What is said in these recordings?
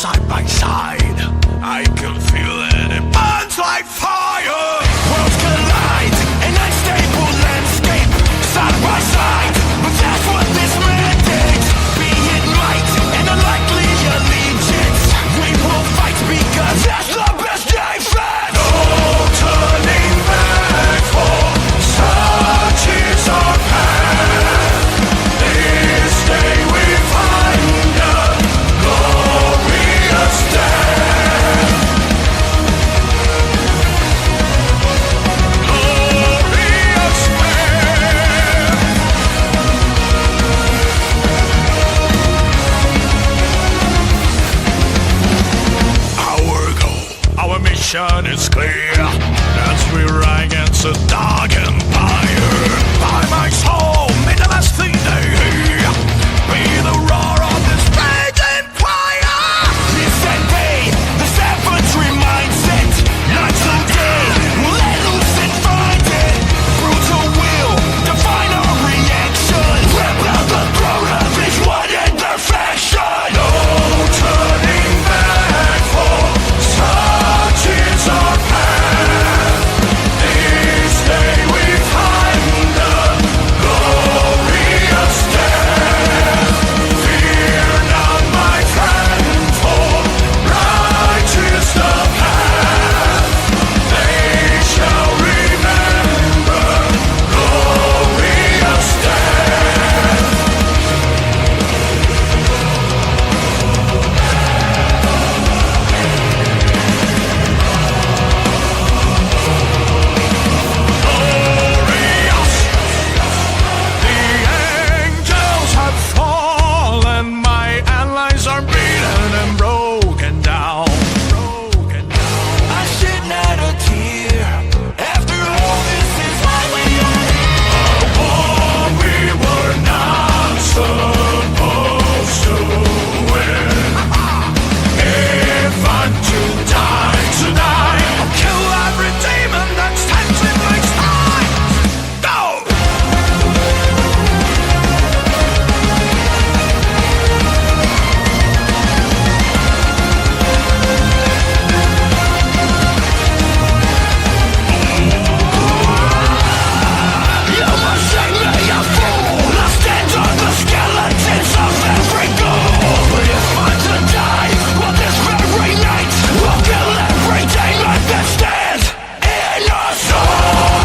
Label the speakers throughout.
Speaker 1: side by side. I can feel it, it burns like fire. Worlds collide, an unstable landscape, side by side. But that's what this man did. Be it light and unlikely allegiance, we will fight because that's the best defense. No turning back, for such is our path. This day we find a glorious death. Glorious death. Our goal, our mission is clear, as we ride against a dark empire. By my soul, may the last thing they hear be the roar of this raging fire. This and day, the savage mindset. Not today, we'll let loose and find it. Brutal will define our reaction. Rip out the throat of this one imperfection. No turning back, for such is our path. This day we find a glorious death. Fear not, my friend, for right is the path. They shall remember glorious death. Glorious. The angels have fallen, my allies are beaten and broken down. I shed not a tear. After all, this is why we are here. A war we were not supposed to win. If I'm to die tonight, I'll kill every demon that stands in my spine. Go! You must say me a fool. I stand on the skeletons of every goal. But if I'm to die, well, this very night, we'll kill every demon that stands in us. No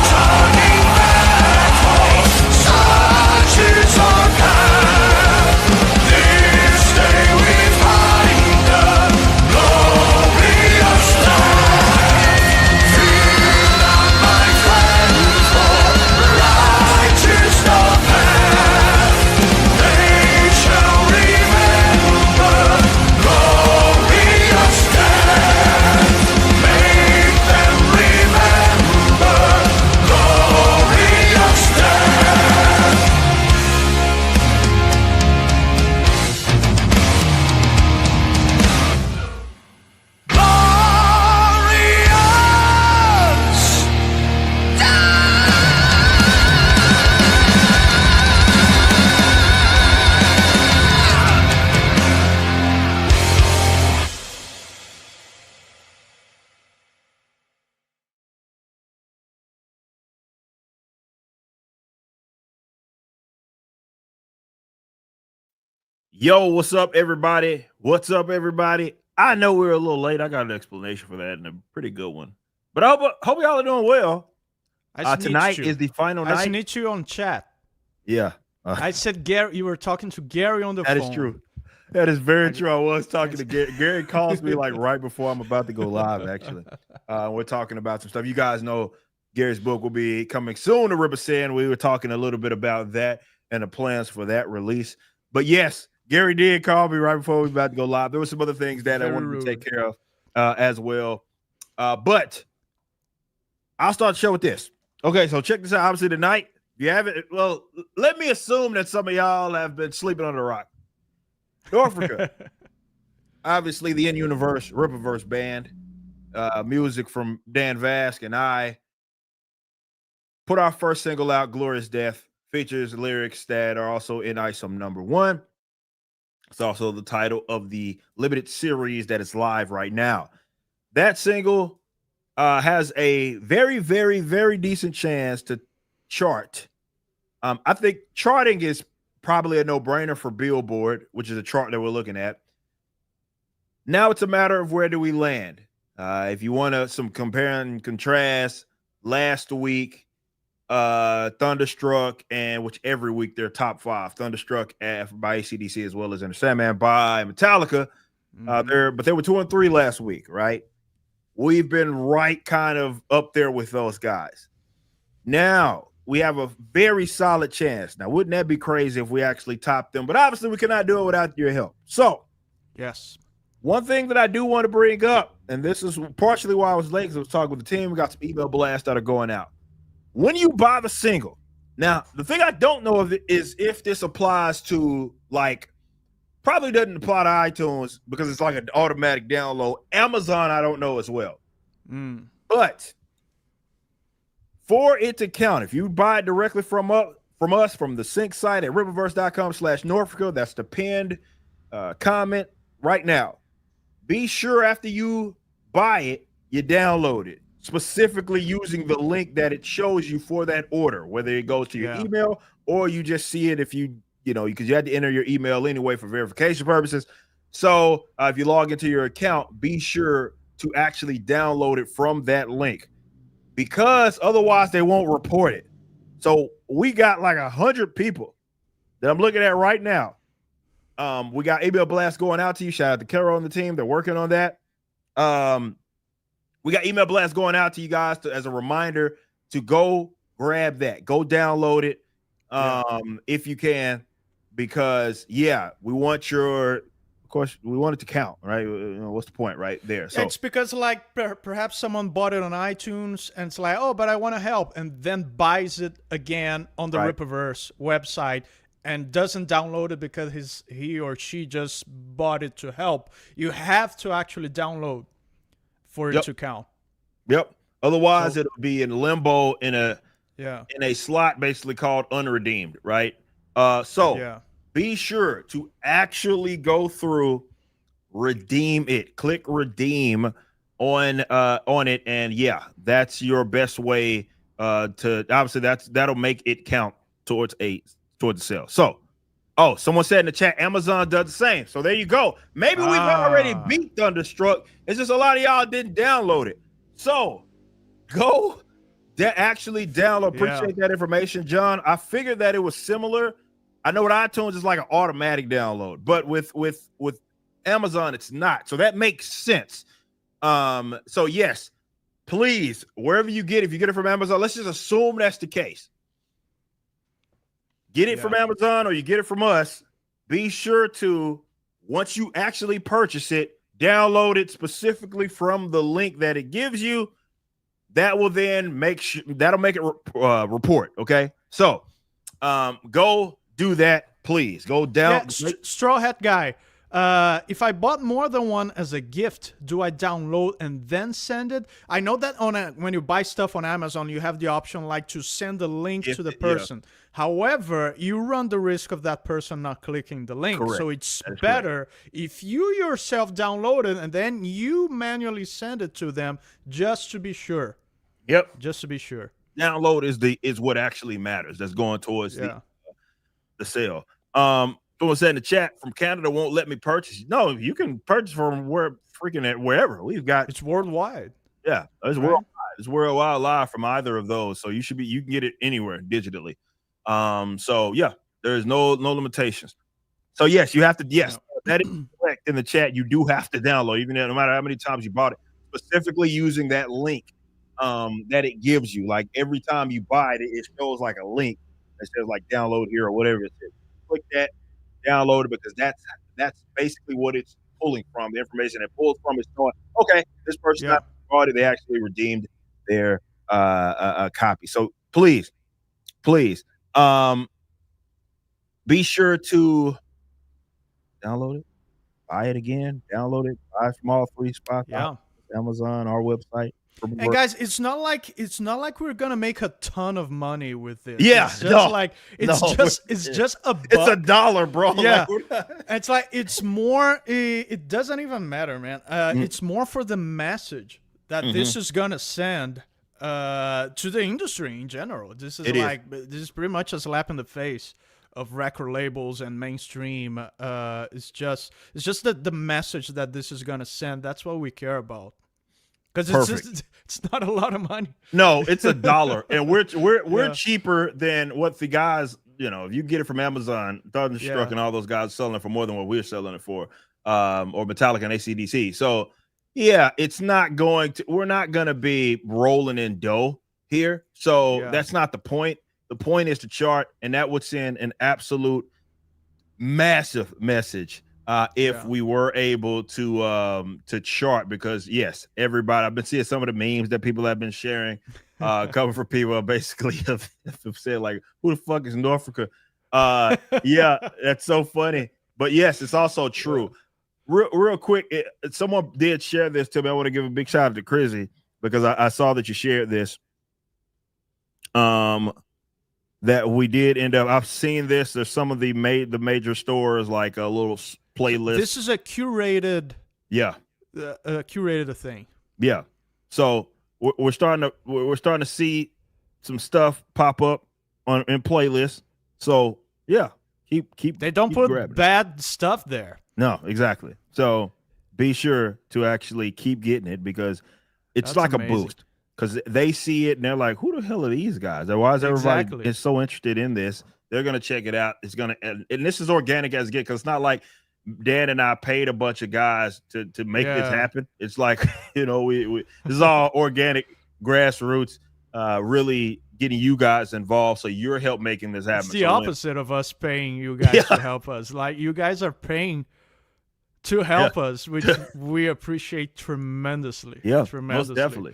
Speaker 1: turning back, for such is our path. This day we find a glorious death. Fear not, my friend, for right is the path. They shall remember glorious death. Make them remember glorious death. Glorious
Speaker 2: Yo, what's up, everybody? What's up, everybody? I know we were a little late. I got an explanation for that and a pretty good one. But I hope y'all are doing well. Tonight is the final
Speaker 3: I
Speaker 2: night.
Speaker 3: snitched you on chat.
Speaker 2: Yeah,
Speaker 3: I said Gary. You were talking to Gary on the
Speaker 2: that
Speaker 3: phone.
Speaker 2: is true. That is very true. I was talking to Gary. Gary calls me like right before I'm about to go live, actually. We're talking about some stuff. You guys know Gary's book will be coming soon to Riverside. We were talking a little bit about that and the plans for that release. But yes, Gary did call me right before we were about to go live. There were some other things that I
Speaker 3: Very
Speaker 2: wanted
Speaker 3: rude.
Speaker 2: to take care of as well. But I'll start the show with this. Okay, so check this out. Obviously, tonight, you haven't, well, let me assume that some of y'all have been sleeping on the rock. Norfrica, obviously the in-universe Rippaverse band, music from Dan Vask and I, put our first single out, Glorious Death, features lyrics that are also in ISOM #1. It's also the title of the limited series that is live right now. That single has a very, very, very decent chance to chart. I think charting is probably a no-brainer for Billboard, which is a chart that we're looking at. Now it's a matter of where do we land. If you want to some compare and contrast, last week, Thunderstruck, and which every week they're top 5. Thunderstruck by AC/DC as well as Enter Sandman by Metallica. But they were 2 and 3 last week, right? We've been right kind of up there with those guys. Now we have a very solid chance. Now, wouldn't that be crazy if we actually topped them? But obviously, we cannot do it without your help. So,
Speaker 3: Yes.
Speaker 2: one thing that I do want to bring up, and this is partially why I was late because I was talking with the team. We got some email blasts that are going out. When you buy the single, now the thing I don't know of is if this applies to probably doesn't apply to iTunes because it's like an automatic download. Amazon, I don't know as well. But for it to count, if you buy it directly from us, from the sync site at riververse.com/Norfrica, that's the pinned comment right now. Be sure after you buy it, you download it, specifically using the link that it shows you for that order, whether it goes to your email or you just see it because you had to enter your email anyway for verification purposes. So if you log into your account, be sure to actually download it from that link because otherwise they won't report it. So we got like 100 people that I'm looking at right now. We got email blast going out to you. Shout out to Carol and the team. They're working on that. We got email blast going out to you guys as a reminder to go grab that. Go download it if you can. Because we want of course, we want it to count, right? What's the point right there? So
Speaker 3: it's because perhaps someone bought it on iTunes and it's like, oh, but I want to help, and then buys it again on the Rippaverse website and doesn't download it because he or she just bought it to help. You have to actually download for it to count.
Speaker 2: Yep. Otherwise, it'll be in limbo in a slot basically called unredeemed, right? Be sure to actually go through, redeem it. Click redeem on it, and that's your best way to obviously that'll make it count towards the sale. So, someone said in the chat, Amazon does the same. So there you go. Maybe we've already beat Thunderstruck. It's just a lot of y'all didn't download it. So go actually download. Appreciate that information, John. I figured that it was similar. I know with iTunes it's like an automatic download, but with Amazon it's not. So that makes sense. So yes, please, wherever you get, if you get it from Amazon, let's just assume that's the case. Get it from Amazon or you get it from us. Be sure to, once you actually purchase it, download it specifically from the link that it gives you. That will then that'll make it report. Okay, so go do that, please. Go down.
Speaker 3: Straw Hat Guy. If I bought more than one as a gift, do I download and then send it? I know that when you buy stuff on Amazon, you have the option to send a link to the person. Yeah. However, you run the risk of that person not clicking the link. Correct. So it's better if you yourself download it and then you manually send it to them just to be sure.
Speaker 2: Yep.
Speaker 3: Just to be sure.
Speaker 2: Download is what actually matters. That's going towards the sale. Someone said in the chat, from Canada won't let me purchase. No, you can purchase from wherever. We've got
Speaker 3: it's worldwide.
Speaker 2: Yeah, it's worldwide. It's worldwide live from either of those. So you can get it anywhere digitally. There's no limitations. So yes, you have to. That is correct in the chat. You do have to download, even no matter how many times you bought it, specifically using that link that it gives you. Like every time you buy it, it shows like a link that says like download here or whatever it says. Click that, download it, because that's basically what it's pulling from. The information it pulls from is showing, okay, this person got bought it, they actually redeemed their copy. So please, be sure to download it, buy it again, download it, buy from all 3 spots. Amazon, our website.
Speaker 3: And guys, it's not like we're gonna make a ton of money with this.
Speaker 2: Yeah,
Speaker 3: it's just it's just a buck.
Speaker 2: It's $1, bro.
Speaker 3: Yeah, it's like it's more. It doesn't even matter, man. It's more for the message that this is gonna send to the industry in general. This is this is pretty much a slap in the face of record labels and mainstream. It's just the message that this is gonna send. That's what we care about. Because it's not a lot of money.
Speaker 2: No, it's $1, and we're cheaper than what the guys. You know, if you get it from Amazon, Thunderstruck and all those guys selling it for more than what we're selling it for, or Metallica and AC/DC. So yeah, it's not going to. We're not going to be rolling in dough here. So that's not the point. The point is to chart, and that would send an absolute massive message. If we were able to chart, because yes, everybody, I've been seeing some of the memes that people have been sharing, coming from people basically have said like, who the fuck is Norfrica? Yeah, that's so funny. But yes, it's also true. Real quick, someone did share this to me. I want to give a big shout out to Crizzy because I saw that you shared this. That we did end up. I've seen this. There's some of the major stores like a little playlist.
Speaker 3: This is a curated.
Speaker 2: Yeah.
Speaker 3: Curated thing.
Speaker 2: Yeah. So we're starting to see some stuff pop up in playlists. So yeah, keep.
Speaker 3: They don't put bad stuff there.
Speaker 2: No, exactly. So be sure to actually keep getting it because it's
Speaker 3: That's
Speaker 2: like
Speaker 3: amazing.
Speaker 2: a boost. Because they see it and they're like, who the hell are these guys? And why is everybody is so interested in this? They're going to check it out. It's going to, and this is organic as it gets, because it's not like Dan and I paid a bunch of guys to make this happen. It's like, you know, we this is all organic, grassroots, really getting you guys involved. So you're help making this happen.
Speaker 3: It's the opposite of us paying you guys to help us. Like you guys are paying to help us, which we appreciate tremendously.
Speaker 2: Yeah,
Speaker 3: tremendously.
Speaker 2: Most definitely.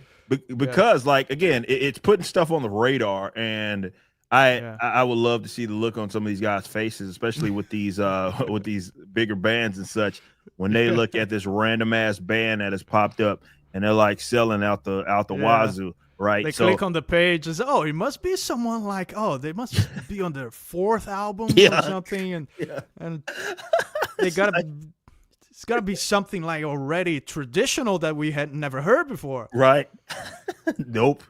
Speaker 2: Because like again, it's putting stuff on the radar, and I would love to see the look on some of these guys' faces, especially with these bigger bands and such, when they look at this random ass band that has popped up and they're like selling out the wazoo, right?
Speaker 3: They click on the page and say, oh, it must be someone like, oh, they must be on their 4th album or something, and they gotta. It's got to be something like already traditional that we had never heard before.
Speaker 2: Right. Nope.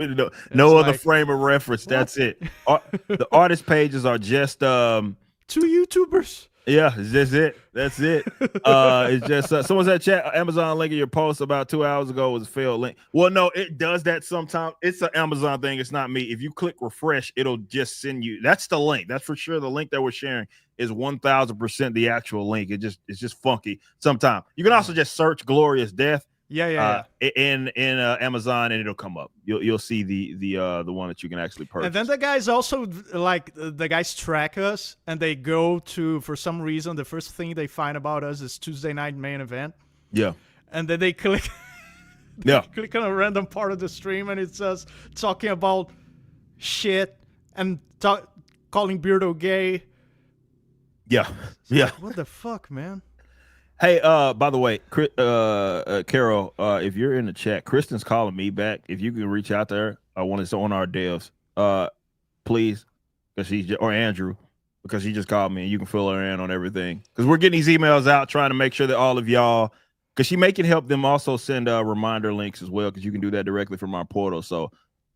Speaker 2: No other frame of reference. That's it. The artist pages are just
Speaker 3: 2 YouTubers.
Speaker 2: Yeah, it's just it. That's it. It's just someone said chat Amazon link in your post about 2 hours ago was a failed link. Well, no, it does that sometimes. It's an Amazon thing. It's not me. If you click refresh, it'll just send you. That's the link. That's for sure. The link that we're sharing is 1000% the actual link. It's just funky sometimes. You can also just search Glorious Death. In Amazon, and it'll come up. You'll see the one that you can actually purchase.
Speaker 3: And then the guys also like the guys track us, and they go to, for some reason, the first thing they find about us is Tuesday Night Main Event.
Speaker 2: Yeah.
Speaker 3: And then they click. Click on a random part of the stream, and it says talking about shit and calling Beardo gay.
Speaker 2: Yeah. Yeah.
Speaker 3: Like, what the fuck, man?
Speaker 2: Hey, by the way, Carol, if you're in the chat, Kristen's calling me back. If you can reach out to her, I want to on our deals, please, because or Andrew, because she just called me, and you can fill her in on everything. Because we're getting these emails out, trying to make sure that all of y'all, because she can help them also send reminder links as well, because you can do that directly from our portal. So,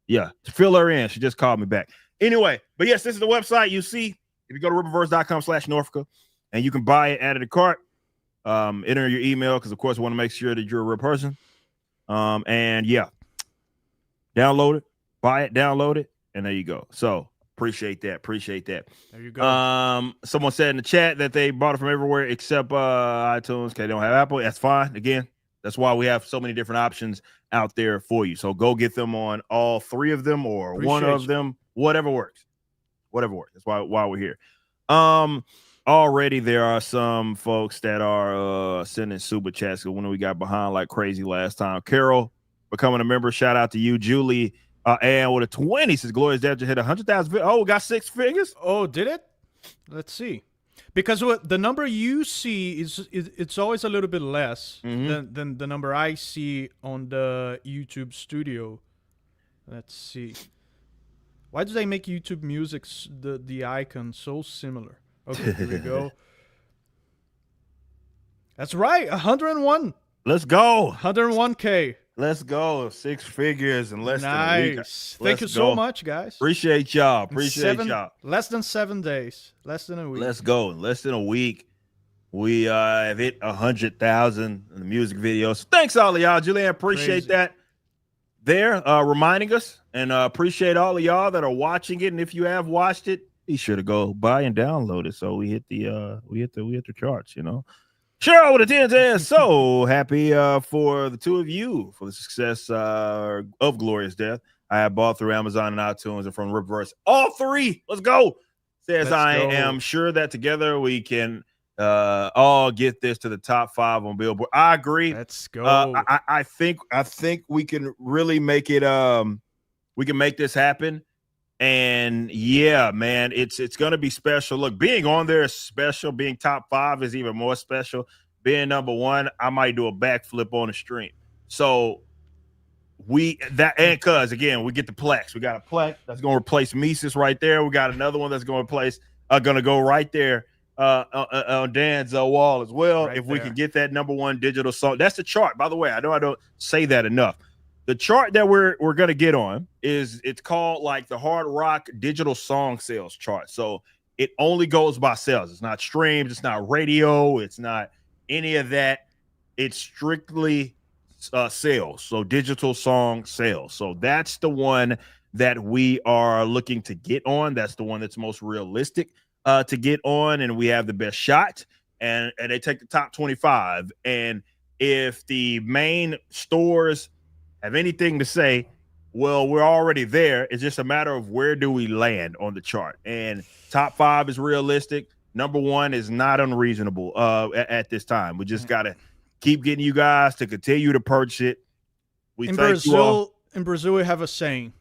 Speaker 2: yeah, fill her in. She just called me back. Anyway, but yes, this is the website you see. If you go to riververse.com/Norfrica, and you can buy it, add it to cart. Enter your email, because of course we want to make sure that you're a real person. And yeah, download it, buy it, download it, and there you go. So appreciate that.
Speaker 3: There you go.
Speaker 2: Someone said in the chat that they bought it from everywhere except iTunes. Okay, they don't have Apple. That's fine. Again, that's why we have so many different options out there for you. So go get them on all 3 of them or one of them, whatever works. That's why we're here. Already there are some folks that are sending super chats, because when we got behind like crazy last time. Carol becoming a member, shout out to you. Julie and with a 20 says Glorious Death hit 100,000. Oh, got 6 figures.
Speaker 3: Oh, did it? Let's see. Because what the number you see it's always a little bit less
Speaker 2: Mm-hmm.
Speaker 3: than the number I see on the YouTube studio. Let's see. Why do they make YouTube Music the icon so similar? Okay, here we go. That's right, 101,
Speaker 2: Let's go.
Speaker 3: 101K.
Speaker 2: Let's go. 6 figures in less than a week.
Speaker 3: Nice. Thank
Speaker 2: Let's
Speaker 3: you so
Speaker 2: go.
Speaker 3: much, guys.
Speaker 2: Appreciate y'all. Appreciate y'all.
Speaker 3: Less than 7 days. Less than a week.
Speaker 2: Let's go. In less than a week, we have hit 100,000 in the music videos. Thanks all of y'all. Julian, appreciate
Speaker 3: Crazy.
Speaker 2: that. There, reminding us, and appreciate all of y'all that are watching it. And if you have watched it, be sure to go buy and download it. So we hit the charts, you know. Cheryl with a 10 says, so happy for the two of you for the success of Glorious Death. I have bought through Amazon and iTunes and from Reverse. All 3. Let's go. Says, I am sure that together we can all get this to the top 5 on Billboard. I agree.
Speaker 3: Let's go.
Speaker 2: I think we can really make it. We can make this happen. And yeah, man, it's gonna be special. Look, being on there is special. Being top 5 is even more special. Being number 1, I might do a backflip on the stream. So cause again, we get the Plex. We got a Plex that's gonna replace Mises right there. We got another one that's gonna replace gonna go right there on Dan's wall as well.
Speaker 3: Right
Speaker 2: if we
Speaker 3: there.
Speaker 2: can get that number 1 digital song, that's the chart. By the way, I know I don't say that enough. The chart that we're gonna get on it's called like the Hard Rock Digital Song Sales chart. So it only goes by sales. It's not streams. It's not radio. It's not any of that. It's strictly sales. So digital song sales. So that's the one that we are looking to get on. That's the one that's most realistic to get on, and we have the best shot. And they take the top 25. And if the main stores have anything to say, well, we're already there. It's just a matter of where do we land on the chart. And top 5 is realistic. Number 1 is not unreasonable at this time. We just got to keep getting you guys to continue to purchase it. We
Speaker 3: in
Speaker 2: thank you all.
Speaker 3: Brazil, we have a saying,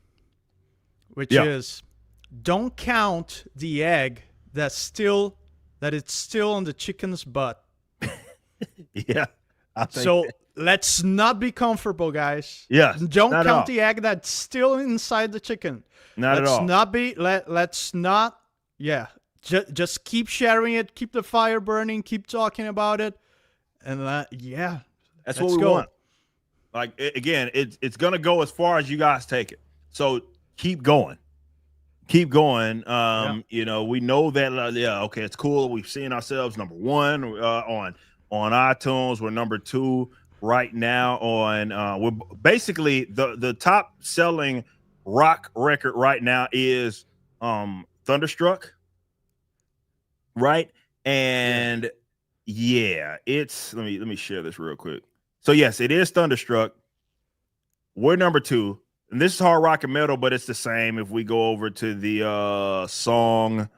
Speaker 3: which is, "Don't count the egg that it's still on the chicken's butt."
Speaker 2: Yeah. I think
Speaker 3: So let's not be comfortable, guys.
Speaker 2: Yes,
Speaker 3: Don't
Speaker 2: not at
Speaker 3: count
Speaker 2: all.
Speaker 3: the egg that's still inside the chicken.
Speaker 2: Not at
Speaker 3: let's
Speaker 2: all.
Speaker 3: not be. Let's not. Yeah. Just keep sharing it. Keep the fire burning. Keep talking about it. And yeah.
Speaker 2: That's
Speaker 3: let's
Speaker 2: what we
Speaker 3: go.
Speaker 2: want. Like again, it's gonna go as far as you guys take it. So keep going. Keep going. You know, we know that okay, it's cool. We've seen ourselves number 1 on iTunes. We're number 2 right now on we're basically the top selling rock record right now is Thunderstruck. Right? And yeah, it's let me share this real quick. So yes, it is Thunderstruck. We're number 2. And this is hard rock and metal, but it's the same. If we go over to the song,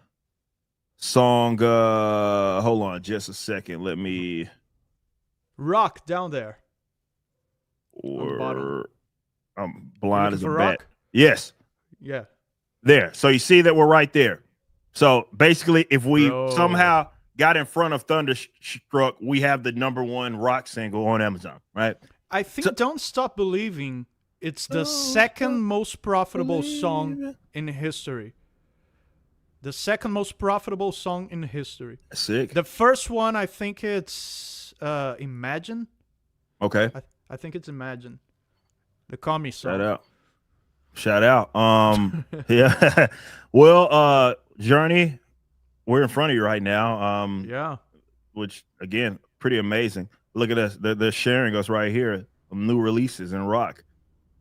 Speaker 2: hold on just a second. Let me
Speaker 3: Rock down there. On the bottom.
Speaker 2: or I'm blind as a
Speaker 3: Looking for
Speaker 2: bat.
Speaker 3: rock?
Speaker 2: Yes,
Speaker 3: Yeah.
Speaker 2: there. So you see that we're right there. So basically, if we
Speaker 3: Bro.
Speaker 2: somehow got in front of Thunderstruck, we have the number 1 rock single on Amazon, right?
Speaker 3: I think
Speaker 2: So-
Speaker 3: Don't Stop Believing. It's the second most profitable song in history. The second most profitable song in history.
Speaker 2: Sick.
Speaker 3: The first one, I think it's Imagine.
Speaker 2: Okay.
Speaker 3: I think it's Imagine. The Commie song.
Speaker 2: Shout out. Yeah. Well, Journey, we're in front of you right now.
Speaker 3: Yeah.
Speaker 2: Which again, pretty amazing. Look at us. They're sharing us right here. New releases in rock.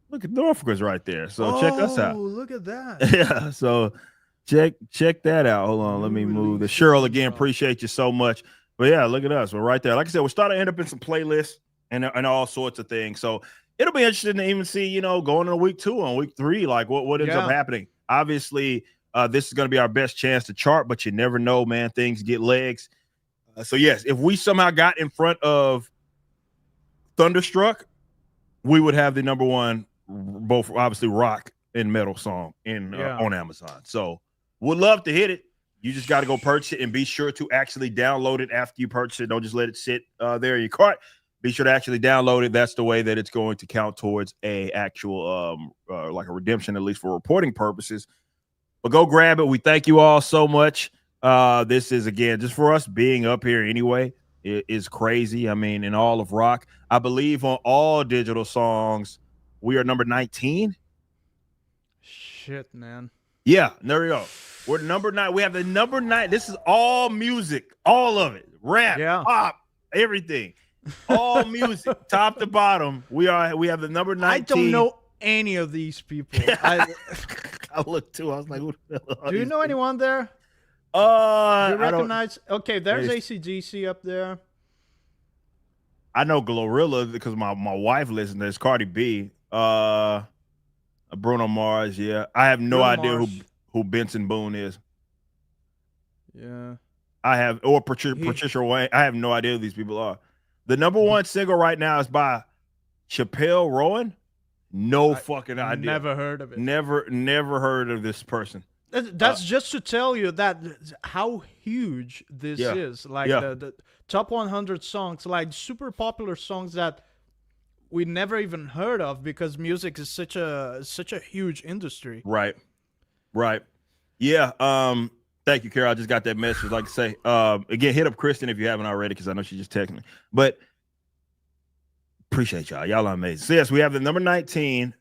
Speaker 2: Look at Norfrica's right there. So check us out.
Speaker 3: Oh, look at that.
Speaker 2: Yeah. So check that out. Hold on. Let me move the Cheryl again. Appreciate you so much. But yeah, look at us. We're right there. Like I said, we're starting to end up in some playlists and all sorts of things. So it'll be interesting to even see, you know, going into week 2 on week 3, like what ends up happening. Obviously, this is going to be our best chance to chart, but you never know, man. Things get legs. So yes, if we somehow got in front of Thunderstruck, we would have the number 1, both obviously rock and metal song on Amazon. So would love to hit it. You just got to go purchase it and be sure to actually download it after you purchase it. Don't just let it sit there in your cart. Be sure to actually download it. That's the way that it's going to count towards a actual like a redemption, at least for reporting purposes. But go grab it. We thank you all so much. This is, again, just for us being up here anyway. It is crazy. I mean, in all of rock, I believe on all digital songs, we are number 19.
Speaker 3: Shit, man.
Speaker 2: Yeah, there we go. We're number 9. We have the number 9. This is all music, all of it. Rap, pop, everything. All music, top to bottom. We have the number 19. I
Speaker 3: don't know any of these people.
Speaker 2: I looked too. I was like,
Speaker 3: do you know anyone there? Do you recognize? Okay, there's AC/DC up there.
Speaker 2: I know Glorilla because my wife listens. There's Cardi B, Bruno Mars. Yeah, I have no idea who Benson Boone is.
Speaker 3: Yeah,
Speaker 2: I have Patricia Wayne. I have no idea who these people are. The number 1 single right now is by Chappelle Rowan. No fucking idea.
Speaker 3: Never heard of it.
Speaker 2: Never heard of this person.
Speaker 3: That's just to tell you that how huge this is. Like the top 100 songs, like super popular songs that we never even heard of because music is such a huge industry.
Speaker 2: Right. Yeah. Thank you, Carol. I just got that message. Like I say, again, hit up Kristen if you haven't already, because I know she just texted me. But appreciate y'all. Y'all are amazing. So yes, we have the number 19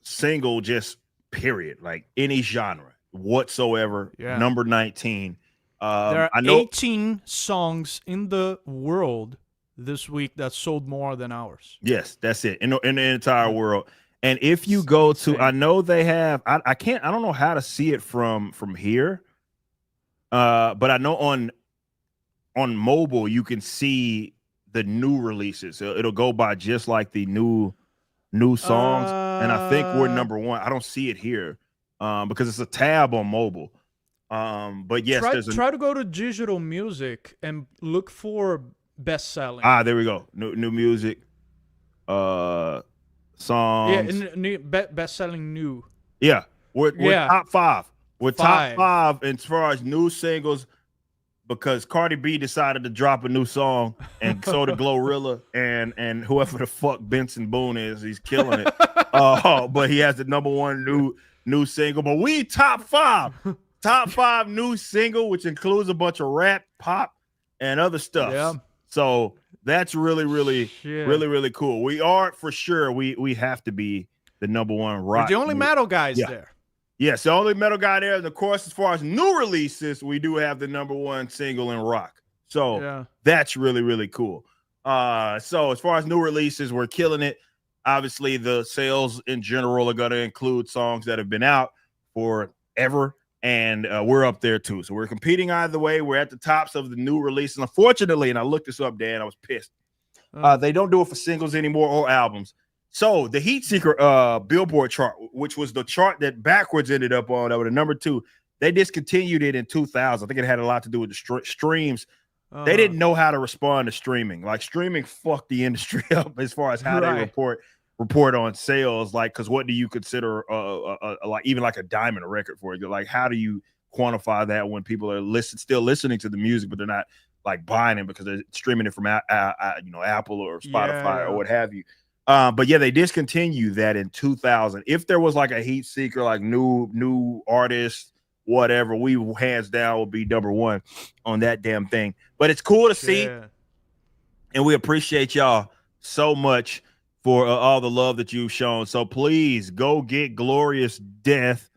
Speaker 2: single, just period, like any genre whatsoever. Yeah. Number 19.
Speaker 3: There are 18 songs in the world this week that sold more than ours.
Speaker 2: Yes, that's it. In the entire world. And if you go to, I know they have, I don't know how to see it from here. But I know on mobile you can see the new releases. It'll go by just like the new songs, and I think we're number 1. I don't see it here because it's a tab on mobile. But yes,
Speaker 3: try to go to digital music and look for best selling.
Speaker 2: There we go. New music, songs.
Speaker 3: Yeah, best selling new.
Speaker 2: Yeah, we're top 5. We're top 5 as far as new singles because Cardi B decided to drop a new song, and so did Glorilla and whoever the fuck Benson Boone is. He's killing it. But he has the number 1 new single. But we top 5 new single, which includes a bunch of rap, pop, and other stuff. Yeah. So that's really cool. We are for sure. We have to be the number 1 rock.
Speaker 3: We're the only metal guys there.
Speaker 2: Yes, the only metal guy there. And of course, as far as new releases, we do have the number 1 single in rock. So that's really cool. So as far as new releases, we're killing it. Obviously, the sales in general are going to include songs that have been out forever. And we're up there too. So we're competing either way. We're at the tops of the new releases. Unfortunately, and I looked this up, Dan, I was pissed. They don't do it for singles anymore or albums. So the Heat Seeker Billboard chart, which was the chart that Backwards ended up on, that was the number 2, they discontinued it in 2000. I think it had a lot to do with the streams. They didn't know how to respond to streaming. Like streaming fucked the industry up as far as how they report on sales. Like, because what do you consider like even like a diamond record for you? Like, how do you quantify that when people are still listening to the music, but they're not like buying it because they're streaming it from Apple or Spotify or what have you? But yeah, they discontinued that in 2000. If there was like a Heat Seeker, like new artist, whatever, we hands down will be number 1 on that damn thing. But it's cool to see, and we appreciate y'all so much for all the love that you've shown. So please go get Glorious Death,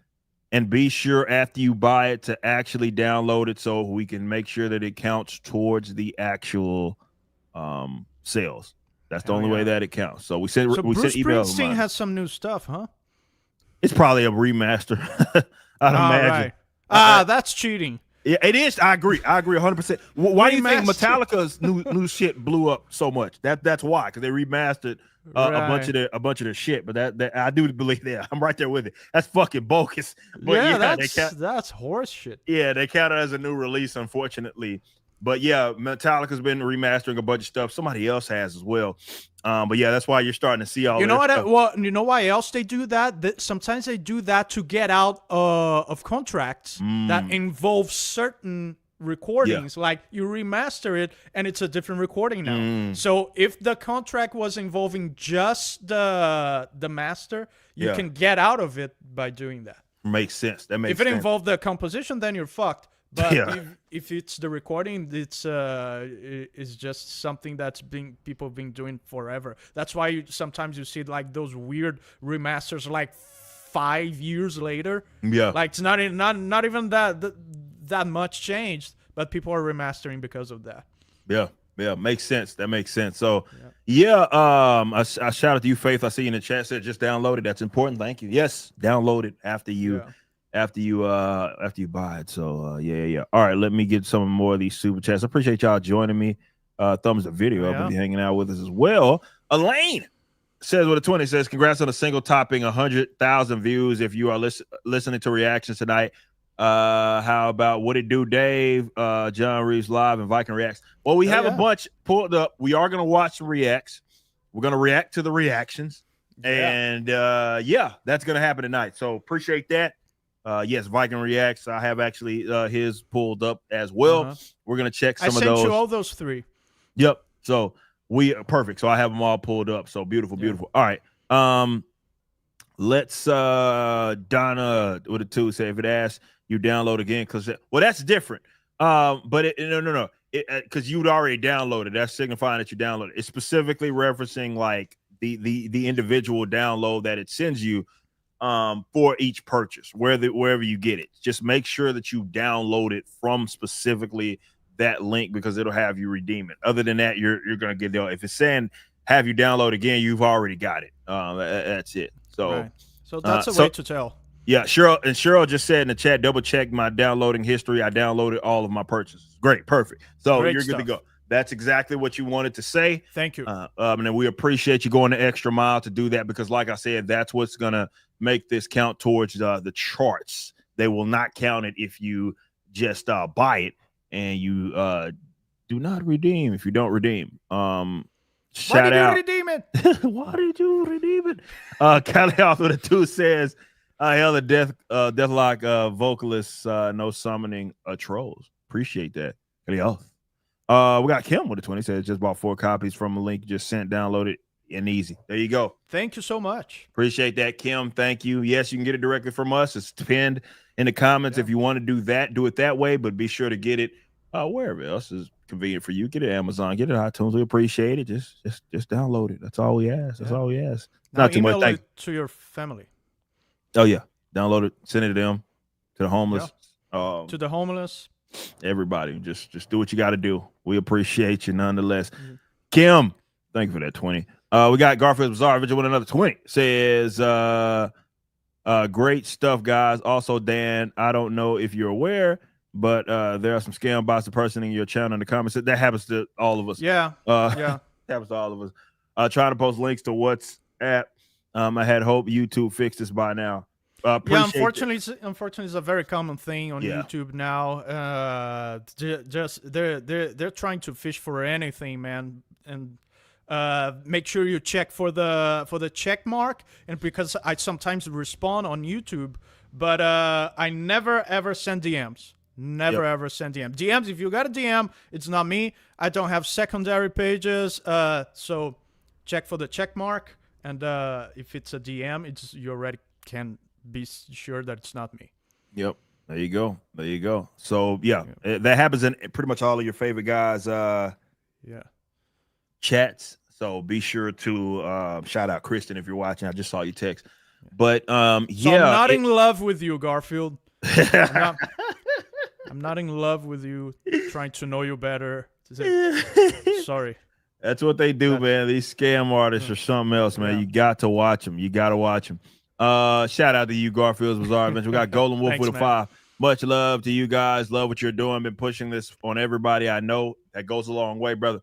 Speaker 2: and be sure after you buy it to actually download it so we can make sure that it counts towards the actual sales. That's the only way that it counts. So we sent emails.
Speaker 3: Bruce Springsteen has some new stuff, huh?
Speaker 2: It's probably a remaster. I'd imagine.
Speaker 3: Right. That's cheating.
Speaker 2: Yeah, it is. I agree 100%. Why do you think Metallica's new shit blew up so much? That's why, because they remastered a bunch of their shit. But that I do believe that. I'm right there with it. That's fucking bogus. But
Speaker 3: that's horse shit.
Speaker 2: Yeah, they count it as a new release, unfortunately. But yeah, Metallica's been remastering a bunch of stuff. Somebody else has as well. But yeah, that's why you're starting to see all.
Speaker 3: You know
Speaker 2: this
Speaker 3: what?
Speaker 2: stuff.
Speaker 3: Well, you know why else they do that? Sometimes they do that to get out of contracts that involve certain recordings. Like you remaster it, and it's a different recording now. So if the contract was involving just the master, you can get out of it by doing that.
Speaker 2: Makes sense. That makes
Speaker 3: If it
Speaker 2: sense.
Speaker 3: involved the composition, then you're fucked. But if it's the recording, it's just something that's people been doing forever. That's why sometimes you see like those weird remasters like 5 years later.
Speaker 2: Yeah.
Speaker 3: Like it's not even that much changed, but people are remastering because of that.
Speaker 2: Yeah, makes sense. That makes sense. So, I shout out to you, Faith. I see you in the chat. Said just download it. That's important. Thank you. Yes, download it after you buy it. So, yeah. All right, let me get some more of these super chats. I appreciate y'all joining me. Thumbs up video. I'll be hanging out with us as well. Elaine says with a 20 says, congrats on a single topping 100,000 views. If you are listening to reactions tonight. How about what it do, Dave? John Reeves live and Viking reacts. Well, we have a bunch pulled up. We are gonna watch some reacts. We're gonna react to the reactions, and that's gonna happen tonight. So appreciate that. Yes, Viking reacts. I have actually his pulled up as well. We're gonna check some of those.
Speaker 3: I sent you all those 3.
Speaker 2: Yep. So we perfect. So I have them all pulled up. So beautiful. All right. Let's Donna with a 2 say if it asks you download again because that's different. But no, because you'd already downloaded. That's signifying that you downloaded. It's specifically referencing like the individual download that it sends you for each purchase, wherever you get it. Just make sure that you download it from specifically that link because it'll have you redeem it. Other than that, you're gonna get there. If it's saying have you download again, you've already got it. That's it. So
Speaker 3: that's a way to tell.
Speaker 2: Yeah, Cheryl just said in the chat, double check my downloading history. I downloaded all of my purchases. Great, perfect. So you're good to go. That's exactly what you wanted to say.
Speaker 3: Thank you.
Speaker 2: And we appreciate you going the extra mile to do that because, like I said, that's what's gonna make this count towards the charts. They will not count it if you just buy it and you do not redeem. If you don't redeem, shout out.
Speaker 3: Why did you redeem it?
Speaker 2: Why did you redeem it? Kelly off with a 2 says. Hell, the Deathlock vocalists, no summoning trolls. Appreciate that. We got Kim with a 20 says just bought 4 copies from a link just sent, downloaded, and easy. There you go.
Speaker 3: Thank you so much.
Speaker 2: Appreciate that, Kim. Thank you. Yes, you can get it directly from us. It's pinned in the comments if you want to do that. Do it that way, but be sure to get it wherever else is convenient for you. Get it Amazon, get it iTunes. We appreciate it. Just download it. That's all we ask. That's all we ask.
Speaker 3: Now
Speaker 2: not too much.
Speaker 3: Email it to your family.
Speaker 2: Oh yeah, download it, send it to them, to the homeless,
Speaker 3: to the homeless.
Speaker 2: Everybody, just do what you got to do. We appreciate you nonetheless. Kim, thank you for that 20. We got Garfield Bizarre Vigil with another 20. Says, great stuff, guys. Also, Dan, I don't know if you're aware, but there are some scam bots impersonating your channel in the comments. That happens to all of us. Happens to all of us. Trying to post links to WhatsApp. I had hoped YouTube fixed this by now.
Speaker 3: Unfortunately, it's a very common thing on YouTube now. They're trying to fish for anything, man, and make sure you check for the check mark. And because I sometimes respond on YouTube, but I never ever send DMs. Never ever send DMs. DMs. If you got a DM, it's not me. I don't have secondary pages. So check for the check mark. And if it's a DM, you already can be sure that it's not me.
Speaker 2: Yep. There you go. So that happens in pretty much all of your favorite guys' chats. So be sure to shout out Kristen if you're watching. I just saw your text. But I'm
Speaker 3: not in love with you, Garfield. I'm not in love with you. Trying to know you better. Sorry.
Speaker 2: That's what they do, man. These scam artists are something else, man. You got to watch them. Shout out to you, Garfield's Bizarre Adventure. We got Golden Wolf with a 5. Much love to you guys. Love what you're doing. Been pushing this on everybody I know. That goes a long way, brother.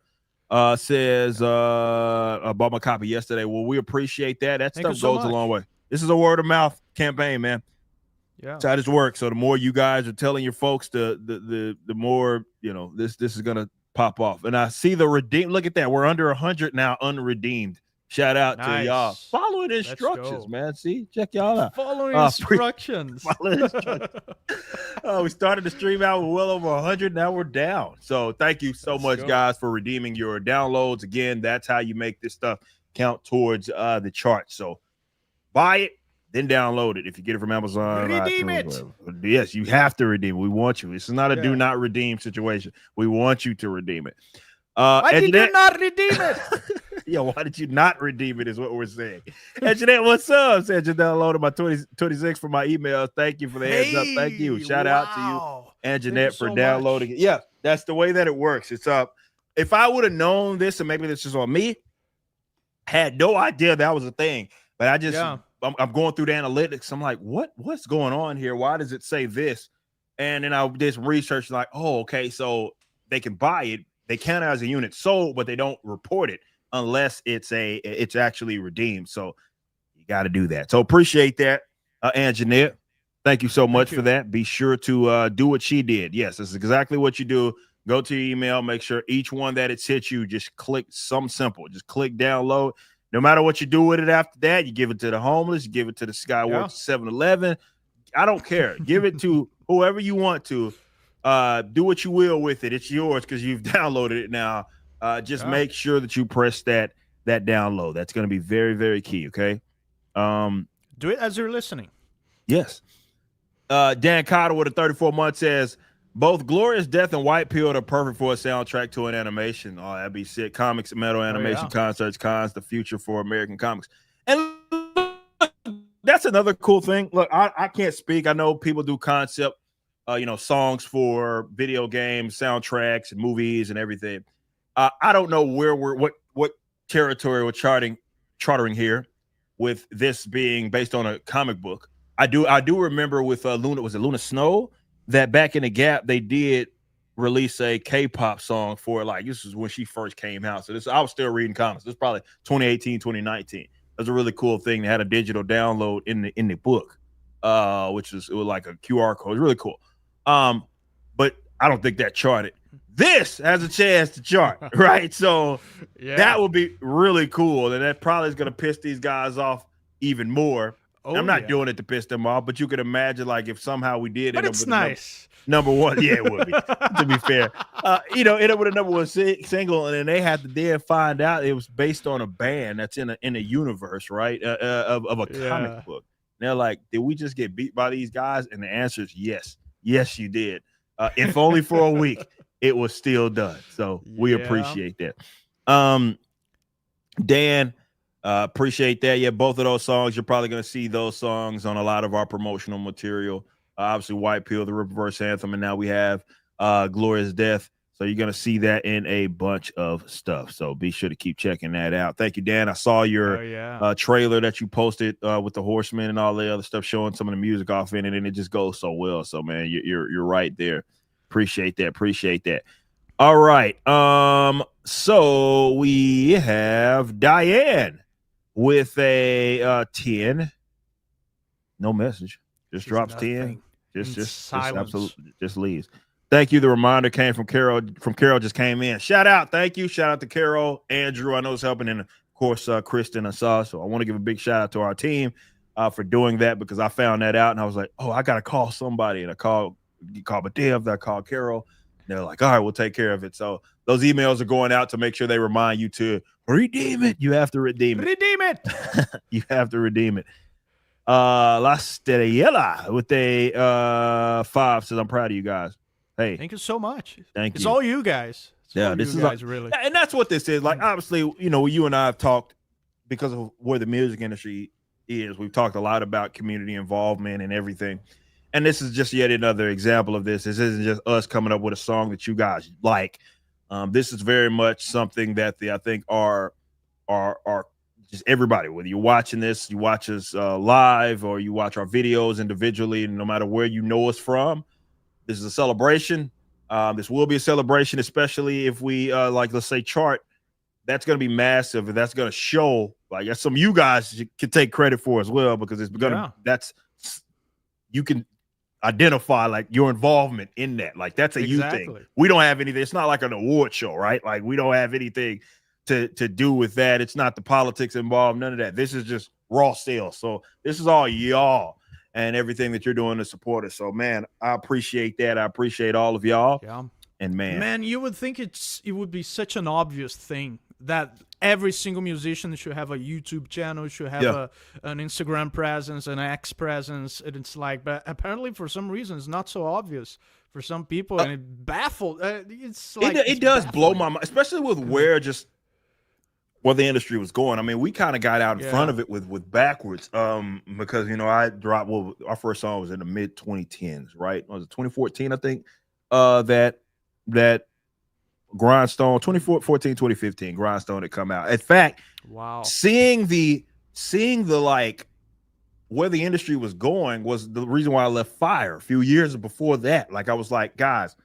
Speaker 2: Says I bought my copy yesterday. Well, we appreciate that. That stuff goes a long way. This is a word of mouth campaign, man.
Speaker 3: Yeah,
Speaker 2: that's how this works. So the more you guys are telling your folks, the more this is gonna pop off. And I see the redeem. Look at that. We're under 100 now, unredeemed. Shout out to y'all. Following instructions, man. See, check y'all out.
Speaker 3: Following instructions.
Speaker 2: Following instructions. We started the stream out with well over 100. Now we're down. So thank you so much, guys, for redeeming your downloads. Again, that's how you make this stuff count towards the chart. So buy it, then download it. If you get it from Amazon,
Speaker 3: redeem it.
Speaker 2: Yes, you have to redeem it. We want you. This is not a do not redeem situation. We want you to redeem it.
Speaker 3: Why did you not redeem it?
Speaker 2: Why did you not redeem it is what we're saying. And Jeanette, what's up? Said you downloaded my 26 for my email. Thank you for the heads up. Thank you. Shout out to you and Jeanette for downloading it. Yeah, that's the way that it works. It's if I would have known this, and maybe this is on me, had no idea that was a thing. But I just I'm going through the analytics. I'm like, what's going on here? Why does it say this? And then I did some research, like, oh, okay, so they can buy it. They count it as a unit sold, but they don't report it unless it's actually redeemed. So you got to do that. So appreciate that, Anjanette. Thank you so much for that. Be sure to do what she did. Yes, this is exactly what you do. Go to your email. Make sure each one that it's hit you, just click something simple. Just click download. No matter what you do with it after that, you give it to the homeless, you give it to the Skyworks 7-Eleven. I don't care. Give it to whoever you want to. Do what you will with it. It's yours because you've downloaded it now. Just make sure that you press that download. That's going to be very, very key. Okay.
Speaker 3: Do it as you're listening.
Speaker 2: Yes. Dan Cotter with a 34 month says both Glorious Death and White Pill are perfect for a soundtrack to an animation. Oh, that'd be sick. Comics, metal animation, concerts, cons, the future for American comics. And that's another cool thing. Look, I can't speak. I know people do concept songs for video games, soundtracks, and movies and everything. I don't know where what territory we're chartering here with this being based on a comic book. I do remember with Luna, was it Luna Snow, that back in the Gap they did release a K-pop song for, like, this is when she first came out. So I was still reading comics. This is probably 2018, 2019. It was a really cool thing. They had a digital download in the book, which was like a QR code. It was really cool. But I don't think that charted. This has a chance to chart, right? So that would be really cool. And that probably is going to piss these guys off even more. I'm not doing it to piss them off, but you could imagine, like, if somehow we did
Speaker 3: but it's nice.
Speaker 2: Number one. Yeah, it would be, to be fair. End up with a number one single, and then they had to then find out it was based on a band that's in a universe, right? Of a comic book. And they're like, did we just get beat by these guys? And the answer is yes. Yes, you did. If only for a week, it was still done. So we appreciate that. Dan, appreciate that. Yeah, both of those songs, you're probably going to see those songs on a lot of our promotional material. Obviously, White Pill, the Riververse Anthem, and now we have Glorious Death. So you're going to see that in a bunch of stuff. So be sure to keep checking that out. Thank you, Dan. I saw your trailer that you posted with the Horsemen and all the other stuff, showing some of the music off in it, and it just goes so well. So, man, you're right there. Appreciate that. All right. So we have Diane with a 10. No message. Just drops 10. Just absolutely just leaves. Thank you. The reminder came from Carol. Just came in. Shout out. Thank you. Shout out to Carol, Andrew. I know it's helping, and of course, Kristen and Saw. So I want to give a big shout out to our team for doing that, because I found that out and I was like, oh, I gotta call somebody. And I called Dev. I called Carol. And they're like, all right, we'll take care of it. So those emails are going out to make sure they remind you to redeem it. You have to redeem it.
Speaker 3: Redeem it.
Speaker 2: You have to redeem it. La Steriella with a 5 says, I'm proud of you guys. Hey,
Speaker 3: thank you so much.
Speaker 2: Thank you.
Speaker 3: It's all you guys.
Speaker 2: This is guys, really. And that's what this is. Like, obviously, you and I have talked, because of where the music industry is. We've talked a lot about community involvement and everything. And this is just yet another example of this. This isn't just us coming up with a song that you guys like. This is very much something that I think are just everybody, whether you're watching this, you watch us live, or you watch our videos individually, and no matter where you know us from, this is a celebration. This will be a celebration, especially if we let's say chart. That's going to be massive, and that's going to show, like, that's some of you guys can take credit for as well, because it's going to, you can identify like your involvement in that. Like that's a you thing.
Speaker 3: Exactly.
Speaker 2: We don't have anything. It's not like an award show, right? Like we don't have anything to do with that. It's not the politics involved, none of that. This is just raw sales. So this is all y'all and everything that you're doing to support us. So man, I appreciate that. I appreciate all of y'all.
Speaker 3: Yeah.
Speaker 2: And man,
Speaker 3: you would think it would be such an obvious thing that every single musician should have a YouTube channel, should have an Instagram presence, an X presence, and it's like, but apparently for some reason it's not so obvious for some people, and it baffled. It's like
Speaker 2: it does blow my mind, especially with where the industry was going. I mean, we kind of got out in front of it with Backwards, because I dropped our first song was in the mid 2010s, right? Was it 2014? I think that Grindstone 2014 2015 Grindstone had come out. In fact,
Speaker 3: wow,
Speaker 2: seeing the like where the industry was going was the reason why I left Fire a few years before that. Like I was like, guys,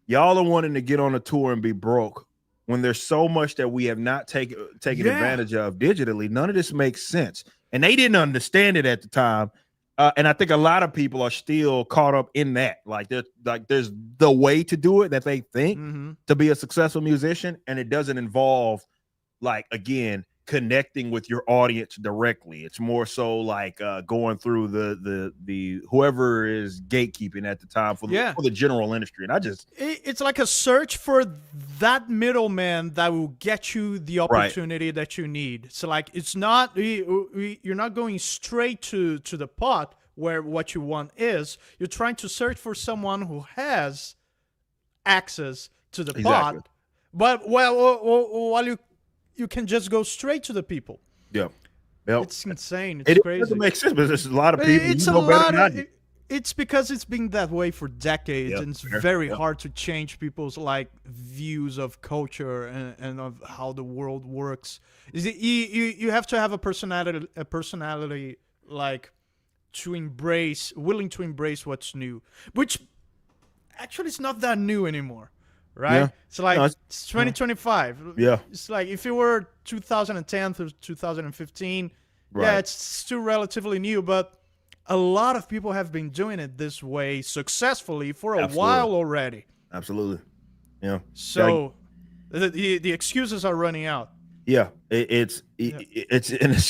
Speaker 2: y'all are wanting to get on a tour and be broke when there's so much that we have not taken advantage of digitally. None of this makes sense, and they didn't understand it at the time. And I think a lot of people are still caught up in that. Like there's the way to do it that they think to be a successful musician, and it doesn't involve, like, again, connecting with your audience directly. It's more so like going through the whoever is gatekeeping at the time for the general industry. And
Speaker 3: it's like a search for that middleman that will get you the opportunity that you need. So like it's not you're not going straight to the pot where what you want is. You're trying to search for someone who has access to the pot, but while you can just go straight to the people.
Speaker 2: Yeah.
Speaker 3: It's insane. It's crazy.
Speaker 2: It doesn't make sense, but there's a lot of people.
Speaker 3: It's because it's been that way for decades, and it's very hard to change people's like views of culture and of how the world works. You have to have a personality like willing to embrace what's new, which actually is not that new anymore. Right?
Speaker 2: Yeah.
Speaker 3: So like it's 2025.
Speaker 2: Yeah.
Speaker 3: It's like if it were 2010 to 2015, it's still relatively new, but a lot of people have been doing it this way successfully for a while already.
Speaker 2: Absolutely. Yeah.
Speaker 3: So the excuses are running out.
Speaker 2: Yeah. It's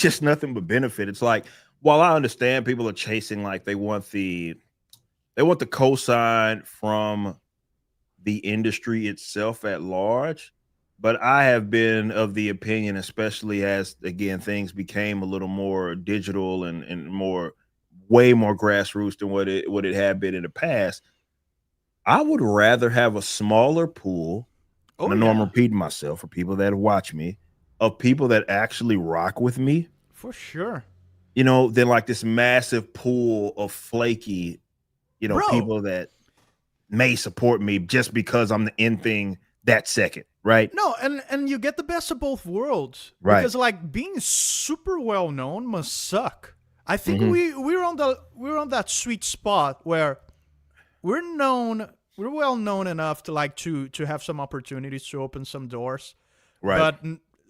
Speaker 2: just nothing but benefit. It's like, while I understand people are chasing, like they want the cosign from the industry itself at large, but I have been of the opinion, especially as again things became a little more digital and way more grassroots than what it had been in the past. I would rather have a smaller pool, and I know I'm repeating myself for people that watch me, of people that actually rock with me,
Speaker 3: for sure,
Speaker 2: than like this massive pool of flaky, people that may support me just because I'm the end thing that second, right?
Speaker 3: No, and you get the best of both worlds,
Speaker 2: right?
Speaker 3: Because like being super well known must suck. I think we're on that sweet spot where we're well known enough to like to have some opportunities to open some doors,
Speaker 2: right?
Speaker 3: But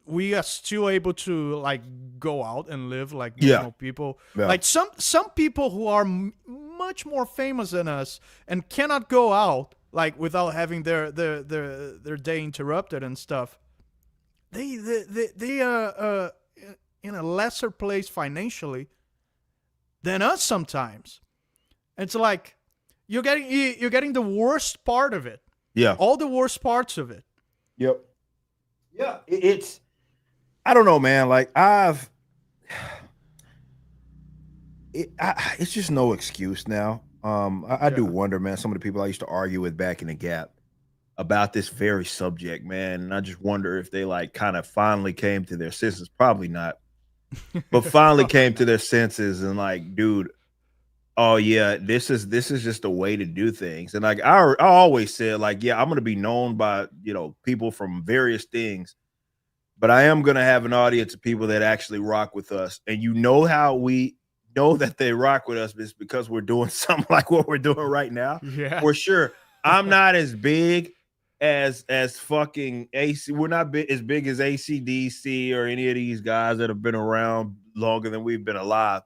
Speaker 3: we are still able to like go out and live like normal people. Yeah. Like some people who are much more famous than us and cannot go out like without having their day interrupted and stuff. They are in a lesser place financially than us sometimes. It's like you're getting the worst part of it.
Speaker 2: Yeah,
Speaker 3: all the worst parts of it.
Speaker 2: Yep. Yeah, it's. I don't know, man. Like it's just no excuse now. I do wonder, man. Some of the people I used to argue with back in the Gap about this very subject, man, and I just wonder if they like kind of finally came to their senses. Probably not, but finally came to their senses and like, dude, oh yeah, this is just a way to do things. And like I always said, like, yeah, I'm gonna be known by people from various things. But I am going to have an audience of people that actually rock with us. And how we know that they rock with us is because we're doing something like what we're doing right now.
Speaker 3: Yeah.
Speaker 2: For sure. I'm not as big as fucking AC. We're not as big as AC/DC or any of these guys that have been around longer than we've been alive.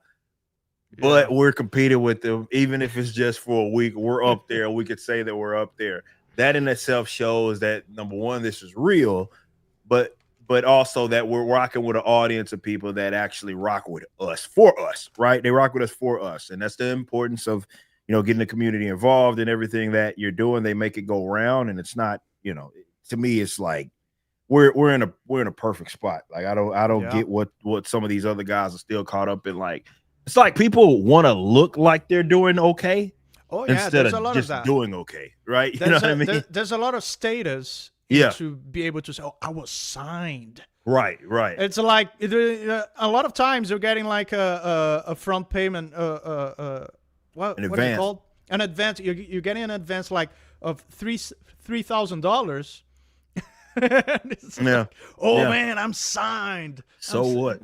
Speaker 2: but we're competing with them, even if it's just for a week. We're up there. We could say that we're up there. That in itself shows that, number one, this is real, but also that we're rocking with an audience of people that actually rock with us for us, right? They rock with us for us, and that's the importance of getting the community involved in everything that you're doing. They make it go round, and it's not to me, it's like we're in a perfect spot. Like I don't get what some of these other guys are still caught up in. Like it's like people want to look like they're doing okay.
Speaker 3: Oh yeah,
Speaker 2: instead
Speaker 3: there's
Speaker 2: of
Speaker 3: a lot
Speaker 2: just
Speaker 3: of that.
Speaker 2: doing okay, right? You know what I mean?
Speaker 3: There's a lot of status.
Speaker 2: Yeah.
Speaker 3: To be able to say, "Oh, I was signed."
Speaker 2: Right.
Speaker 3: It's like a lot of times you're getting like a front payment. What is it called? An advance. You're getting an advance like of $3,000.
Speaker 2: Yeah.
Speaker 3: Man, I'm signed.
Speaker 2: So what?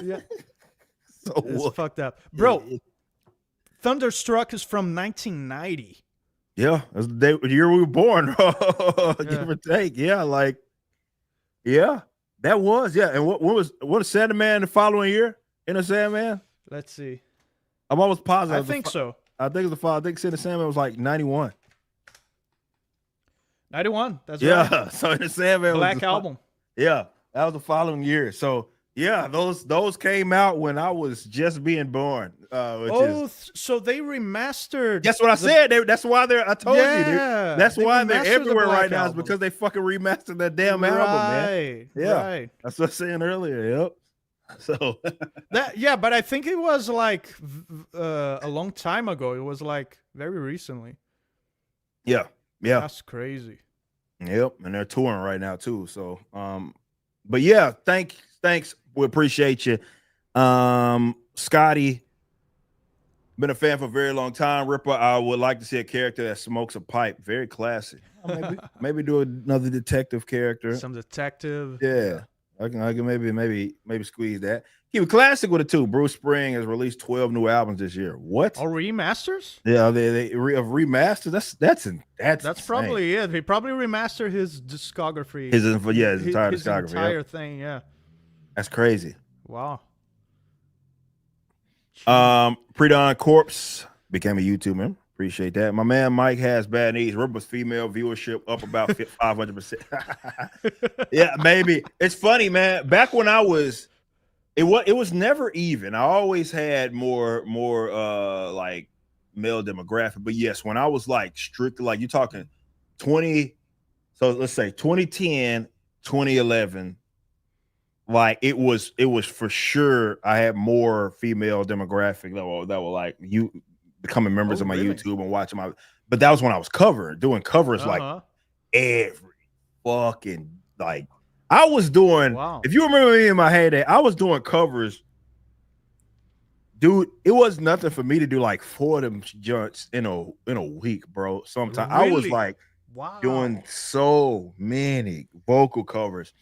Speaker 3: Yeah.
Speaker 2: So
Speaker 3: it's
Speaker 2: what?
Speaker 3: fucked up, bro. Thunderstruck is from 1990.
Speaker 2: Yeah, that's the year we were born. Give or take. Yeah, that was. Yeah, and what is Sandman the following year? In Sandman?
Speaker 3: Let's see.
Speaker 2: I'm almost positive.
Speaker 3: I think so.
Speaker 2: I think it's the fall. I think Sandman was like 91.
Speaker 3: 91. That's right.
Speaker 2: Yeah. So in Sandman
Speaker 3: Black Album.
Speaker 2: Yeah, that was the following year. So yeah, those came out when I was just being born.
Speaker 3: So they remastered.
Speaker 2: That's what I said. That's why they're. I told you. That's why they're everywhere right now. Is because they fucking remastered that damn album, man. Yeah,
Speaker 3: right.
Speaker 2: That's what I was saying earlier. Yep. So
Speaker 3: but I think it was like a long time ago. It was like very recently.
Speaker 2: Yeah.
Speaker 3: That's crazy.
Speaker 2: Yep, and they're touring right now too. So, but yeah, thanks. We appreciate you, Scotty. Been a fan for a very long time. Ripper, I would like to see a character that smokes a pipe. Very classic. Maybe do another detective character.
Speaker 3: Some detective.
Speaker 2: Yeah, I can maybe squeeze that. Keep it classic with it too. Bruce Spring has released 12 new albums this year. What?
Speaker 3: Or remasters?
Speaker 2: Yeah, they remastered. That's
Speaker 3: probably it. He probably remastered his discography.
Speaker 2: His entire discography.
Speaker 3: His entire thing. Yeah.
Speaker 2: That's crazy.
Speaker 3: Wow.
Speaker 2: Pre-Dawn Corpse became a YouTuber. Appreciate that. My man Mike has bad knees. Ripper's female viewership up about 500%. Yeah, maybe. It's funny, man. Back when I was, it was never even. I always had more like male demographic. But yes, when I was like strictly like you're talking 20, so let's say 2010, 2011. Like it was for sure. I had more female demographic that were like you becoming members of my YouTube and watching my. But that was when I was doing covers like every fucking like I was doing.
Speaker 3: Wow.
Speaker 2: If you remember me in my heyday, I was doing covers, dude. It was nothing for me to do like 4 of them joints in a week, bro. Sometimes I was like doing so many vocal covers.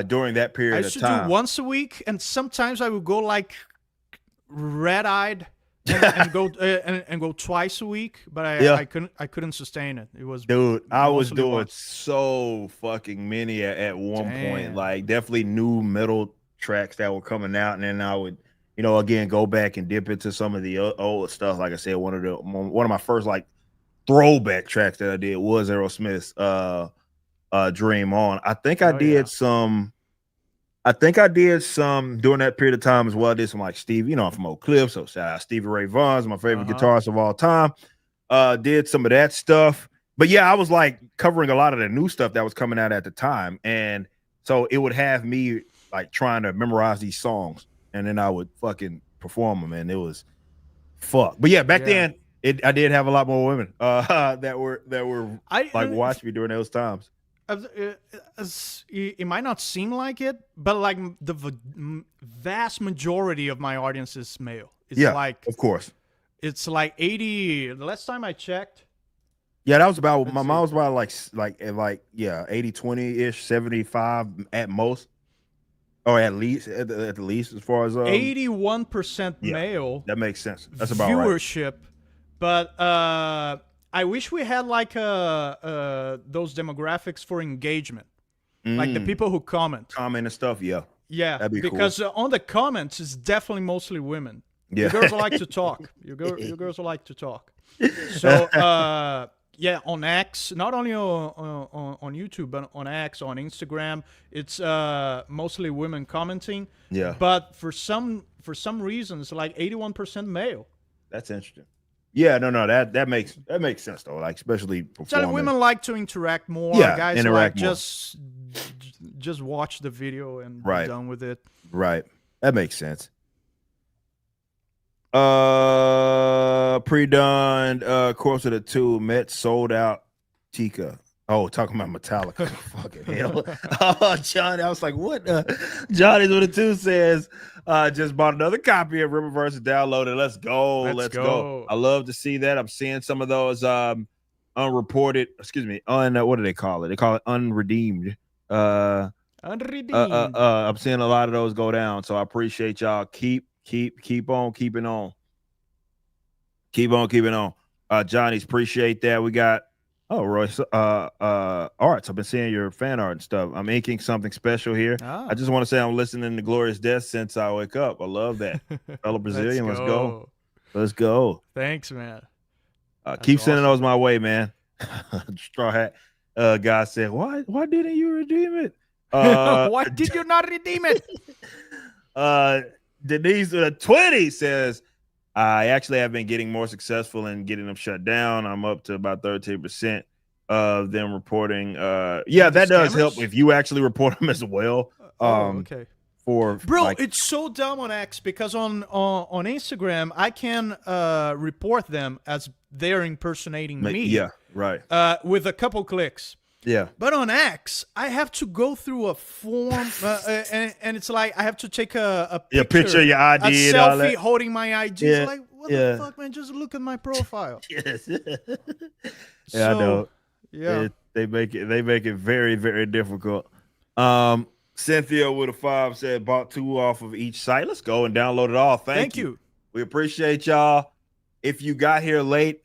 Speaker 2: During that period of time.
Speaker 3: I used to do once a week, and sometimes I would go like red-eyed and go twice a week, but I couldn't sustain it. It was
Speaker 2: I was doing so fucking many at one point. Like definitely new metal tracks that were coming out, and then I would again go back and dip into some of the old stuff. Like I said, one of my first like throwback tracks that I did was Aerosmith's Dream On. I think I did some during that period of time as well. I did some like Steve, I'm from Oak Cliff, so shout out Stevie Ray Vaughan's my favorite guitarist of all time. Did some of that stuff. But yeah, I was like covering a lot of the new stuff that was coming out at the time. And so it would have me like trying to memorize these songs, and then I would fucking perform them, and it was fuck. But yeah, back then I did have a lot more women that were like watching me during those times.
Speaker 3: It might not seem like it, but like the vast majority of my audience is male. It's like,
Speaker 2: of course,
Speaker 3: it's like 80. The last time I checked,
Speaker 2: that was about my mom was about like 80-20 ish, 75 at most, or at least at the least as far as
Speaker 3: 81% male.
Speaker 2: That makes sense. That's about
Speaker 3: viewership,
Speaker 2: right.
Speaker 3: But I wish we had like those demographics for engagement, like the people who comment
Speaker 2: and stuff. Yeah,
Speaker 3: because
Speaker 2: that'd be
Speaker 3: because
Speaker 2: cool.
Speaker 3: On the comments, it's definitely mostly women.
Speaker 2: Yeah.
Speaker 3: You girls like to talk. You girls like to talk. So yeah, on X, not only on YouTube, but on X, on Instagram, it's mostly women commenting.
Speaker 2: Yeah.
Speaker 3: But for some reasons, like 81% male.
Speaker 2: That's interesting. Yeah, no, that makes sense though. Like especially
Speaker 3: So
Speaker 2: performing.
Speaker 3: women like to interact more.
Speaker 2: Yeah,
Speaker 3: Guys
Speaker 2: interact
Speaker 3: like
Speaker 2: more.
Speaker 3: just watch the video and
Speaker 2: Right.
Speaker 3: be done with it.
Speaker 2: Right. That makes sense. Pre-done Course of the Two Met sold out Tika. Oh, talking about Metallica. Fucking hell. Oh, Johnny. I was like, what? Johnny's with the two says, just bought another copy of Riververse and downloaded. Let's go. Let's go. I love to see that. I'm seeing some of those unreported, what do they call it? They call it unredeemed.
Speaker 3: Unredeemed.
Speaker 2: I'm seeing a lot of those go down. So I appreciate y'all. Keep on keeping on. Keep on keeping on. Johnny's appreciate that. We got Royce. Art. So I've been seeing your fan art and stuff. I'm inking something special here. I just want to say I'm listening to Glorious Death since I wake up. I love that. Fellow Brazilian, let's go. Let's go.
Speaker 3: Thanks, man.
Speaker 2: Keep sending those my way, man. Straw Hat guy said, why didn't you redeem it?
Speaker 3: Why did you not redeem it?
Speaker 2: Denise 20 says, I actually have been getting more successful in getting them shut down. I'm up to about 13% of them reporting. Yeah, that does help if you actually report them as well.
Speaker 3: Okay.
Speaker 2: Bro,
Speaker 3: it's so dumb on X because on Instagram I can report them as they're impersonating me.
Speaker 2: Yeah, right.
Speaker 3: With a couple clicks.
Speaker 2: Yeah.
Speaker 3: But on X, I have to go through a form, and it's like I have to take a picture
Speaker 2: of your ID,
Speaker 3: a selfie holding my ID.
Speaker 2: Yeah.
Speaker 3: It's like, what the fuck, man? Just look at my profile.
Speaker 2: Yes.
Speaker 3: So,
Speaker 2: I know.
Speaker 3: Yeah.
Speaker 2: They make it very, very difficult. Cynthia with a 5 said bought 2 off of each site. Let's go and download it all. Thank you. We appreciate y'all. If you got here late,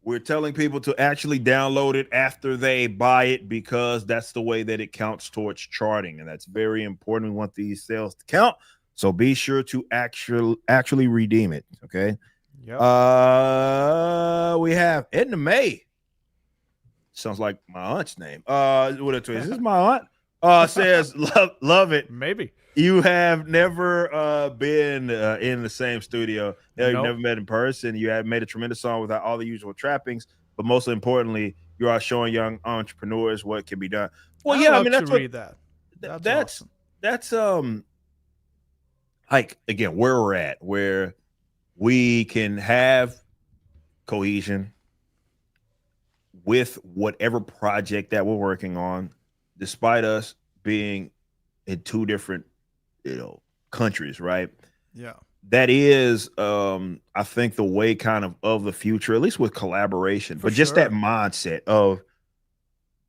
Speaker 2: we're telling people to actually download it after they buy it because that's the way that it counts towards charting, and that's very important. We want these sales to count, so be sure to actually redeem it. Okay.
Speaker 3: Yep.
Speaker 2: We have Edna May. Sounds like my aunt's name. What a twist. This is my aunt. Says love it.
Speaker 3: Maybe.
Speaker 2: You have never been in the same studio. You've
Speaker 3: Nope.
Speaker 2: never met in person. You have made a tremendous song without all the usual trappings, but most importantly, you are showing young entrepreneurs what can be done. Well,
Speaker 3: I'd
Speaker 2: yeah, I
Speaker 3: love
Speaker 2: mean
Speaker 3: to read that. That's awesome.
Speaker 2: That's like again where we're at, where we can have cohesion with whatever project that we're working on, despite us being in 2 different countries, right?
Speaker 3: Yeah.
Speaker 2: That is I think the way kind of the future, at least with collaboration, but just that mindset of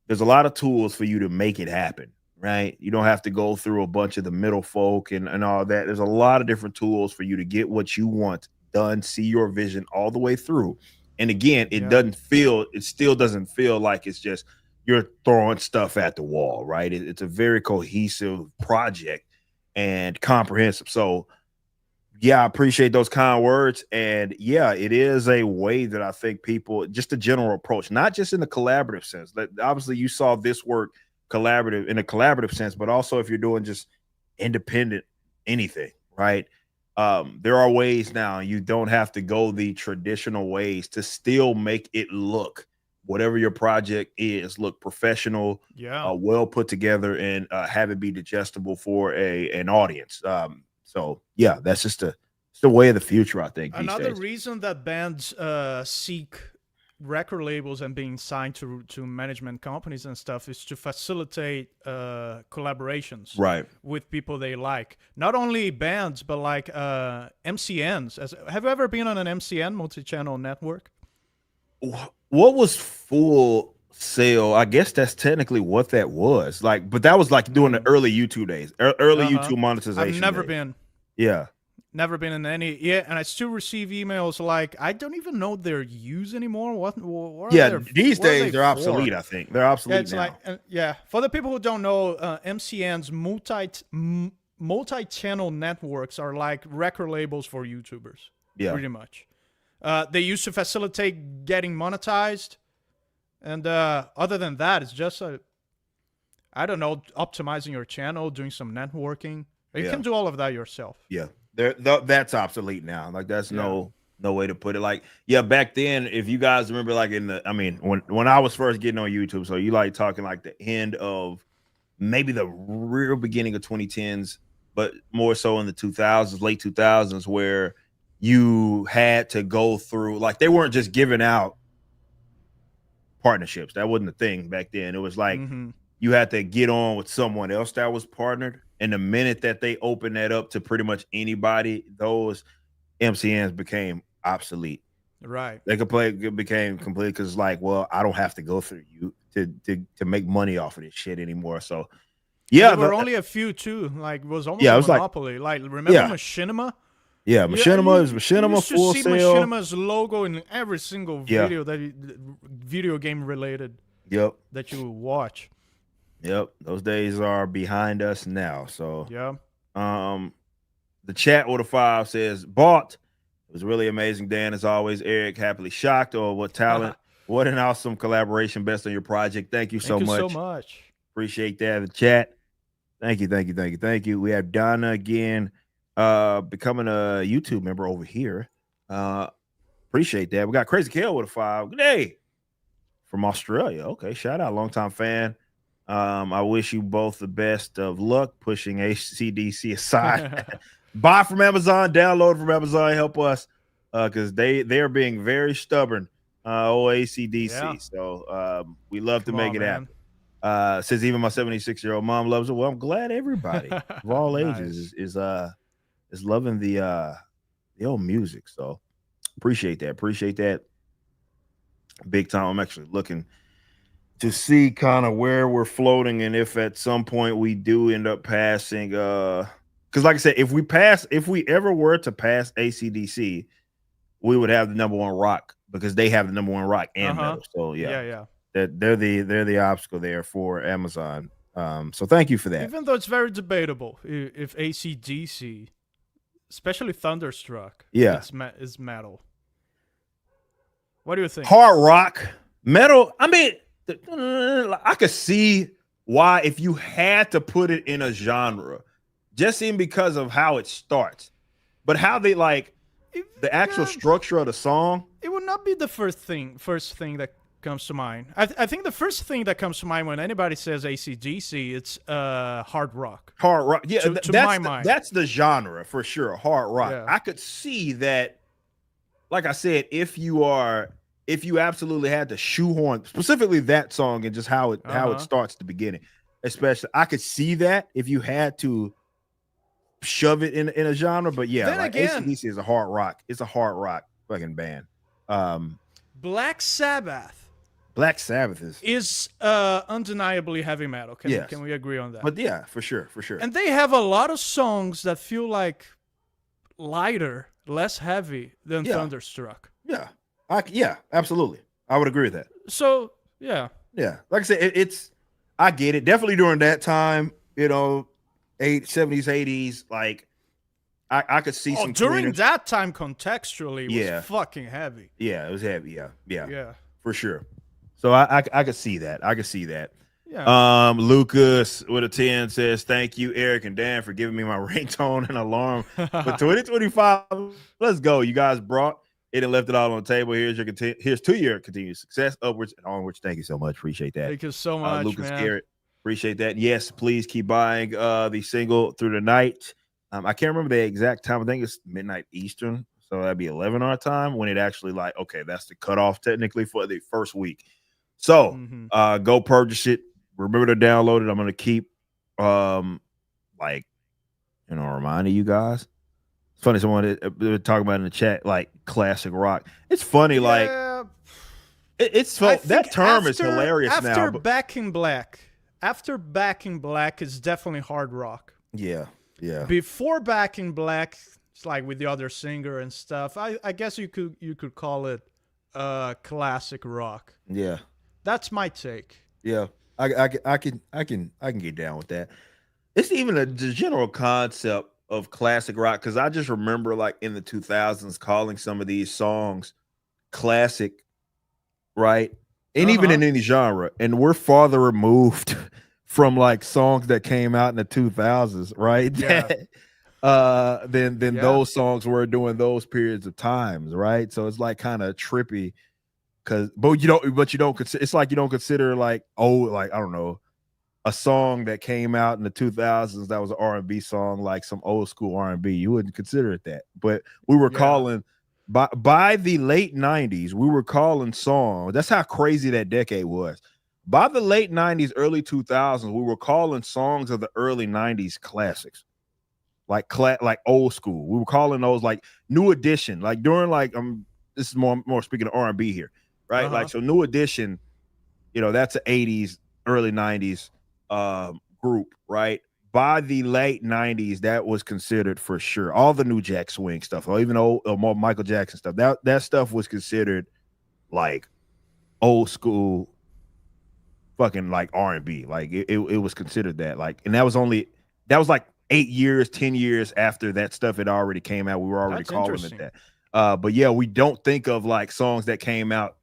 Speaker 2: there's a lot of tools for you to make it happen, right? You don't have to go through a bunch of the middle folk and all that. There's a lot of different tools for you to get what you want done, see your vision all the way through. And again, it still doesn't feel like it's just you're throwing stuff at the wall, right? It's a very cohesive project and comprehensive. So yeah, I appreciate those kind words. And yeah, it is a way that I think people, just a general approach, not just in the collaborative sense. That obviously you saw this work collaborative in a collaborative sense, but also if you're doing just independent anything, right? There are ways now. You don't have to go the traditional ways to still make it look, whatever your project is, look professional, well put together, and have it be digestible for an audience. So yeah, that's just the way of the future, I think.
Speaker 3: Another reason that bands seek record labels and being signed to management companies and stuff is to facilitate collaborations with people they like. Not only bands, but like MCNs. Have you ever been on an MCN, multi-channel network?
Speaker 2: What was Full Sail? I guess that's technically what that was. Like, but that was like during the early YouTube days, early YouTube monetization.
Speaker 3: I've never
Speaker 2: days.
Speaker 3: been.
Speaker 2: Yeah.
Speaker 3: Never been in any. Yeah, and I still receive emails like, I don't even know their use anymore. What
Speaker 2: these days they're obsolete, I think. They're obsolete now.
Speaker 3: For the people who don't know, MCN's multi-channel networks are like record labels for YouTubers.
Speaker 2: Yeah.
Speaker 3: Pretty much. They used to facilitate getting monetized, and other than that, it's just I don't know, optimizing your channel, doing some networking. You can do all of that yourself.
Speaker 2: Yeah, that's obsolete now. Like that's no way to put it. Like back then, if you guys remember, like when I was first getting on YouTube, so you like talking like the end of maybe the real beginning of 2010s, but more so in the 2000s, late 2000s, where you had to go through, like they weren't just giving out partnerships. That wasn't the thing back then. It was like you had to get on with someone else that was partnered. And the minute that they opened that up to pretty much anybody, those MCNs became obsolete.
Speaker 3: Right.
Speaker 2: It became complete because like, well, I don't have to go through you to make money off of this shit anymore. So
Speaker 3: there were only a few too. Like it was almost a monopoly. Like remember Machinima?
Speaker 2: Yeah, Machinima is Machinima Full Sail. You see
Speaker 3: Machinima's logo in every single video video game related.
Speaker 2: Yep.
Speaker 3: That you watch.
Speaker 2: Yep, those days are behind us now. So
Speaker 3: the
Speaker 2: chat with a 5 says bought. It was really amazing, Dan. As always, Eric, happily shocked. Or what talent! What an awesome collaboration. Best on your project. Thank you so much. Appreciate that. The chat. Thank you. We have Donna again, becoming a YouTube member over here. Appreciate that. We got Crazy Kale with a 5. Good day from Australia. Okay, shout out, longtime fan. I wish you both the best of luck pushing ACDC aside. Buy from Amazon, download from Amazon, help us because they're being very stubborn. ACDC. Yeah. So we love to make it happen. Says even my 76-year-old mom loves it. Well, I'm glad everybody of all ages is loving the old music. So appreciate that. Big time. I'm actually looking to see kind of where we're floating and if at some point we do end up passing because like I said, if we ever were to pass ACDC, we would have the #1 rock because they have the #1 rock and metal. So they're the obstacle there for Amazon. So thank you for that.
Speaker 3: Even though it's very debatable if ACDC, especially Thunderstruck, is metal. What do you think?
Speaker 2: Hard rock, metal. I mean, I could see why if you had to put it in a genre, just even because of how it starts, but how they like the actual structure of the song.
Speaker 3: It would not be the first thing that comes to mind. I think the first thing that comes to mind when anybody says AC/DC, it's hard rock.
Speaker 2: Hard rock, yeah.
Speaker 3: To my mind,
Speaker 2: that's the genre for sure. Hard rock. Yeah. I could see that. Like I said, if you absolutely had to shoehorn specifically that song and just how it starts at the beginning, especially, I could see that if you had to shove it in a genre. But yeah, like AC/DC is a hard rock. It's a hard rock fucking band.
Speaker 3: Black Sabbath is undeniably heavy metal. Can we agree on that?
Speaker 2: But yeah, for sure.
Speaker 3: And they have a lot of songs that feel like lighter, less heavy than Thunderstruck.
Speaker 2: Yeah. Absolutely. I would agree with that.
Speaker 3: So, yeah.
Speaker 2: Yeah. Like I said, I get it. Definitely during that time, 70s, 80s, like I could see some
Speaker 3: during that time contextually it was fucking heavy.
Speaker 2: Yeah, it was heavy. Yeah. For sure. So I could see that.
Speaker 3: Yeah.
Speaker 2: Lucas with a 10 says, thank you, Eric and Dan, for giving me my ringtone and alarm for 2025. Let's go. You guys brought it and left it all on the table. Here's to your continued success, upwards and onwards. Thank you so much. Appreciate that.
Speaker 3: Thank you so much,
Speaker 2: Lucas
Speaker 3: man.
Speaker 2: Garrett. Appreciate that. Yes, please keep buying the single through the night. I can't remember the exact time. I think it's midnight Eastern. So that'd be 11 our time when it actually that's the cutoff technically for the first week. So go purchase it. Remember to download it. I'm going to keep reminding you guys. It's funny. Someone talking about in the chat, like classic rock. It's funny. It's that term is hilarious now.
Speaker 3: After Back in Black is definitely hard rock.
Speaker 2: Yeah.
Speaker 3: Before Back in Black, it's like with the other singer and stuff. I guess you could call it classic rock.
Speaker 2: Yeah.
Speaker 3: That's my take.
Speaker 2: Yeah. I can get down with that. it's even the general concept of classic rock because I just remember like in the 2000s calling some of these songs classic, right? And even
Speaker 3: Uh-huh.
Speaker 2: in any genre, and we're farther removed from like songs that came out in the 2000s, right?
Speaker 3: Yeah.
Speaker 2: Than
Speaker 3: Yeah.
Speaker 2: those songs were during those periods of times, right? So it's like kind of trippy because but you don't consider it's like you don't consider like like I don't know a song that came out in the 2000s that was an R&B song, like some old school R&B. You wouldn't consider it that. But we were
Speaker 3: Yeah.
Speaker 2: calling by the late 90s, we were calling songs. That's how crazy that decade was. By the late 90s, early 2000s, we were calling songs of the early 90s classics. Like old school. We were calling those like new edition. Like during like this is more speaking of R&B here, right?
Speaker 3: Uh-huh.
Speaker 2: Like so new edition, that's the 80s, early 90s group, right? By the late 90s, that was considered for sure. All the New Jack Swing stuff, or even old more Michael Jackson stuff, that stuff was considered like old school fucking like R&B. Like it was considered that. Like, and that was like 8 years, 10 years after that stuff had already came out. We were already
Speaker 3: That's
Speaker 2: calling it
Speaker 3: interesting.
Speaker 2: that. But yeah, we don't think of like songs that came out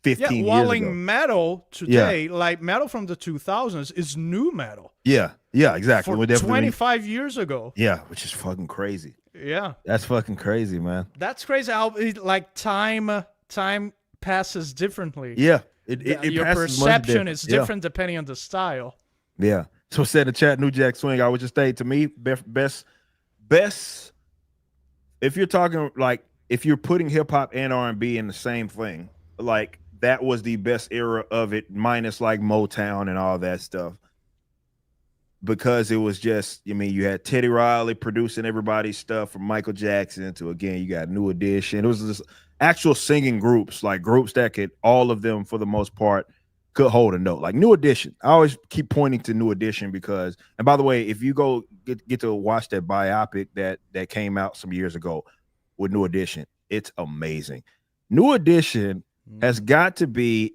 Speaker 3: Yeah,
Speaker 2: 15
Speaker 3: while
Speaker 2: years ago.
Speaker 3: in metal
Speaker 2: Yeah.
Speaker 3: today, like metal from the 2000s is new metal.
Speaker 2: Yeah. Yeah, exactly.
Speaker 3: For
Speaker 2: We definitely
Speaker 3: 25 years ago.
Speaker 2: yeah, which is fucking crazy.
Speaker 3: Yeah.
Speaker 2: That's fucking crazy, man.
Speaker 3: That's crazy how like time passes differently.
Speaker 2: Yeah. It
Speaker 3: Your
Speaker 2: passes much
Speaker 3: perception
Speaker 2: different.
Speaker 3: is
Speaker 2: Yeah.
Speaker 3: different depending on the style.
Speaker 2: Yeah. So said in the chat, New Jack Swing. I would just say to me, best if you're talking like if you're putting hip hop and R&B in the same thing, like that was the best era of it, minus like Motown and all that stuff. Because it was just, I mean, you had Teddy Riley producing everybody's stuff from Michael Jackson to again, you got New Edition. It was just actual singing groups, like groups that could all of them for the most part could hold a note. Like New Edition. I always keep pointing to New Edition because, and by the way, if you go get to watch that biopic that came out some years ago with New Edition, it's amazing. New Edition has got to be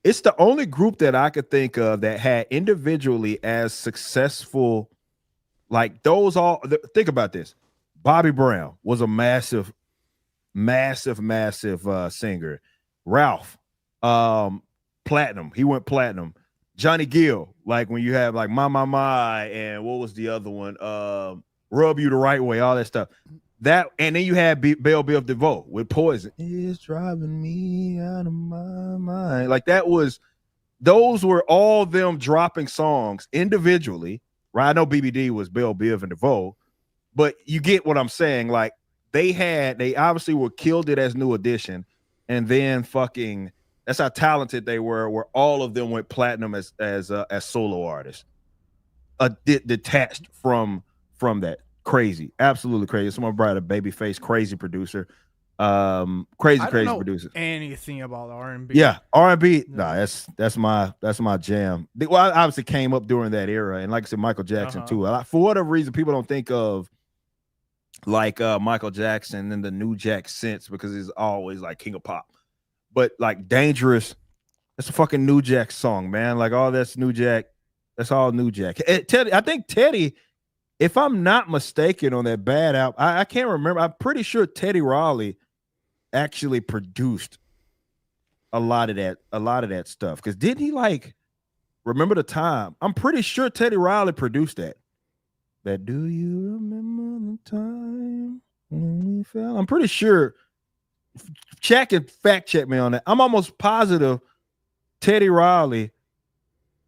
Speaker 2: it's the only group that I could think of that had individually as successful, like those all. Think about this. Bobby Brown was a massive singer. Ralph, platinum. He went platinum. Johnny Gill, like when you have like My, and what was the other one? Rub You the Right Way, all that stuff. That and then you had Bell Biv DeVoe with Poison. It's driving me out of my mind. Like those were all them dropping songs individually. Right? I know BBD was Bell Biv and DeVoe, but you get what I'm saying. Like they obviously were killed it as New Edition, and then fucking that's how talented they were. Where all of them went platinum as solo artists, detached from that. Crazy, absolutely crazy. Someone brought a babyface, crazy producer, crazy
Speaker 3: know
Speaker 2: producer.
Speaker 3: anything about R&B.
Speaker 2: Yeah, R&B. Nah, that's my jam. Well, I obviously came up during that era, and like I said, Michael Jackson too. For whatever reason, people don't think of like Michael Jackson and the New Jack since because he's always like King of Pop. But like Dangerous, that's a fucking New Jack song, man. Like all that's New Jack. That's all New Jack. Teddy, I think Teddy. If I'm not mistaken on that bad album, I can't remember. I'm pretty sure Teddy Riley actually produced a lot of that stuff. Because didn't he like remember the time? I'm pretty sure Teddy Riley produced that. That do you remember the time when we fell? I'm pretty sure. Check and fact check me on that. I'm almost positive Teddy Riley,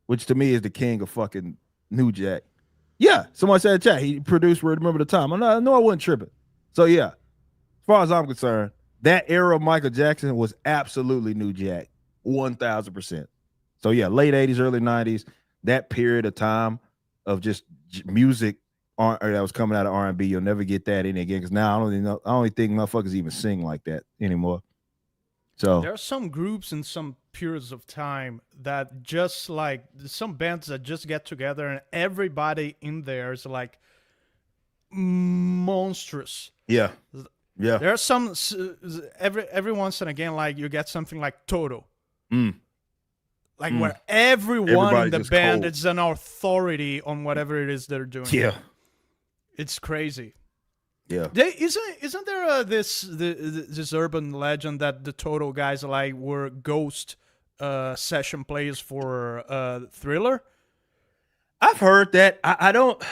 Speaker 2: which to me is the king of fucking New Jack. Yeah, somebody said in chat he produced Remember the Time. I know I wasn't tripping. So yeah, as far as I'm concerned, that era of Michael Jackson was absolutely New Jack, 1000%. So yeah, late 80s, early 90s, that period of time of just music that was coming out of R&B, you'll never get that in again because now I don't think motherfuckers even sing like that anymore. So
Speaker 3: there are some groups in some periods of time that just like some bands that just get together and everybody in there is like monstrous.
Speaker 2: Yeah.
Speaker 3: There are some every once and again like you get something like Toto. like where everyone in
Speaker 2: Everybody's
Speaker 3: the
Speaker 2: just
Speaker 3: band
Speaker 2: cold.
Speaker 3: is an authority on whatever it is they're doing.
Speaker 2: Yeah.
Speaker 3: It's crazy.
Speaker 2: Yeah.
Speaker 3: Isn't there this urban legend that the Total guys like were ghost session players for Thriller?
Speaker 2: I've heard that. I don't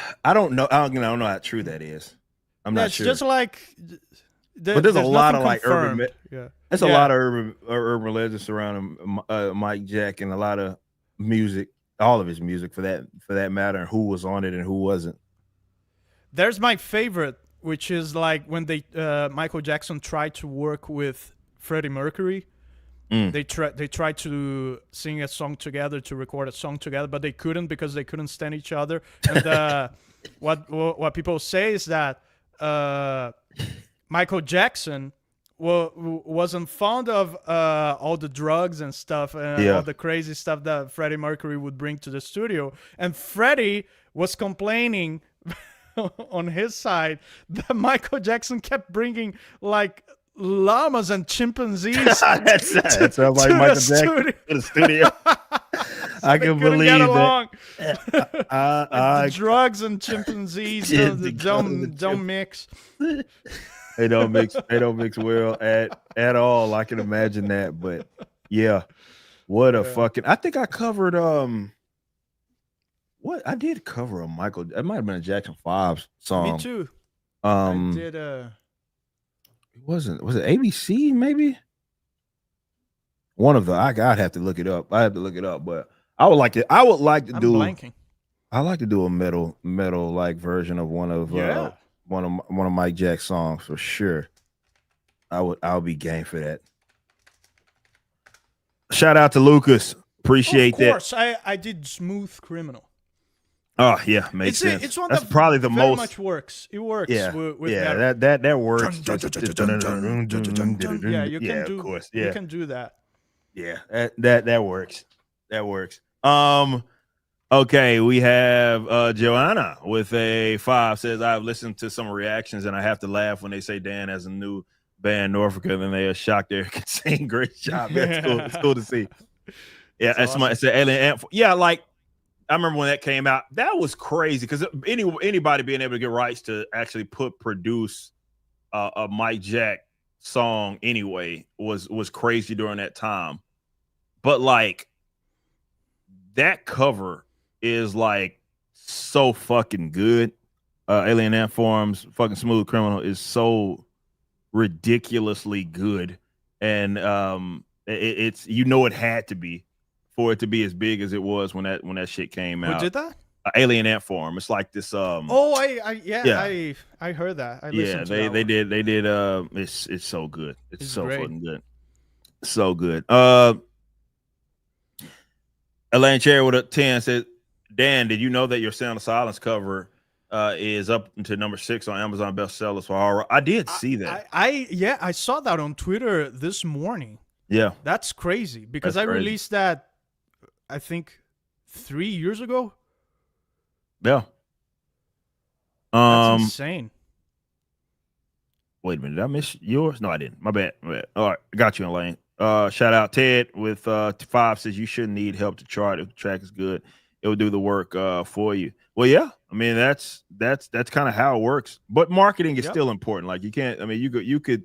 Speaker 2: know. I don't know how true that is. I'm not sure.
Speaker 3: It's just like
Speaker 2: but there's a lot of like
Speaker 3: confirmed.
Speaker 2: urban.
Speaker 3: Yeah.
Speaker 2: There's a lot of urban legends surrounding Mike Jack and a lot of music, all of his music for that matter, and who was on it and who wasn't.
Speaker 3: There's my favorite, which is like when Michael Jackson tried to work with Freddie Mercury. They tried to sing a song together, to record a song together, but they couldn't because they couldn't stand each other. And what people say is that Michael Jackson wasn't fond of all the drugs and stuff, all the crazy stuff that Freddie Mercury would bring to the studio, and Freddie was complaining on his side that Michael Jackson kept bringing like llamas and chimpanzees
Speaker 2: that sounds like Michael Jackson to the studio. I can believe that.
Speaker 3: The drugs and chimpanzees don't mix.
Speaker 2: They don't mix. They don't mix well at all. I can imagine that. But yeah, what a fucking. I think I covered what I did cover a Michael. It might have been a Jackson 5 song.
Speaker 3: Me too.
Speaker 2: I
Speaker 3: did.
Speaker 2: Was it ABC maybe? One of the I'd have to look it up. I have to look it up, but I would like to. I would like to
Speaker 3: I'm
Speaker 2: do.
Speaker 3: blanking.
Speaker 2: I like to do a metal like version of one of Mike Jack's songs for sure. I'll be game for that. Shout out to Lucas. Appreciate that.
Speaker 3: Of course, I did Smooth Criminal.
Speaker 2: Oh yeah, makes sense.
Speaker 3: It's one
Speaker 2: That's
Speaker 3: that
Speaker 2: probably the
Speaker 3: very
Speaker 2: most
Speaker 3: much works. It works.
Speaker 2: Yeah,
Speaker 3: with
Speaker 2: yeah,
Speaker 3: metal.
Speaker 2: that works.
Speaker 3: Yeah, you can do.
Speaker 2: Of course. Yeah,
Speaker 3: you can do that.
Speaker 2: Yeah, that works. That works. Okay, we have Joanna with a 5 says I've listened to some reactions and I have to laugh when they say Dan has a new band Norfrica and then they are shocked they can sing. Great job. That's cool. It's cool to see. Yeah, that's awesome. It's an alien ant. Yeah, like I remember when that came out. That was crazy because anybody being able to get rights to actually produce a Mike Jack song anyway was crazy during that time. But like that cover is like so fucking good. Alien Ant Farm's fucking Smooth Criminal is so ridiculously good, and it's it had to be for it to be as big as it was when that shit came out.
Speaker 3: Who did that?
Speaker 2: Alien Ant Farm. It's like this.
Speaker 3: I heard that. I listened to that
Speaker 2: they did. It's so good. It's so
Speaker 3: great.
Speaker 2: fucking good. So good. Elaine Cherry with a 10 said, Dan, did you know that your Sound of Silence cover is up to number 6 on Amazon bestsellers for horror? I did see that.
Speaker 3: I saw that on Twitter this morning.
Speaker 2: Yeah.
Speaker 3: That's crazy because I released that, I think, 3 years ago.
Speaker 2: Yeah.
Speaker 3: That's insane.
Speaker 2: Wait a minute. Did I miss yours? No, I didn't. My bad. All right. I got you, Elaine. Shout out Ted with 5 says you shouldn't need help to chart if the track is good. It will do the work for you. Well, yeah. I mean, that's kind of how it works. But marketing is still important. Like you can't. I mean, you could.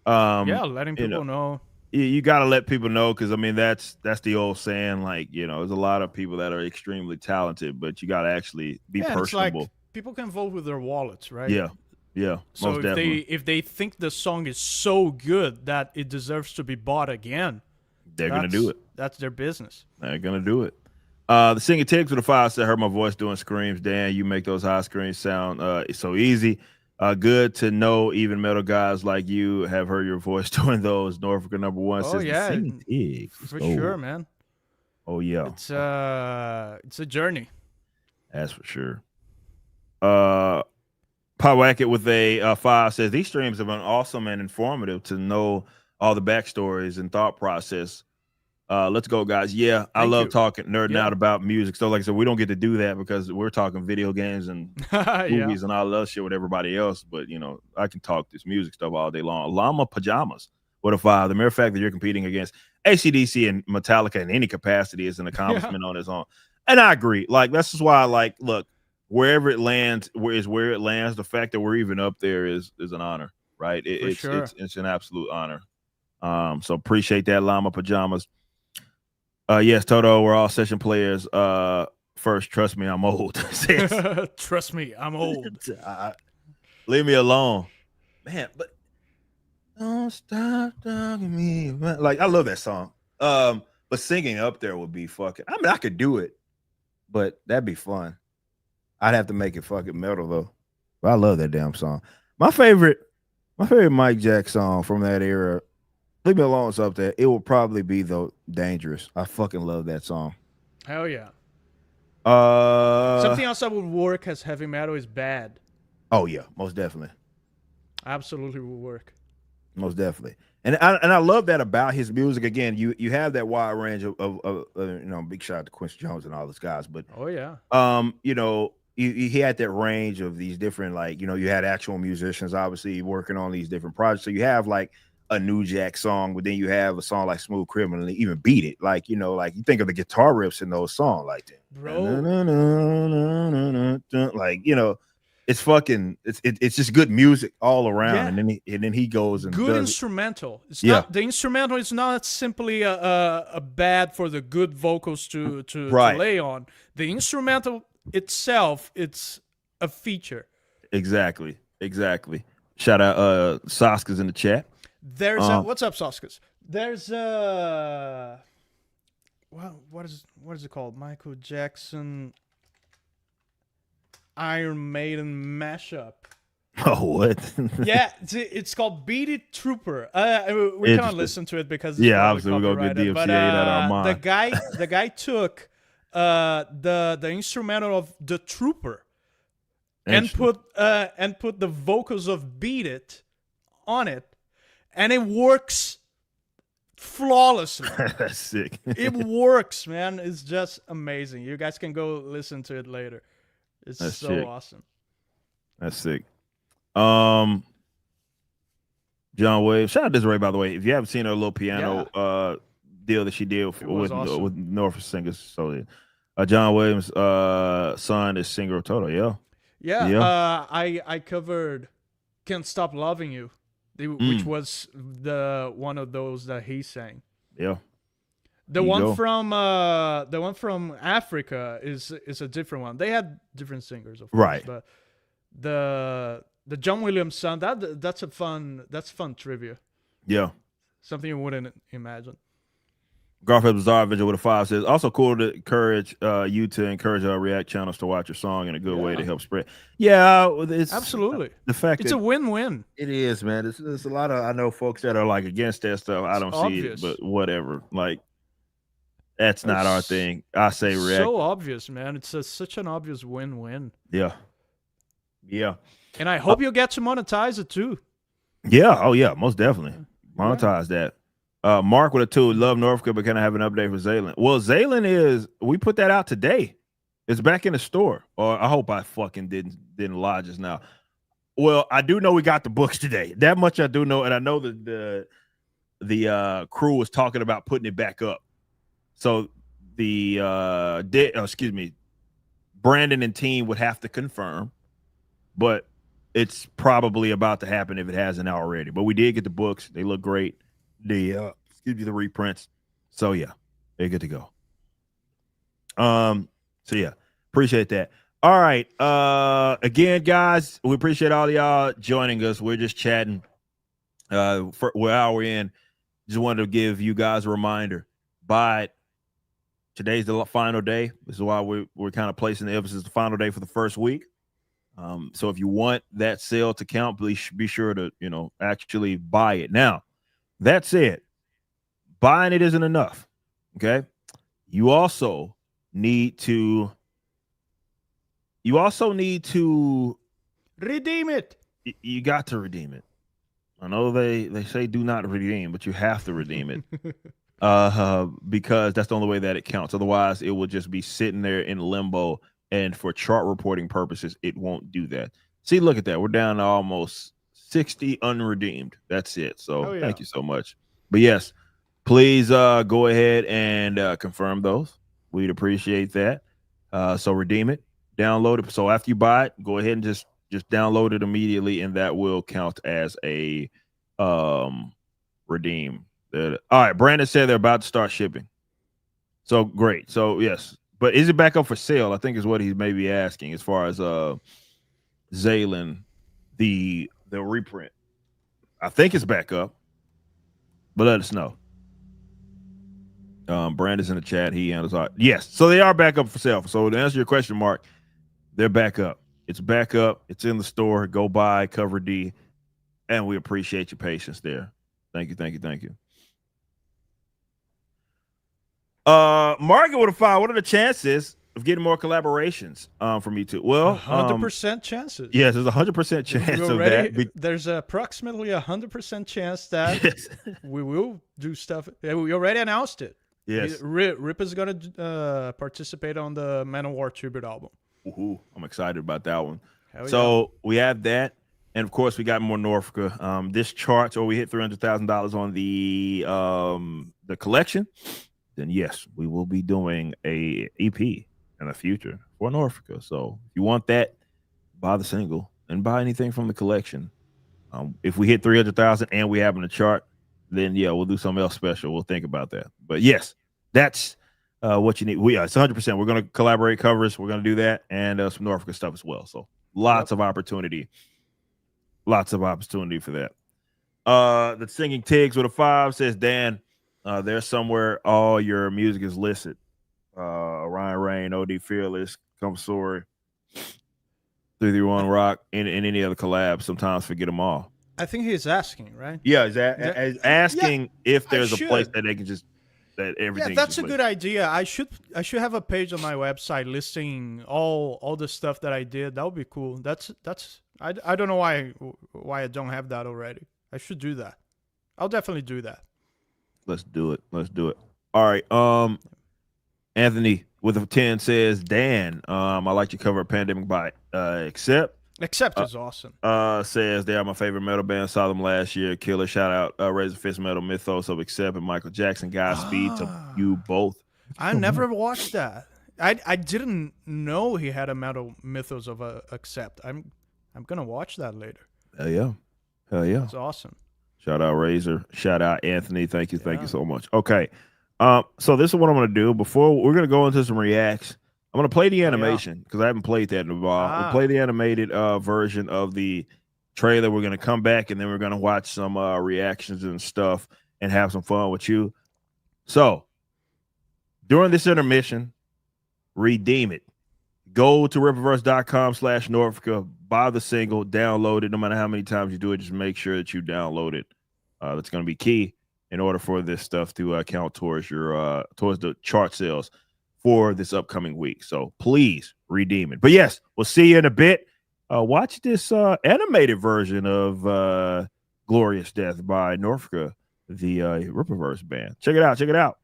Speaker 3: Letting people know.
Speaker 2: You got to let people know because I mean that's the old saying. Like there's a lot of people that are extremely talented, but you got to actually be personable.
Speaker 3: It's like people can vote with their wallets, right?
Speaker 2: Yeah.
Speaker 3: So
Speaker 2: most definitely.
Speaker 3: if they think the song is so good that it deserves to be bought again,
Speaker 2: they're gonna do it.
Speaker 3: That's their business.
Speaker 2: They're gonna do it. The Singing Tigs with a 5 said, heard my voice doing screams. Dan, you make those high screams sound so easy. Good to know even metal guys like you have heard your voice doing those. Norfrica number 1 says
Speaker 3: yeah,
Speaker 2: the Singing Tigs.
Speaker 3: For sure, man.
Speaker 2: Oh yeah.
Speaker 3: It's a journey.
Speaker 2: That's for sure. Powacket with a 5 says these streams have been awesome and informative to know all the backstories and thought process. Let's go, guys. Yeah, I love talking, nerding out about music. So, like I said, we don't get to do that because we're talking video games and movies and all that shit with everybody else. But I can talk this music stuff all day long. Llama Pajamas with a 5. The mere fact that you're competing against AC/DC and Metallica in any capacity is an accomplishment on its own. And I agree. Like, that's just why, like, look, wherever it lands, where it lands. The fact that we're even up there is an honor, right? It's an absolute honor. So appreciate that, Llama Pajamas. Yes, Toto, we're all session players. First, trust me, I'm old.
Speaker 3: Trust me, I'm old.
Speaker 2: Leave me alone, man. But don't stop talking to me. Like, I love that song. But singing up there would be fucking. I mean, I could do it, but that'd be fun. I'd have to make it fucking metal though. But I love that damn song. My favorite Mike Jack song from that era. Leave Me Alone is up there. It will probably be though Dangerous. I fucking love that song.
Speaker 3: Hell yeah. Something else that would work as heavy metal is Bad.
Speaker 2: Oh yeah, most definitely.
Speaker 3: Absolutely will work.
Speaker 2: Most definitely. And I love that about his music. Again, you have that wide range of you know, big shout out to Quincy Jones and all those guys. But
Speaker 3: oh yeah,
Speaker 2: you know, he had that range of these different, like, you know, you had actual musicians obviously working on these different projects. So you have like a New Jack song, but then you have a song like Smooth Criminal and even Beat It. Like, you know, like you think of the guitar riffs in those songs like that.
Speaker 3: Bro.
Speaker 2: Like, you know, it's fucking it's just good music all around.
Speaker 3: Yeah.
Speaker 2: And then he goes and
Speaker 3: good
Speaker 2: does
Speaker 3: instrumental. It's not the instrumental is not simply a bad for the good vocals to lay on. The instrumental itself, it's a feature.
Speaker 2: Exactly. Shout out Saska's in the chat.
Speaker 3: There's what's up, Saska's? There's what is it called? Michael Jackson Iron Maiden mashup.
Speaker 2: Oh, what?
Speaker 3: Yeah, it's called Beat It Trooper. We can't listen to it because it's
Speaker 2: obviously we're gonna get DMCA out of our mind.
Speaker 3: The guy took the instrumental of the Trooper and put the vocals of Beat It on it, and it works flawlessly.
Speaker 2: That's sick.
Speaker 3: It works, man. It's just amazing. You guys can go listen to it later. It's so sick. Awesome.
Speaker 2: That's sick. John Wave. Shout out to Desiree, by the way. If you haven't seen her little piano deal that she did with Norfrica singers, so John Williams' son is singer of Toto.
Speaker 3: Yeah. I covered "Can't Stop Loving You," which was the one of those that he sang.
Speaker 2: Yeah.
Speaker 3: The one from Africa is a different one. They had different singers, of course,
Speaker 2: right?
Speaker 3: But the John Williams son, that's fun trivia.
Speaker 2: Yeah,
Speaker 3: something you wouldn't imagine.
Speaker 2: Garfield Bizarre Vigil with a 5 says, also cool to encourage you to encourage our React channels to watch your song in a good way to help spread. Yeah, it's
Speaker 3: absolutely
Speaker 2: the fact
Speaker 3: it's a win-win. It
Speaker 2: is, man. There's a lot of, I know folks that are like against that stuff. I don't see it, but whatever. Like, that's not our thing. I say React.
Speaker 3: So obvious, man. It's such an obvious win-win.
Speaker 2: Yeah.
Speaker 3: And I hope you'll get to monetize it too.
Speaker 2: Yeah. Oh yeah, most definitely. Monetize that. Mark with a 2, love Norfrica, but can I have an update for Zaylan? Well, Zaylan we put that out today. It's back in the store. Or I hope I fucking didn't lie just now. Well, I do know we got the books today. That much I do know, and I know that the crew was talking about putting it back up. So the Brandon and team would have to confirm, but it's probably about to happen if it hasn't already. But we did get the books. They look great. The reprints. So yeah, they're good to go. So yeah, appreciate that. All right. Again, guys, we appreciate all y'all joining us. We're just chatting. For an hour in. Just wanted to give you guys a reminder. Today's the final day. This is why we're kind of placing the emphasis the final day for the first week. So if you want that sale to count, please be sure to actually buy it. Now, that said, buying it isn't enough. Okay, you also need to
Speaker 3: redeem it.
Speaker 2: You got to redeem it. I know they say do not redeem, but you have to redeem it. Because that's the only way that it counts. Otherwise, it will just be sitting there in limbo, and for chart reporting purposes, it won't do that. See, look at that. We're down to almost 60 unredeemed. That's it. So
Speaker 3: yeah.
Speaker 2: thank you so much. But yes, please go ahead and confirm those. We'd appreciate that. So redeem it, download it. So after you buy it, go ahead and just download it immediately, and that will count as a redeem. All right, Brandon said they're about to start shipping. So great. So yes, but is it back up for sale? I think is what he's maybe asking as far as Zaylen, the reprint. I think it's back up, but let us know. Brandon's in the chat. He handles art. Yes, so they are back up for sale. So to answer your question, Mark, they're back up. It's back up. It's in the store. Go buy Cover D, and we appreciate your patience there. Thank you, thank you, thank you. Margaret would have found. What are the chances of getting more collaborations from you two? Well,
Speaker 3: 100% chances.
Speaker 2: Yes, there's 100% chance of that.
Speaker 3: There's approximately 100% chance that we will do stuff. We already announced it.
Speaker 2: Yes,
Speaker 3: Rip is going to participate on the Manowar tribute album.
Speaker 2: Ooh, I'm excited about that one.
Speaker 3: Hell
Speaker 2: so
Speaker 3: yeah.
Speaker 2: we have that, and of course we got more Norfrica. This chart, or we hit $300,000 on the collection. Then yes, we will be doing a EP in the future for Norfrica. So if you want that, buy the single and buy anything from the collection. If we hit 300,000 and we have in the chart, then yeah, we'll do something else special. We'll think about that. But yes, that's what you need. It's 100%. We're going to collaborate covers. We're going to do that, and some Norfrica stuff as well. So lots of opportunity. Lots of opportunity for that. The Singing Tigs with a 5 says, Dan, there's somewhere all your music is listed. Ryan Rain, OD Fearless, Come Sorry, 331 Rock, and any other collabs. Sometimes forget them all.
Speaker 3: I think he's asking, right?
Speaker 2: Yeah, he's asking if there's a place that they can just everything.
Speaker 3: Yeah, that's a good idea. I should have a page on my website listing all the stuff that I did. That would be cool. I don't know why I don't have that already. I should do that. I'll definitely do that.
Speaker 2: Let's do it. All right. Anthony with a 10 says, Dan, I like your cover of Pandemic by Accept.
Speaker 3: Accept is awesome.
Speaker 2: Says they are my favorite metal band. Saw them last year. Killer. Shout out Razor Fist Metal, Mythos of Accept, and Michael Jackson. Godspeed to you both.
Speaker 3: I never watched that. I didn't know he had a metal Mythos of Accept. I'm gonna watch that later.
Speaker 2: Hell yeah.
Speaker 3: That's awesome.
Speaker 2: Shout out Razor. Shout out Anthony. Thank you so much. Okay. So this is what I'm gonna do. Before we're gonna go into some reacts. I'm gonna play the animation because I haven't played that in a while. We'll play the animated version of the trailer. We're gonna come back and then we're gonna watch some reactions and stuff and have some fun with you. So during this intermission, redeem it. Go to ripperverse.com/Norfrica, buy the single, download it. No matter how many times you do it, just make sure that you download it. That's gonna be key in order for this stuff to count towards your towards the chart sales for this upcoming week. So please redeem it. But yes, we'll see you in a bit. Watch this animated version of Glorious Death by Norfrica, the Ripperverse band. Check it out.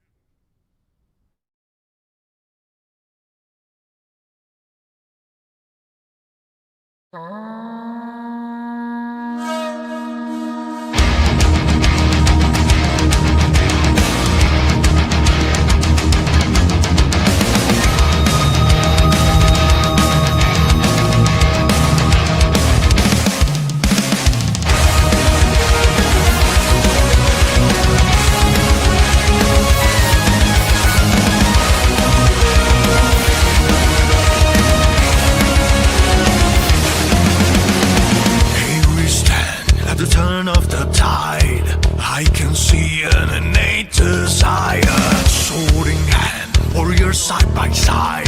Speaker 1: Side by side,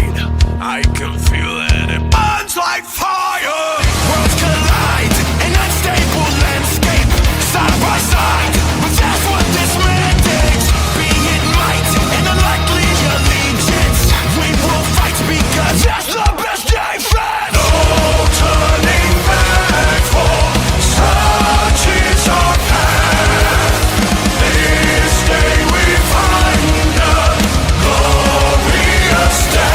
Speaker 1: I can feel it. It burns like fire. Worlds collide, an unstable landscape. Side by side, but that's what this man digs. Be it might and unlikely allegiance, we will fight because that's the best defense. No turning back, for such is our path. This day we find a glorious death.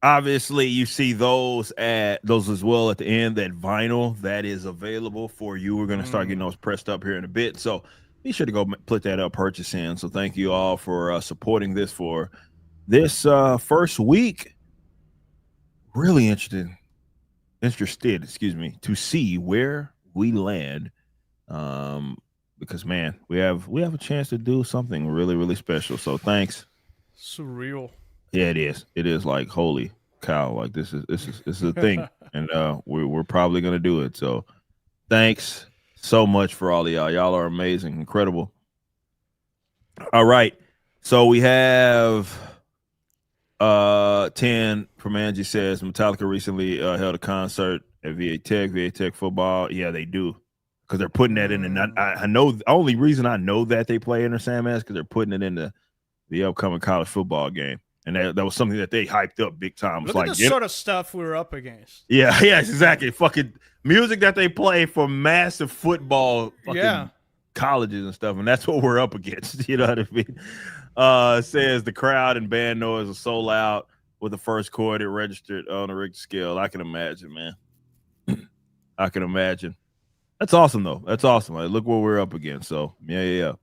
Speaker 2: Obviously, you see those as well at the end. That vinyl that is available for you. We're going to start getting those pressed up here in a bit. So be sure to go put that up, purchase in. So thank you all for supporting this for this first week. Really interested, to see where we land. Because man, we have a chance to do something really, really special. So thanks.
Speaker 3: Surreal.
Speaker 2: Yeah, it is. It is like holy cow. Like this is a thing, and we're probably gonna do it. So thanks so much for all of y'all. Y'all are amazing, incredible. All right, so we have 10 from Angie says Metallica recently held a concert at VA Tech football. Yeah, they do. Because they're putting that in, and I know the only reason I know that they play Enter Sandman is because they're putting it in the upcoming college football game, and that was something that they hyped up big time.
Speaker 3: Look at the sort of stuff we're up against.
Speaker 2: Yeah, yes, exactly. Fucking music that they play for massive football, fucking colleges and stuff, and that's what we're up against. You know what I mean? Says the crowd and band noise are so loud with the first chord it registered on the Richter scale. I can imagine, man. I can imagine. That's awesome, though. That's awesome. Like, look what we're up against. So, yeah.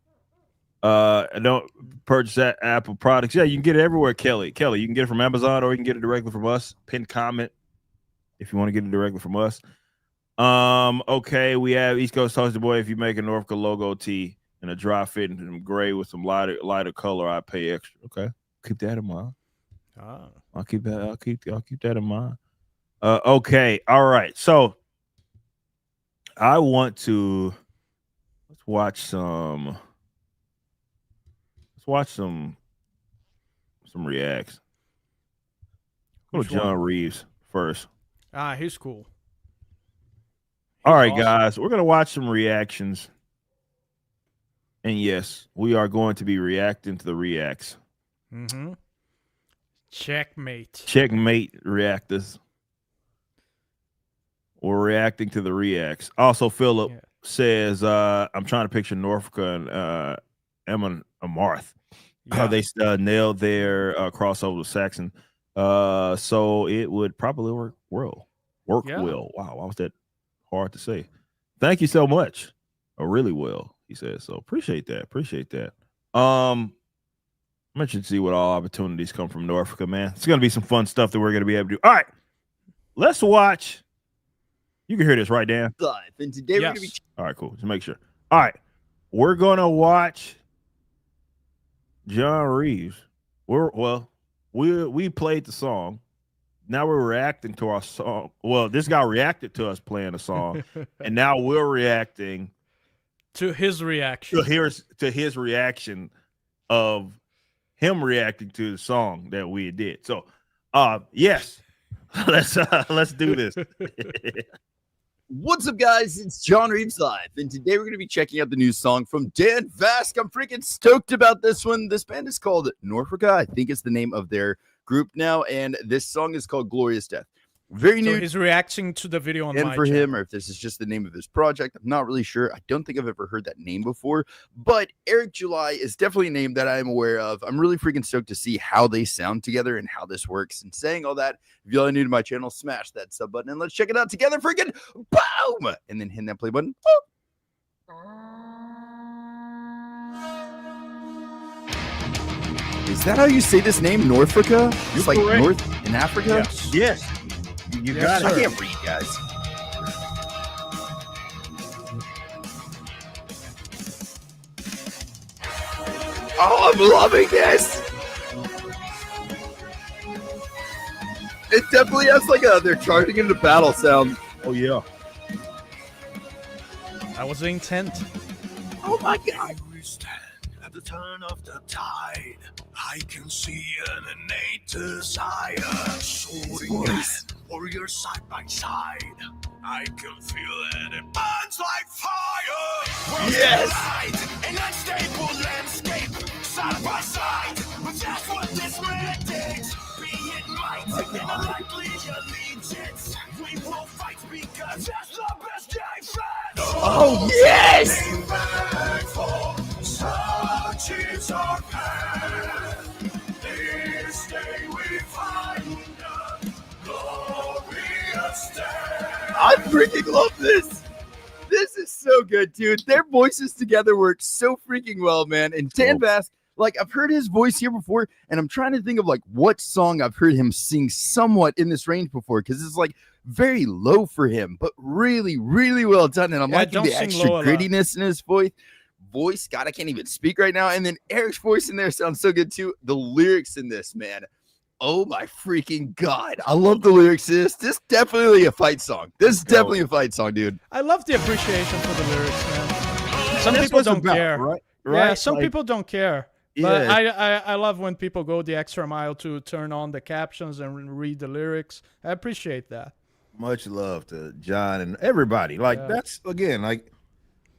Speaker 2: Don't purchase that Apple products. Yeah, you can get it everywhere, Kelly. Kelly, you can get it from Amazon or you can get it directly from us. Pin comment if you want to get it directly from us. Okay, we have East Coast Toasted Boy. If you make a Norfrica logo tee in a dry fit and gray with some lighter color, I pay extra. Okay, keep that in mind. I'll keep that in mind. Okay, all right. So I want to watch some reacts. Go to John Reeves first.
Speaker 3: He's cool.
Speaker 2: All right, awesome. Guys, we're gonna watch some reactions, and yes, we are going to be reacting to the reacts. Checkmate reactors. We're reacting to the reacts. Also, Philip says, I'm trying to picture Norfrica and Emma Amarth. How they nailed their crossover with Saxon. So it would probably work well. Wow, why was that hard to say? Thank you so much. Really well, he says. So appreciate that. I'm interested to see what all opportunities come from Norfrica, man. It's gonna be some fun stuff that we're gonna be able to do. All right, let's watch. You can hear this, right, Dan?
Speaker 4: Live. And today we're gonna be
Speaker 2: all right, cool. Just make sure. All right, we're gonna watch John Reeves. We played the song. Now we're reacting to our song. Well, this guy reacted to us playing a song, and now we're reacting
Speaker 3: to his reaction.
Speaker 2: To his reaction of him reacting to the song that we did. So, yes, let's do this.
Speaker 4: What's up, guys? It's John Reeves Live, and today we're going to be checking out the new song from Dan Vasc. I'm freaking stoked about this one. This band is called Norfrica. I think it's the name of their group now, and this song is called Glorious Death. Very new.
Speaker 3: So he's reacting to the video on my
Speaker 4: for
Speaker 3: channel.
Speaker 4: him, or if this is just the name of his project, I'm not really sure. I don't think I've ever heard that name before, but Eric July is definitely a name that I'm aware of. I'm really freaking stoked to see how they sound together and how this works. And saying all that, if you're new to my channel, smash that sub button and let's check it out together. Freaking boom! And then hit that play button. Is that how you say this name, Norfrica? It's like correct. North in Africa?
Speaker 2: Yes. You got it.
Speaker 4: I can't read, guys. Oh, I'm loving this. It definitely has like they're charging into battle sound.
Speaker 2: Oh, yeah.
Speaker 3: That was the intent.
Speaker 4: Oh, my God.
Speaker 1: We stand at the turn of the tide. I can see an innate desire. Soaring and warriors side by side. I can feel it. It burns like fire. Worlds collide, an unstable landscape. Side by side. But that's what this man takes. Be it might and a likely allegiance. We will fight because that's the best defense.
Speaker 4: Oh, yes!
Speaker 1: Such is our path. This day we find
Speaker 4: freaking love this. This is so good, dude. Their voices together work so freaking well, man. And Dan Bass, like, I've heard his voice here before, and I'm trying to think of like what song I've heard him sing somewhat in this range before, because it's like very low for him, but really, really well done. And I'm liking the extra grittiness in his voice. God, I can't even speak right now. And then Eric's voice in there sounds so good too. The lyrics in this, man. Oh my freaking God. I love the lyrics to this. This is definitely a fight song. This is definitely a fight song, dude.
Speaker 3: I love the appreciation for the lyrics, man. Some people don't care.
Speaker 2: Right?
Speaker 3: Yeah, some people don't care. But I love when people go the extra mile to turn on the captions and read the lyrics. I appreciate that.
Speaker 2: Much love to John and everybody. Like, that's, again, like,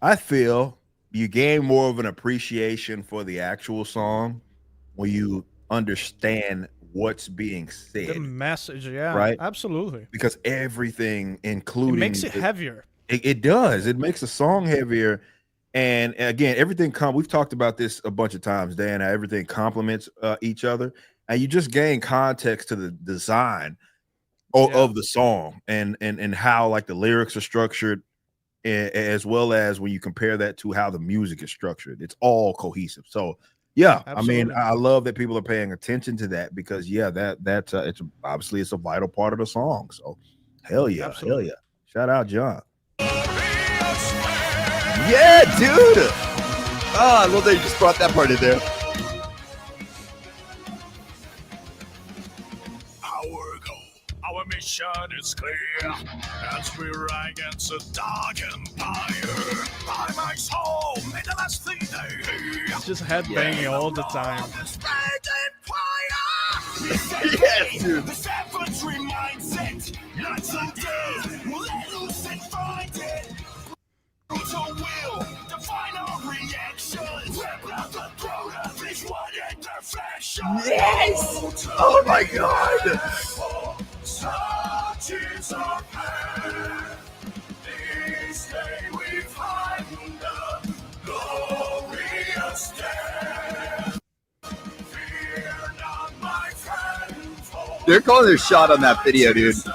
Speaker 2: I feel you gain more of an appreciation for the actual song when you understand what's being said.
Speaker 3: The message,
Speaker 2: right?
Speaker 3: Absolutely.
Speaker 2: Because everything, including...
Speaker 3: It makes it heavier.
Speaker 2: It does. It makes the song heavier. And again, everything we've talked about this a bunch of times, Dan, how everything complements each other. And you just gain context to the design of the song and how, like, the lyrics are structured, as well as when you compare that to how the music is structured. It's all cohesive. So yeah, absolutely. I mean, I love that people are paying attention to that, because that's it's obviously it's a vital part of the song. So hell yeah. Shout out John.
Speaker 4: Yeah, dude. Oh, I love that you just brought that part in there.
Speaker 1: Our mission is clear as we ride against a dark empire. By my soul, may the last thing they hear.
Speaker 3: It's just headbanging all the time.
Speaker 4: Yes, dude.
Speaker 1: The savagery mindset, nights and days, we'll let loose and find it. Brutal will define our reactions. Rip out the throat of each one imperfection.
Speaker 4: Yes! Oh my God!
Speaker 1: Such is our path. This day we find the glorious death. Fear not, my friend.
Speaker 4: They're calling their shot on that video, dude.
Speaker 1: They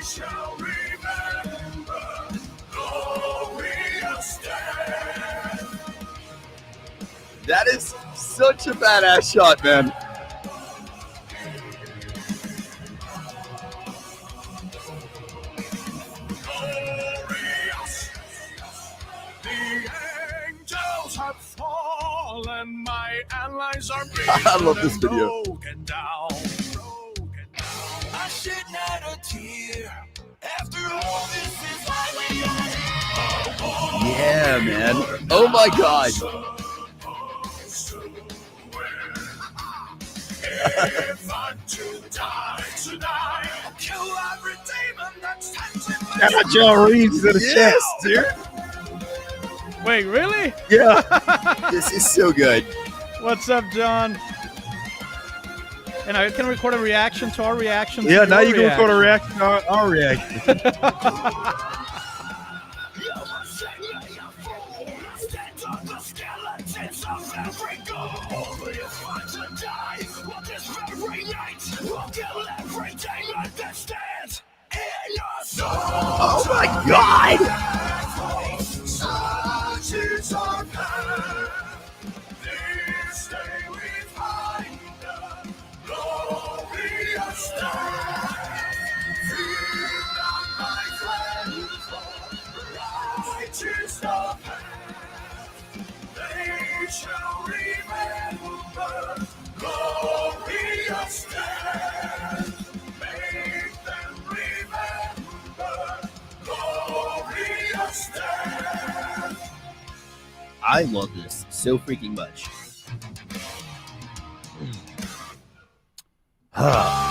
Speaker 1: shall remember glorious death.
Speaker 4: That is such a badass shot, man.
Speaker 1: My allies are
Speaker 4: I love this video.
Speaker 1: Down. I shed not a tear. After all, this is why we are.
Speaker 4: Yeah, man. Oh my God.
Speaker 1: If I'm to die tonight, I'll kill every demon that's tempting me.
Speaker 2: Shout out John Reeves in the chat,
Speaker 4: dude.
Speaker 3: Wait, really?
Speaker 2: Yeah.
Speaker 4: This is so good.
Speaker 3: What's up, John? And I can record a reaction to our reaction.
Speaker 2: Yeah, now you can record a reaction to our reaction.
Speaker 4: Oh my God!
Speaker 1: Such our path. This day we find the glorious death. Fear not, my friend, for righteous the path. They shall remember glorious death. Make them remember glorious death.
Speaker 4: I love this so freaking much.
Speaker 1: Glorious.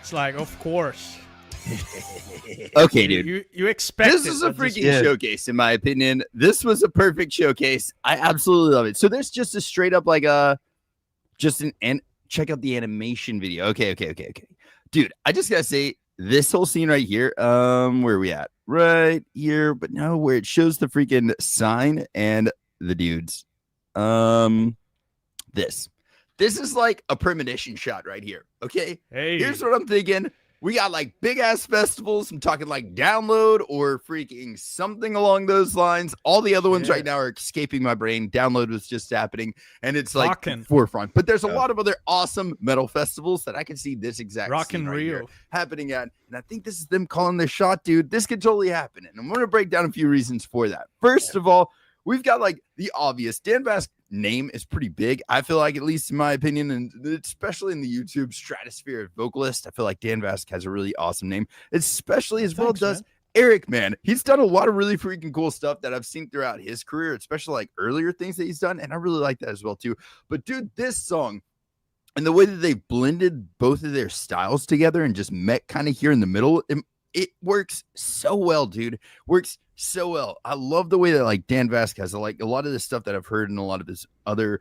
Speaker 3: It's like, of course.
Speaker 4: Okay, dude.
Speaker 3: You expect
Speaker 4: this is a freaking showcase, in my opinion. This was a perfect showcase. I absolutely love it. So there's just a straight up like just an check out the animation video. Okay. Dude, I just gotta say, this whole scene right here, where are we at? Right here, but no, where it shows the freaking sign and the dudes. This is like a premonition shot right here. Okay.
Speaker 3: Hey,
Speaker 4: Here's what I'm thinking. We got like big ass festivals. I'm talking like Download or freaking something along those lines. All the other ones right now are escaping my brain. Download was just happening, and it's like
Speaker 3: Rockin'.
Speaker 4: forefront. But there's a lot of other awesome metal festivals that I can see this exact
Speaker 3: Rockin'
Speaker 4: scene right
Speaker 3: Rio
Speaker 4: here happening at. And I think this is them calling their shot, dude. This could totally happen. And I'm going to break down a few reasons for that. First of all, we've got like the obvious. Dan Bask's name is pretty big. I feel like, at least in my opinion, and especially in the YouTube stratosphere of vocalist, I feel like Dan Bask has a really awesome name, especially as well does Eric, man. He's done a lot of really freaking cool stuff that I've seen throughout his career, especially like earlier things that he's done. And I really like that as well, too. But dude, this song and the way that they blended both of their styles together and just met kind of here in the middle, it works so well, dude. Works so well. I love the way that like Dan Bask has like a lot of the stuff that I've heard in a lot of his other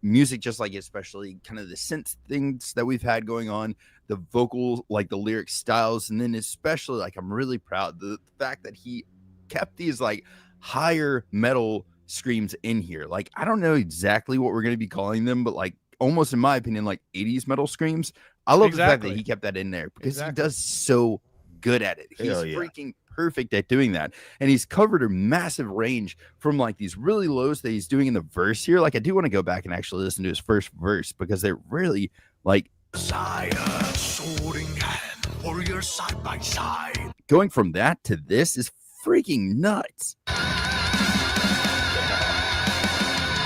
Speaker 4: music, just like especially kind of the synth things that we've had going on, the vocal, like the lyric styles, and then especially like I'm really proud the fact that he kept these like higher metal screams in here. Like I don't know exactly what we're going to be calling them, but like almost in my opinion, like 80s metal screams. I love the fact that he kept that in there because he does so good at it. He's freaking perfect at doing that, and he's covered a massive range from like these really lows that he's doing in the verse here. Like I do want to go back and actually listen to his first verse because they're really like
Speaker 1: sword in hand, warriors side by side.
Speaker 4: Going from that to this is freaking nuts.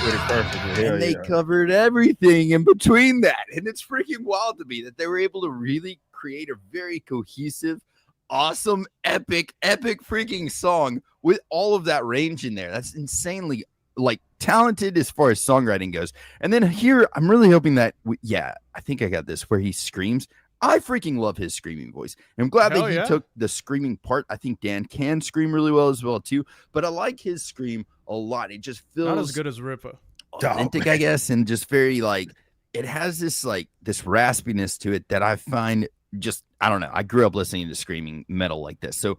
Speaker 4: And they covered everything in between that, and it's freaking wild to me that they were able to really create a very cohesive, awesome, epic freaking song with all of that range in there. That's insanely like talented as far as songwriting goes. And then here, I'm really hoping that I think I got this where he screams. I freaking love his screaming voice. And I'm glad that he took the screaming part. I think Dan can scream really well as well too, but I like his scream a lot. It just feels
Speaker 3: not as good as Ripper.
Speaker 4: Authentic, I guess, and just very like it has this like this raspiness to it that I find just, I don't know. I grew up listening to screaming metal like this. So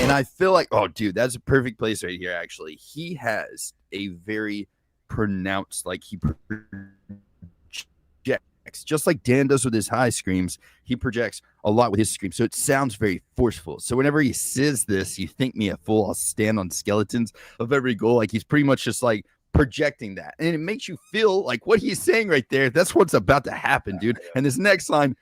Speaker 4: and I feel like, oh dude, that's a perfect place right here. Actually, he has a very pronounced, like he projects, just like Dan does with his high screams. He projects a lot with his screams, so it sounds very forceful. So whenever he says this, you think me a fool, I'll stand on skeletons of every goal. Like he's pretty much just like projecting that, and it makes you feel like what he's saying right there, that's what's about to happen, dude. And this next line,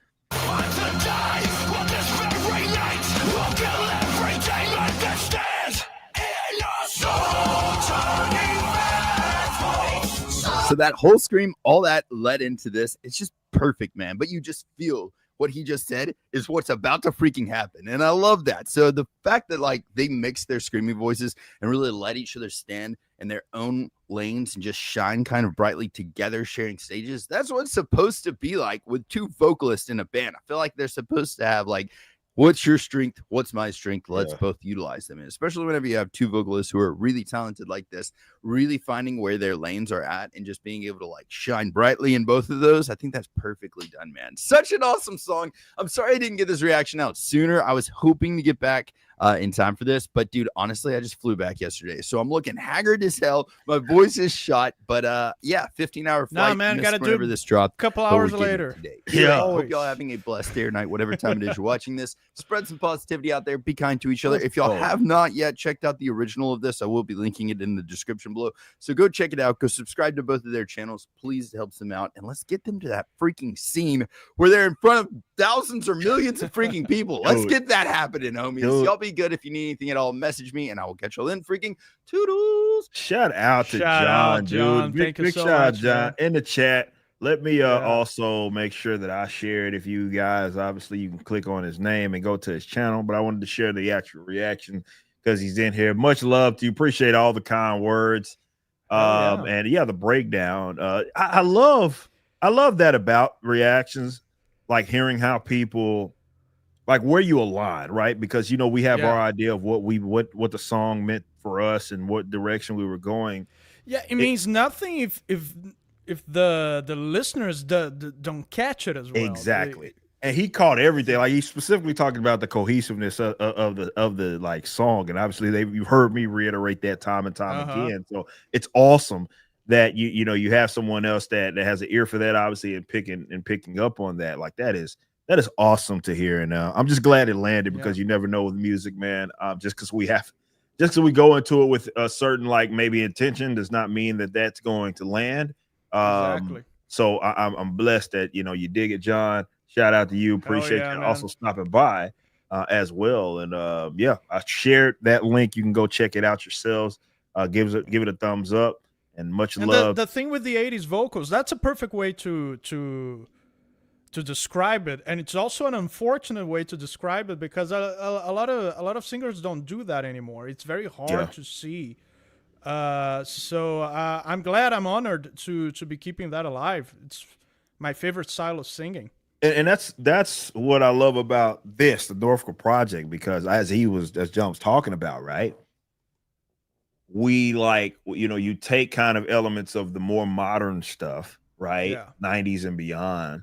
Speaker 4: so that whole scream, all that led into this. It's just perfect, man. But you just feel what he just said is what's about to freaking happen. And I love that. So the fact that like they mix their screaming voices and really let each other stand in their own lanes and just shine kind of brightly together, sharing stages. That's what it's supposed to be like with two vocalists in a band. I feel like they're supposed to have like, what's your strength? What's my strength? Let's both utilize them. And especially whenever you have two vocalists who are really talented like this, really finding where their lanes are at and just being able to like shine brightly in both of those. I think that's perfectly done, man. Such an awesome song. I'm sorry I didn't get this reaction out sooner. I was hoping to get back in time for this, but dude, honestly, I just flew back yesterday, so I'm looking haggard as hell. My voice is shot, but 15-hour flight.
Speaker 3: Nah, man, gotta do
Speaker 4: this drop.
Speaker 3: A couple hours later.
Speaker 4: Yeah, I hope y'all having a blessed day or night, whatever time it is you're watching this. Spread some positivity out there. Be kind to each other. If y'all have not yet checked out the original of this, I will be linking it in the description below. So go check it out. Go subscribe to both of their channels. Please, it helps them out, and let's get them to that freaking scene where they're in front of thousands or millions of freaking people. Let's get that happening, homies. Y'all be good. If you need anything at all, message me, and I will catch y'all in freaking toodles.
Speaker 2: Shout out to John, dude.
Speaker 3: Thank you
Speaker 2: big
Speaker 3: so
Speaker 2: shout out,
Speaker 3: much,
Speaker 2: John,
Speaker 3: man.
Speaker 2: in the chat. Let me also make sure that I share it. If you guys, obviously, you can click on his name and go to his channel, but I wanted to share the actual reaction because he's in here. Much love to you. Appreciate all the kind words. And the breakdown. I love that about reactions, like hearing how people, like where you align, right? Because we have our idea of what the song meant for us and what direction we were going.
Speaker 3: Yeah, it means nothing if if the listeners don't catch it as well.
Speaker 2: Exactly. And he caught everything. Like he's specifically talking about the cohesiveness of the like song. And obviously you've heard me reiterate that time and time again. So it's awesome that you have someone else that has an ear for that, obviously, and picking up on that. Like that is awesome to hear. And I'm just glad it landed, because you never know with music, man. Just because we go into it with a certain like maybe intention does not mean that that's going to land.
Speaker 3: Exactly.
Speaker 2: So I'm blessed that you dig it, John. Shout out to you. Appreciate you
Speaker 3: man.
Speaker 2: also stopping by as well. And I shared that link. You can go check it out yourselves. Give it a thumbs up, and much love.
Speaker 3: The thing with the 80s vocals, that's a perfect way to describe it, and it's also an unfortunate way to describe it, because a lot of singers don't do that anymore. It's very hard to see. So I'm glad, I'm honored to be keeping that alive. It's my favorite style of singing.
Speaker 2: And that's what I love about the Norfrica project, because as John was talking about, right? We you take kind of elements of the more modern stuff, right? 90s and beyond.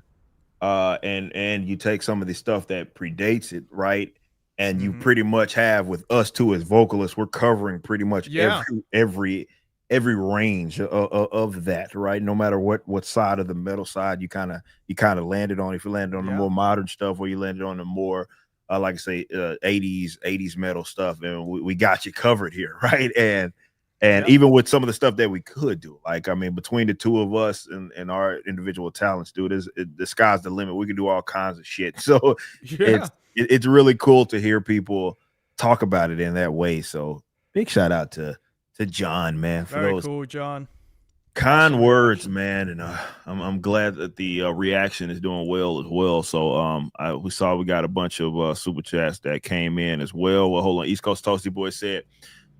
Speaker 2: And you take some of the stuff that predates it, right? And you pretty much have, with us too as vocalists, we're covering pretty much every range of that, right? No matter what side of the metal side you kind of landed on. If you landed on the more modern stuff, or you landed on the more like I say 80s metal stuff, and we got you covered here, right? And even with some of the stuff that we could do, like I mean, between the two of us and our individual talents, dude, the sky's the limit. We can do all kinds of shit. So it's really cool to hear people talk about it in that way. So big shout out to John, man, for
Speaker 3: Very
Speaker 2: those
Speaker 3: cool, John.
Speaker 2: kind words, man. And I'm glad that the reaction is doing well as well. So we got a bunch of super chats that came in as well. Well, hold on. East Coast Toasty Boy said,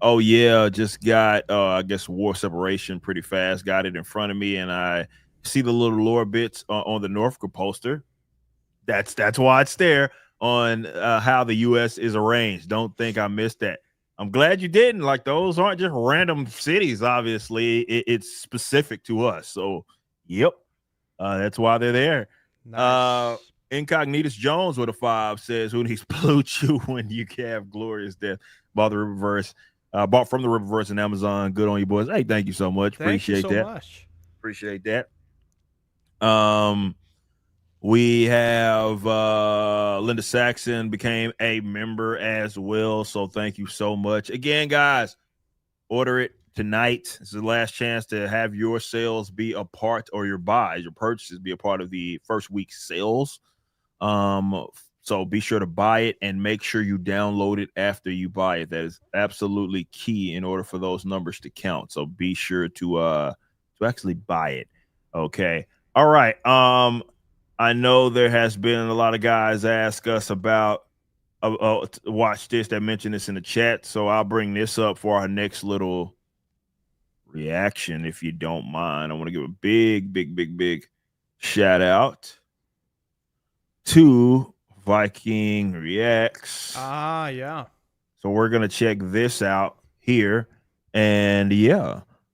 Speaker 2: "Oh yeah, just got I guess War Separation pretty fast. Got it in front of me, and I see the little lore bits on the Norfrica poster. That's why it's there on how the U.S. is arranged. Don't think I missed that. I'm glad you didn't. Like, those aren't just random cities. Obviously, it's specific to us. So, yep, that's why they're there."
Speaker 3: Nice.
Speaker 2: Incognitus Jones with a 5 says, "Who needs Blue Chew when you can have Glorious Death?" Bought from the Riververse and Amazon. Good on you, boys. Hey, thank you so much. Appreciate that. Appreciate that. We have Linda Saxon became a member as well, so thank you so much again, guys. Order it tonight. This is the last chance to have your sales be a part, or your purchases be a part of the first week's sales. So be sure to buy it, and make sure you download it after you buy it. That is absolutely key in order for those numbers to count. So be sure to actually buy it. Okay. All right. I know there has been a lot of guys ask us about watch this, that mentioned this in the chat. So I'll bring this up for our next little reaction, if you don't mind. I want to give a big shout out to Viking Reacts.
Speaker 3: Yeah.
Speaker 2: So we're gonna check this out here, and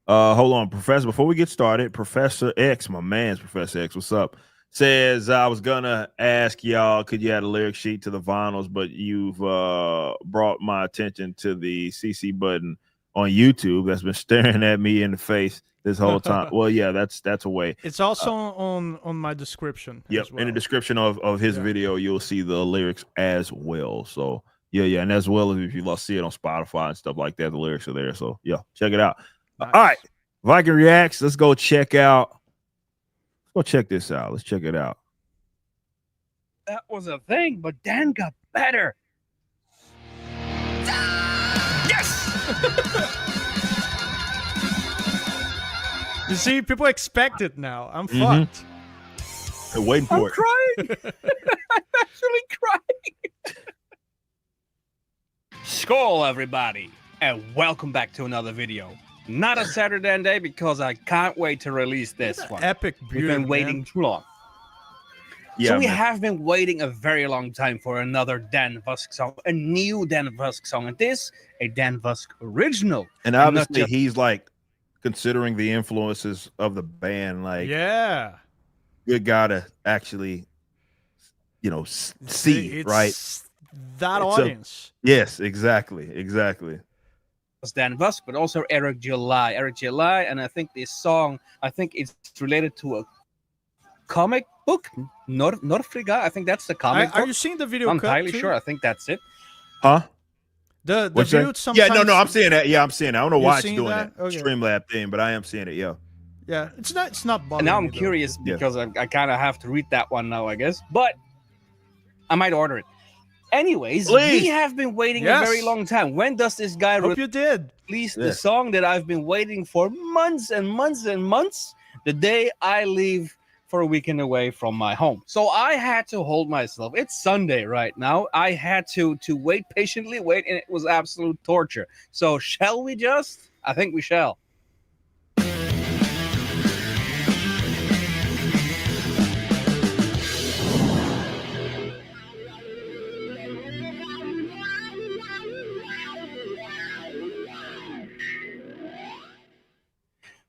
Speaker 2: hold on, Professor. Before we get started, Professor X, my man's Professor X, what's up? Says, I was gonna ask y'all, could you add a lyric sheet to the vinyls, but you've brought my attention to the CC button on YouTube that's been staring at me in the face this whole time. Well, yeah, that's a way.
Speaker 3: It's also on my description.
Speaker 2: Yep, in the description of his video, you'll see the lyrics as well. So yeah, and as well as if you see it on Spotify and stuff like that, the lyrics are there. So yeah, check it out. Nice. All right, Viking Reacts. Let's go check out. Go check this out. Let's check it out.
Speaker 5: That was a thing, but Dan got better. Yes!
Speaker 3: You see, people expect it now. I'm fucked.
Speaker 2: They're waiting for it.
Speaker 5: I'm crying. I'm actually crying. Skål, everybody, and welcome back to another video. Not a Saturday day, because I can't wait to release this one.
Speaker 3: Epic
Speaker 5: We've been waiting too long.
Speaker 2: Yeah,
Speaker 5: so we have been waiting a very long time for another Dan Vusk song, a new Dan Vusk song, and this a Dan Vusk original.
Speaker 2: And obviously he's like considering the influences of the band. Like,
Speaker 3: Yeah.
Speaker 2: good gotta actually, see
Speaker 3: It's
Speaker 2: right.
Speaker 3: that
Speaker 2: It's
Speaker 3: audience.
Speaker 2: Yes, exactly.
Speaker 5: Dan Voss, but also Eric July, and I think this song, it's related to a comic book, Norfrica. I think that's the comic book.
Speaker 3: Are you seeing the video?
Speaker 5: I'm
Speaker 3: cut
Speaker 5: entirely
Speaker 3: too?
Speaker 5: sure. I think that's it.
Speaker 2: Huh?
Speaker 3: The
Speaker 2: What'd you
Speaker 3: video.
Speaker 2: say?
Speaker 3: Sometimes.
Speaker 2: Yeah, no, I'm seeing that. Yeah, I'm seeing that. I don't know
Speaker 3: You
Speaker 2: why it's
Speaker 3: seen
Speaker 2: doing
Speaker 3: that?
Speaker 2: that
Speaker 3: Okay.
Speaker 2: Streamlab thing, but I am seeing it. Yeah.
Speaker 3: Yeah, it's not bothering
Speaker 5: And now I'm
Speaker 3: me, though.
Speaker 5: curious
Speaker 2: Yeah.
Speaker 5: because I kind of have to read that one now, I guess. But I might order it. Anyways,
Speaker 2: Please.
Speaker 5: we have been waiting
Speaker 3: Yes.
Speaker 5: a very long time. When does this guy
Speaker 3: Hope you did.
Speaker 5: release the
Speaker 2: Yes.
Speaker 5: song that I've been waiting for months and months and months? The day I leave for a weekend away from my home. So I had to hold myself. It's Sunday right now. I had to patiently wait, and it was absolute torture. So shall we just? I think we shall.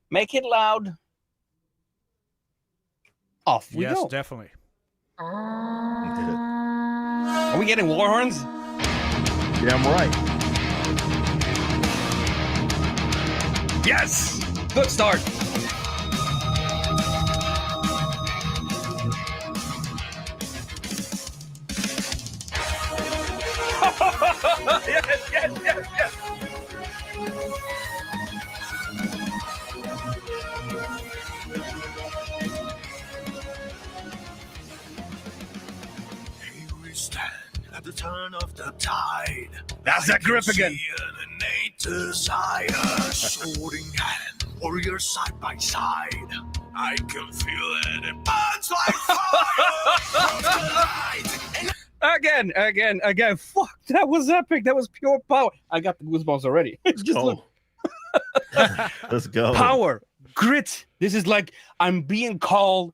Speaker 5: Make it loud. Off we
Speaker 3: Yes,
Speaker 5: go.
Speaker 3: definitely.
Speaker 5: Are we getting war horns?
Speaker 2: Damn right.
Speaker 5: Yes! Good start. yes.
Speaker 1: Here we stand at the turn of the tide.
Speaker 5: That's that grip again.
Speaker 1: An innate desire, sword in hand, warriors side by side. I can feel it, it burns like fire.
Speaker 5: Again. Fuck, that was epic. That was pure power. I got the goosebumps already. Just look.
Speaker 2: Let's go.
Speaker 5: Power, grit. This is like I'm being called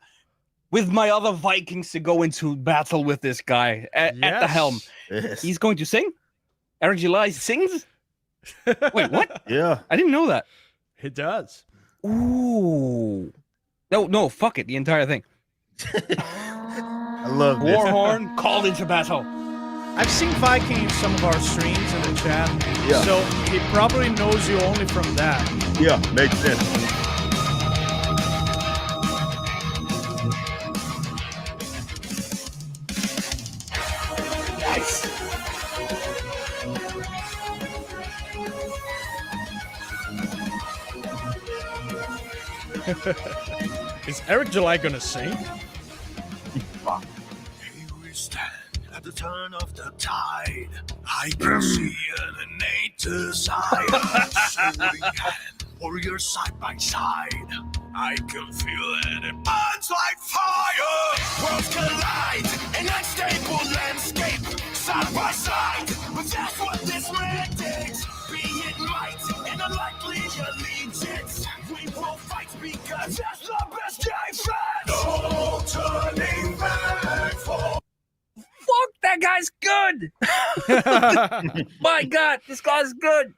Speaker 5: with my other Vikings to go into battle with this guy at the helm.
Speaker 2: Yes.
Speaker 5: He's going to sing? Eric July sings? Wait, what?
Speaker 2: Yeah.
Speaker 5: I didn't know that.
Speaker 3: He does.
Speaker 5: Ooh. No, fuck it. The entire thing.
Speaker 2: I love this.
Speaker 5: Warhorn called into battle.
Speaker 3: I've seen Viking in some of our streams in the chat.
Speaker 2: Yeah.
Speaker 3: So he probably knows you only from that.
Speaker 2: Yeah, makes sense.
Speaker 5: Nice.
Speaker 3: Is Eric July gonna sing?
Speaker 1: Here we stand at the turn of the tide. I can see an innate desire, sword in hand, warriors side by side. I can feel it, it burns like fire. Worlds collide, an unstable landscape, side by side. But that's what this man takes. Be it might and unlikely allegiance. We will fight because that's the best defense. No turning back for.
Speaker 5: Fuck, that guy's good. My God, this guy's good.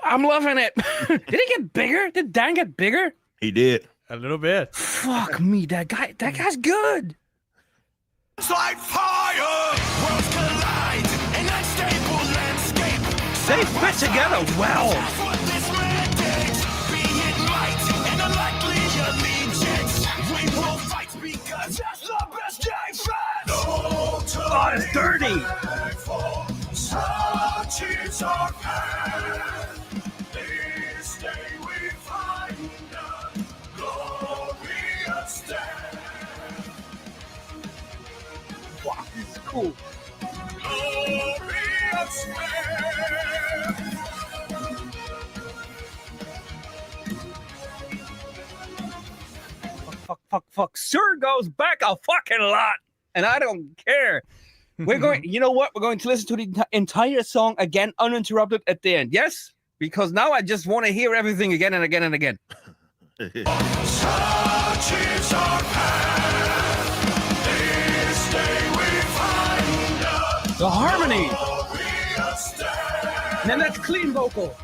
Speaker 5: I'm loving it. Did he get bigger? Did Dan get bigger?
Speaker 2: He did.
Speaker 3: A little bit.
Speaker 5: Fuck me, that guy's good.
Speaker 1: It's like fire. Worlds collide, an unstable landscape.
Speaker 5: They fit together well.
Speaker 1: That's what this man takes. Be it might and unlikely allegiance. We will fight because that's the best defense. No
Speaker 5: Oh, it's dirty.
Speaker 1: Such is our path. This day we find a glorious day.
Speaker 5: Wow, this is cool.
Speaker 1: Glorious day.
Speaker 5: Fuck. Sir goes back a fucking lot, and I don't care. We're going. You know what? We're going to listen to the entire song again, uninterrupted at the end. Yes, because now I just want to hear everything again and again and again.
Speaker 1: Such is our path. This day we find
Speaker 5: The harmony,
Speaker 1: a glorious day.
Speaker 5: and then that's clean vocal.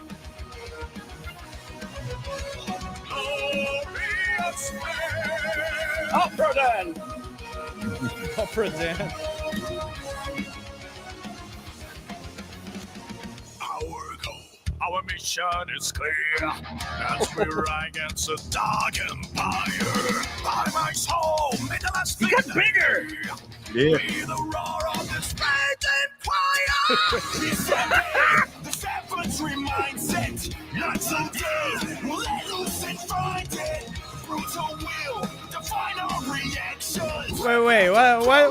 Speaker 5: Opera Dan.
Speaker 3: Opera Dan.
Speaker 1: Our goal, our mission is clear. As we ride against a dark empire. By my soul, may the last
Speaker 5: He got bigger.
Speaker 2: Yeah.
Speaker 1: be the roar of this raging choir. The infantry mindset, not so dead. We'll let loose and find it. Brutal will define our reactions.
Speaker 3: Wait.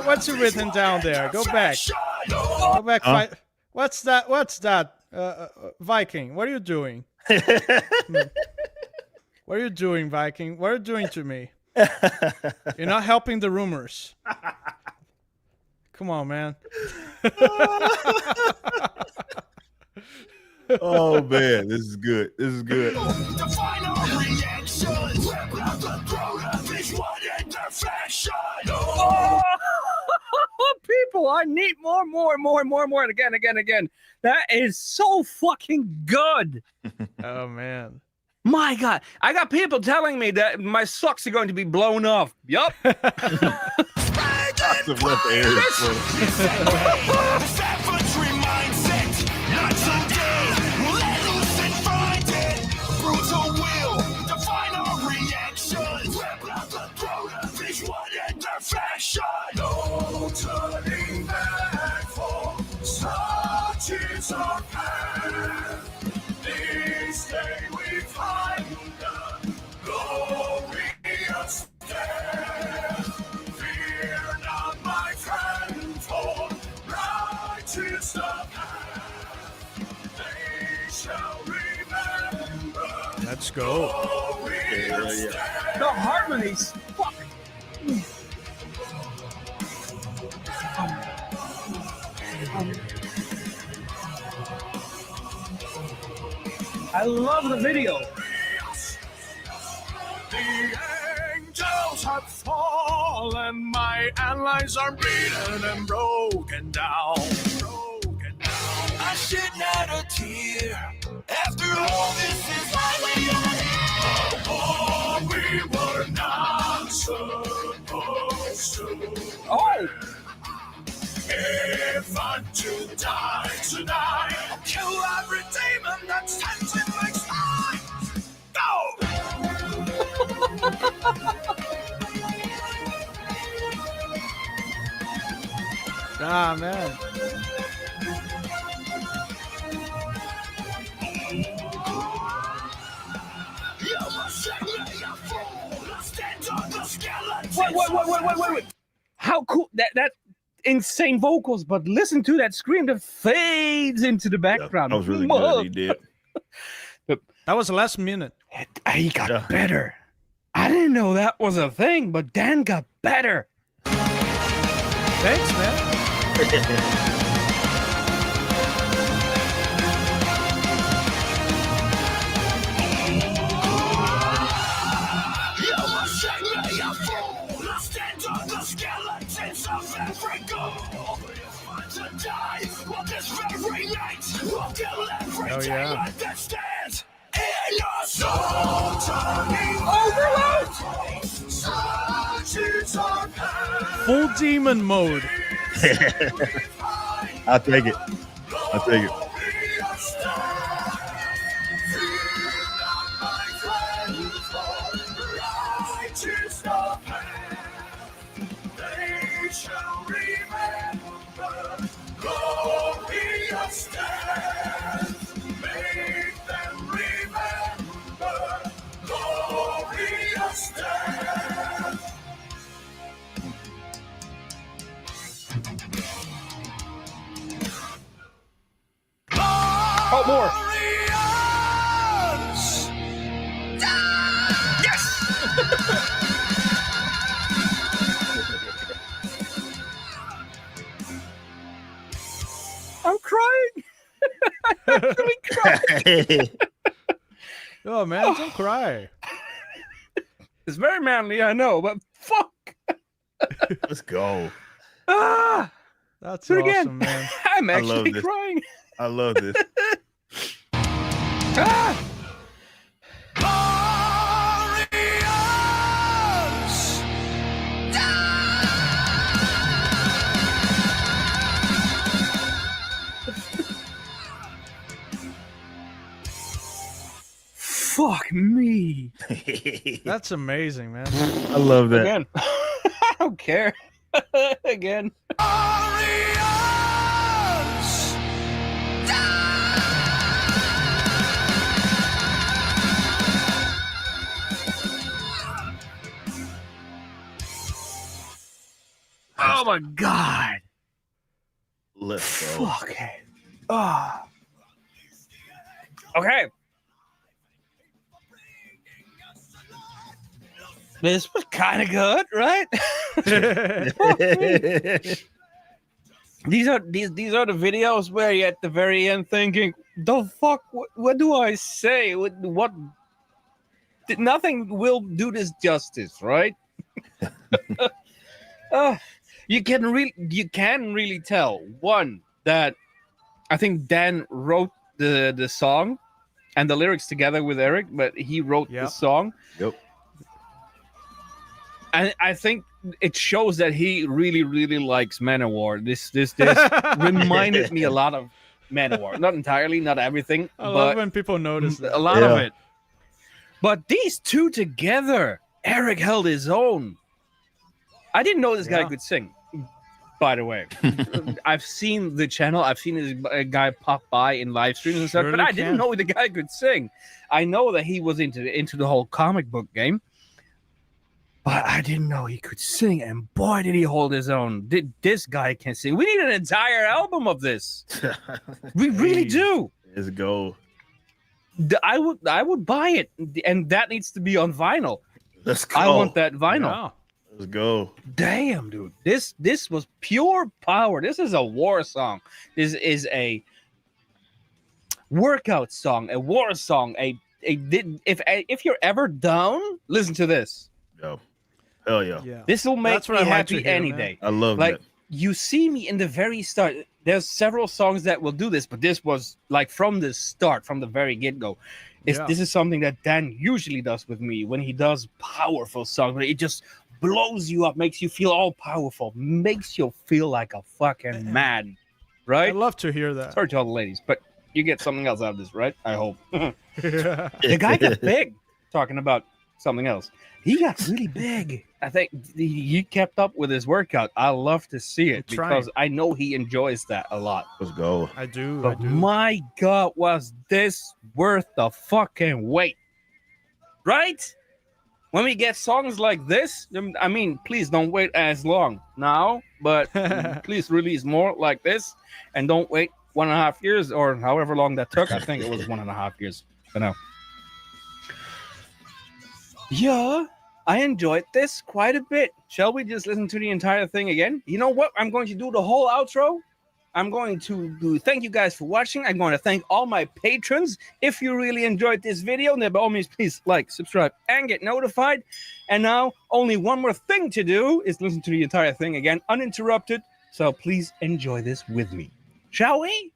Speaker 3: What's written down there? Go back. Go back.
Speaker 2: Huh?
Speaker 3: What's that? Viking, what are you doing? What are you doing, Viking? What are you doing to me? You're not helping the rumors. Come on, man.
Speaker 2: Oh man, this is good. This is good.
Speaker 1: Define our reactions. Rip out the throat of this one interfection.
Speaker 5: People, I need more, again. That is so fucking good.
Speaker 3: Oh man.
Speaker 5: My God, I got people telling me that my socks are going to be blown off. Yup.
Speaker 2: Lots of left air.
Speaker 1: This infantry mindset, not so dead. We'll let loose and find it. Brutal will define our reactions. Rip out the throat of this one interfection. No turning back, for such is our path. This day we find the glorious death. Fear not, my friend, for righteous the path. They shall remember.
Speaker 3: Let's go.
Speaker 1: Glorious death.
Speaker 5: The harmonies. Fuck. I love the video.
Speaker 1: The angels have fallen, my allies are beaten and broken down. I shed not a tear. After all, this is why we are here. Oh, we were not supposed to.
Speaker 5: Oh,
Speaker 1: If I'm to die tonight, I'll kill every demon that stands in my spine. Go!
Speaker 3: Ah man.
Speaker 5: wait. How cool that insane vocals, but listen to that scream that fades into the background.
Speaker 2: That was really good. He did.
Speaker 3: That was the last minute.
Speaker 5: He got
Speaker 2: Yeah.
Speaker 5: better. I didn't know that was a thing, but Dan got better.
Speaker 3: Thanks, man.
Speaker 1: Oh
Speaker 3: yeah. Full demon mode.
Speaker 2: I'll take it. I'll take it.
Speaker 5: Oh, more. I'm crying. I'm actually crying.
Speaker 3: Oh man, don't cry.
Speaker 5: It's very manly, I know, but fuck.
Speaker 2: Let's go.
Speaker 5: Ah,
Speaker 3: That's
Speaker 5: do it
Speaker 3: awesome,
Speaker 5: again.
Speaker 3: man.
Speaker 5: I'm
Speaker 2: love
Speaker 5: actually
Speaker 2: this.
Speaker 5: crying.
Speaker 2: I love this.
Speaker 5: Ah. me.
Speaker 3: That's amazing, man.
Speaker 2: I love that.
Speaker 5: Again, I don't care. Again. Oh my god.
Speaker 2: Let's go.
Speaker 5: Fuck it. Oh. Okay. This was kind of good, right? These are the videos where you're at the very end thinking, the fuck, what do I say? What nothing will do this justice, right? You can really tell one that I think Dan wrote the song and the lyrics together with Eric, but he wrote the song.
Speaker 2: Yep.
Speaker 5: And I think it shows that he really, really likes Manowar. This reminded me a lot of Manowar. Not entirely, not everything.
Speaker 3: I love when people notice that.
Speaker 5: A lot of it. But these two together, Eric held his own. I didn't know this guy could sing, by the way. I've seen the channel. I've seen this guy pop by in live streams and stuff, but I didn't know the guy could sing. I know that he was into the whole comic book game. But I didn't know he could sing, and boy, did he hold his own. This guy can sing. We need an entire album of this. We really do.
Speaker 2: Let's go.
Speaker 5: I would buy it, and that needs to be on vinyl.
Speaker 2: Let's go.
Speaker 5: I want that vinyl.
Speaker 3: Yeah.
Speaker 2: Let's go.
Speaker 5: Damn, dude. This was pure power. This is a war song. This is a workout song, a war song. If you're ever down, listen to this.
Speaker 2: Yo. Hell yeah.
Speaker 5: This will make me happy any
Speaker 3: man.
Speaker 5: day.
Speaker 2: I love
Speaker 5: like
Speaker 2: that.
Speaker 5: you see me in the very start. There's several songs that will do this, but this was like from the start, from the very get-go. This is something that Dan usually does with me when he does powerful songs, but it just blows you up, makes you feel all powerful, makes you feel like a fucking man, right?
Speaker 3: I love to hear that.
Speaker 5: Sorry to all the ladies, but you get something else out of this, right? I hope. The guy got big, talking about something else. He got really big. I think he kept up with his workout. I love to see it because I know he enjoys that a lot.
Speaker 2: Let's go.
Speaker 3: I do.
Speaker 5: But my God, was this worth the fucking wait? Right? When we get songs like this, I mean, please don't wait as long now, but please release more like this and don't wait 1.5 years or however long that took. I think it was 1.5 years. I know. Yeah, I enjoyed this quite a bit. Shall we just listen to the entire thing again? You know what? I'm going to do the whole outro. I'm going to thank you guys for watching. I'm going to thank all my patrons. If you really enjoyed this video, then by all means, please like, subscribe, and get notified. And now, only one more thing to do is listen to the entire thing again, uninterrupted. So please enjoy this with me. Shall we?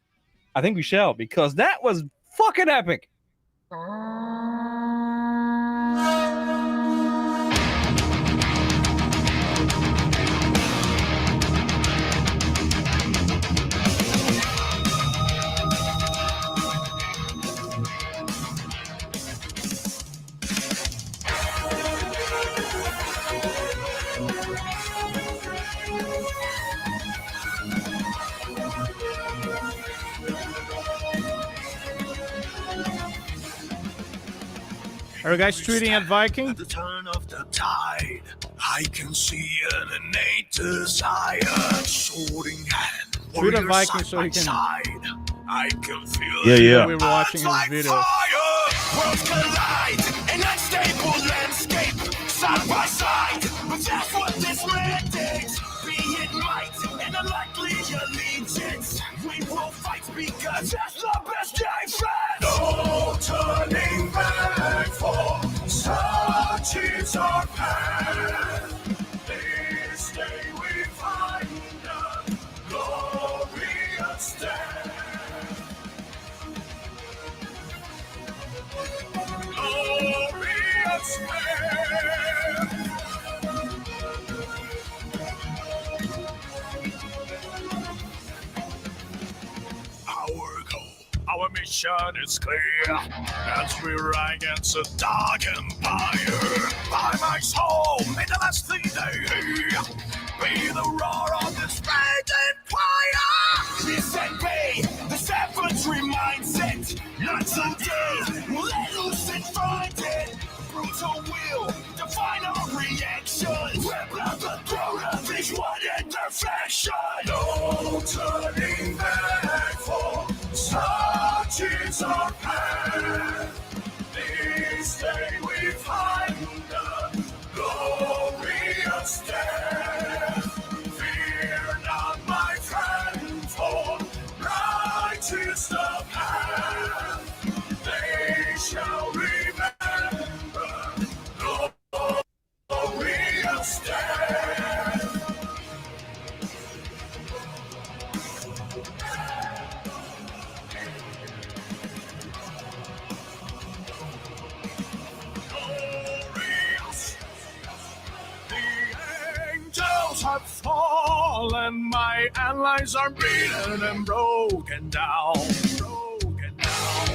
Speaker 5: I think we shall, because that was fucking epic.
Speaker 3: Are you guys tweeting at Viking?
Speaker 1: At the turn of the tide, I can see an innate desire. Sword in hand,
Speaker 3: Tweet at
Speaker 1: warrior
Speaker 3: Viking
Speaker 1: side
Speaker 3: so he
Speaker 1: by
Speaker 3: can.
Speaker 1: side. I can feel
Speaker 2: Yeah.
Speaker 3: We were watching his
Speaker 1: like
Speaker 3: video.
Speaker 1: fire. Worlds collide, an unstable landscape, side by side. But that's what this mandates. Be it might and unlikely allegiance. We will fight because that's the best defense. No turning back, for such is our path. This day we find a glorious stand. Glorious stand. Our goal, our mission mission is clear as we ride against a dark empire. By my soul, may the last thing they hear be the roar of this raging fire. This and be the savagery mindset. Not today, we'll let loose and find it. Brutal will define our reaction. Rip out the throat of each one imperfection. No turning back, for such is our path. This day we find the glorious death. Fear not, my friend, for righteous the path. They shall remember glorious death. Glorious. The angels have fallen, my allies are beaten and broken down.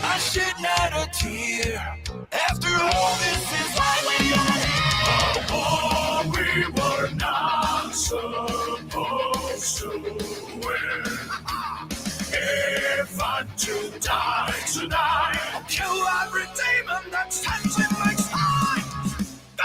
Speaker 1: I shed not a tear. After all, this is why we are here. Oh, we were not supposed to win. If I'm to die tonight, I'll kill every demon that stands in my side. Go!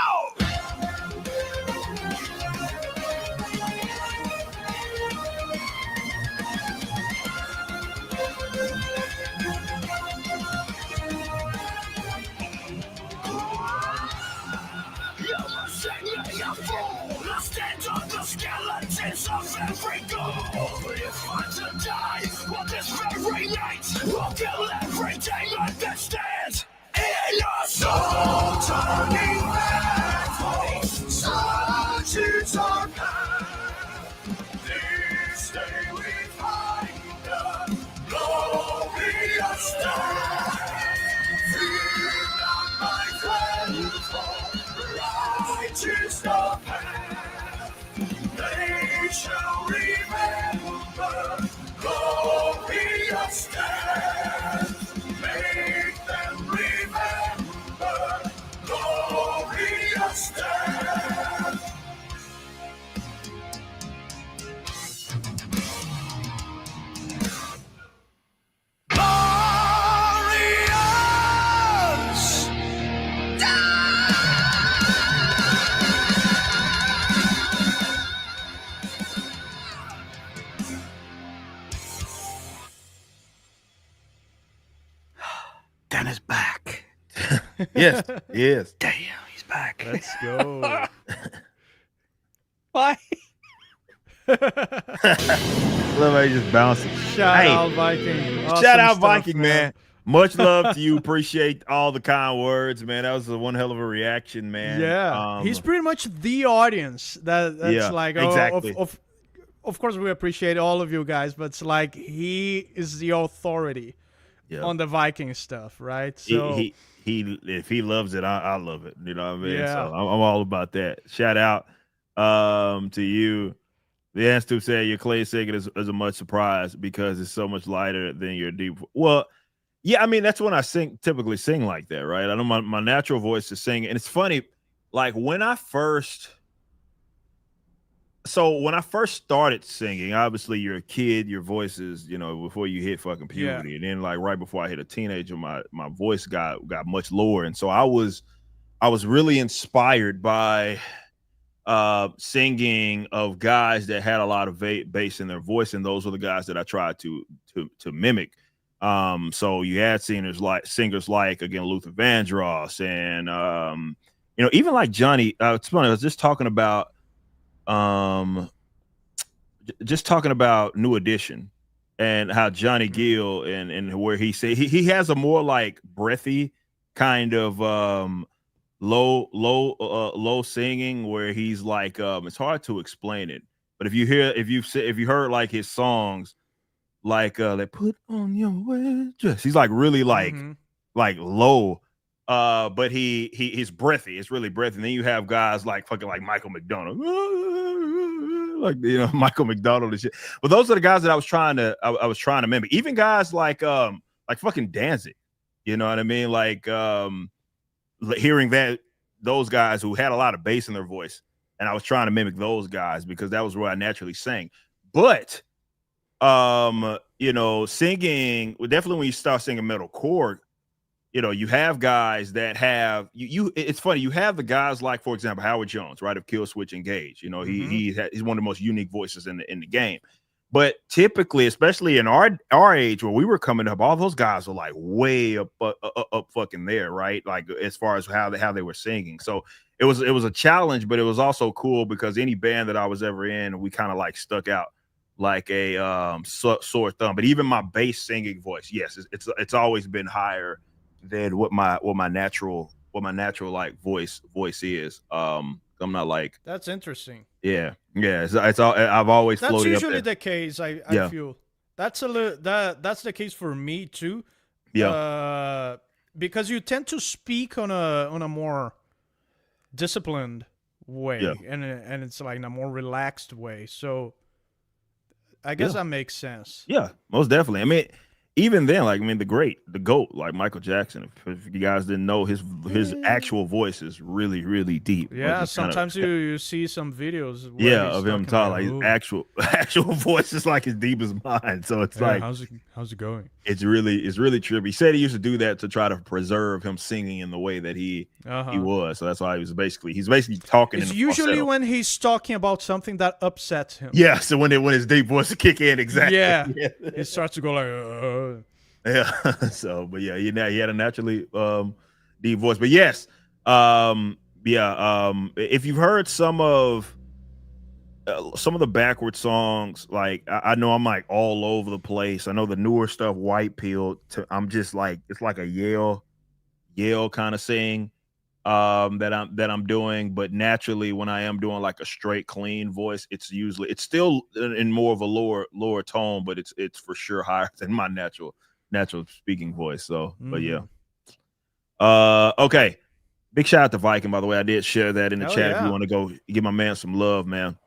Speaker 1: I stand on the skeletons of every goal. If I'm to die on this very night, we'll kill every demon that stands in us. No turning back, such is our path. This day we find the glorious death. Fear not, my friend, for righteous the path. They shall remember glorious death. Make them remember glorious death. Glorious Dan is back.
Speaker 2: Yes, yes.
Speaker 5: Damn, he's back.
Speaker 3: Let's go.
Speaker 5: Why?
Speaker 2: Love how you just bouncing.
Speaker 3: Shout
Speaker 2: Hey,
Speaker 3: out Viking. Awesome
Speaker 2: Shout out
Speaker 3: stuff,
Speaker 2: Viking, man. Much love to you. Appreciate all the kind words, man. That was one hell of a reaction, man.
Speaker 3: Yeah, he's pretty much the audience. That's
Speaker 2: Yeah,
Speaker 3: like
Speaker 2: exactly.
Speaker 3: Of course, we appreciate all of you guys, but it's like he is the authority on the Viking stuff, right? So
Speaker 2: he if he loves it, I love it. You know what I mean?
Speaker 3: Yeah.
Speaker 2: So I'm all about that. Shout out to you. The Anstu said your clay singing is a much surprise because it's so much lighter than your deep. Well, yeah, I mean that's when I typically sing like that, right? I know my natural voice is singing, and it's funny, like when I first started singing, obviously you're a kid, your voice is, before you hit fucking puberty, and then like right before I hit a teenager, my voice got much lower, and so I was really inspired by singing of guys that had a lot of bass in their voice, and those were the guys that I tried to mimic. So you had singers like again Luther Vandross and even like Johnny. It's funny, I was just talking about New Edition and how Johnny Gill and where he said he has a more like breathy kind of low singing where he's like it's hard to explain it, but if you heard like his songs like they put on your wedding dress, he's like really like low, but he's breathy, it's really breathy. And then you have guys like fucking like Michael McDonald, like Michael McDonald and shit. But those are the guys that I was trying to mimic. Even guys like like fucking Danzig. You know what I mean? Like hearing those guys who had a lot of bass in their voice, and I was trying to mimic those guys because that was where I naturally sang. But you know, singing, definitely when you start singing metalcore, you know, you have guys that have it's funny, you have the guys like, for example, Howard Jones, right, of Killswitch Engage. You know, he's one of the most unique voices in the game. But typically, especially in our age where we were coming up, all those guys were like way up fucking there, right? Like as far as how they were singing. So it was a challenge, but it was also cool because any band that I was ever in, we kind of like stuck out like a sore thumb. But even my bass singing voice, yes, it's always been higher than what my natural like voice is. I'm not like,
Speaker 3: That's interesting.
Speaker 2: yeah. It's all, I've always
Speaker 3: That's
Speaker 2: floated
Speaker 3: usually
Speaker 2: up there.
Speaker 3: the case. I
Speaker 2: Yeah.
Speaker 3: feel that's that's the case for me too.
Speaker 2: Yeah.
Speaker 3: Because you tend to speak on a more disciplined way,
Speaker 2: Yeah.
Speaker 3: and it's like in a more relaxed way. So I guess that makes sense.
Speaker 2: Yeah, most definitely. I mean, even then, like, I mean, the GOAT, like Michael Jackson. If you guys didn't know, his actual voice is really, really deep.
Speaker 3: Yeah,
Speaker 2: Like,
Speaker 3: sometimes you see some videos. Where
Speaker 2: yeah,
Speaker 3: he's
Speaker 2: of him
Speaker 3: talking
Speaker 2: talking
Speaker 3: like,
Speaker 2: like his actual voice is like as deep as mine. So it's like,
Speaker 3: how's it going?
Speaker 2: it's really trippy. He said he used to do that to try to preserve him singing in the way that he was. So that's why he's basically talking.
Speaker 3: It's
Speaker 2: in
Speaker 3: usually
Speaker 2: falsetto.
Speaker 3: when he's talking about something that upsets him.
Speaker 2: Yeah. So when his deep voice kick in, exactly.
Speaker 3: Yeah, it starts to go like.
Speaker 2: Yeah. So, but yeah, he had a naturally deep voice. But yes, if you've heard some of the backward songs, like I know I'm like all over the place. I know the newer stuff, White Pill. I'm just like, it's like a Yale kind of sing that I'm doing. But naturally, when I am doing like a straight clean voice, it's still in more of a lower tone, but it's for sure higher than my natural speaking voice. So, but yeah. Okay. Big shout out to Viking, by the way. I did share that in the chat.
Speaker 3: Yeah.
Speaker 2: If you want to go give my man some love, man.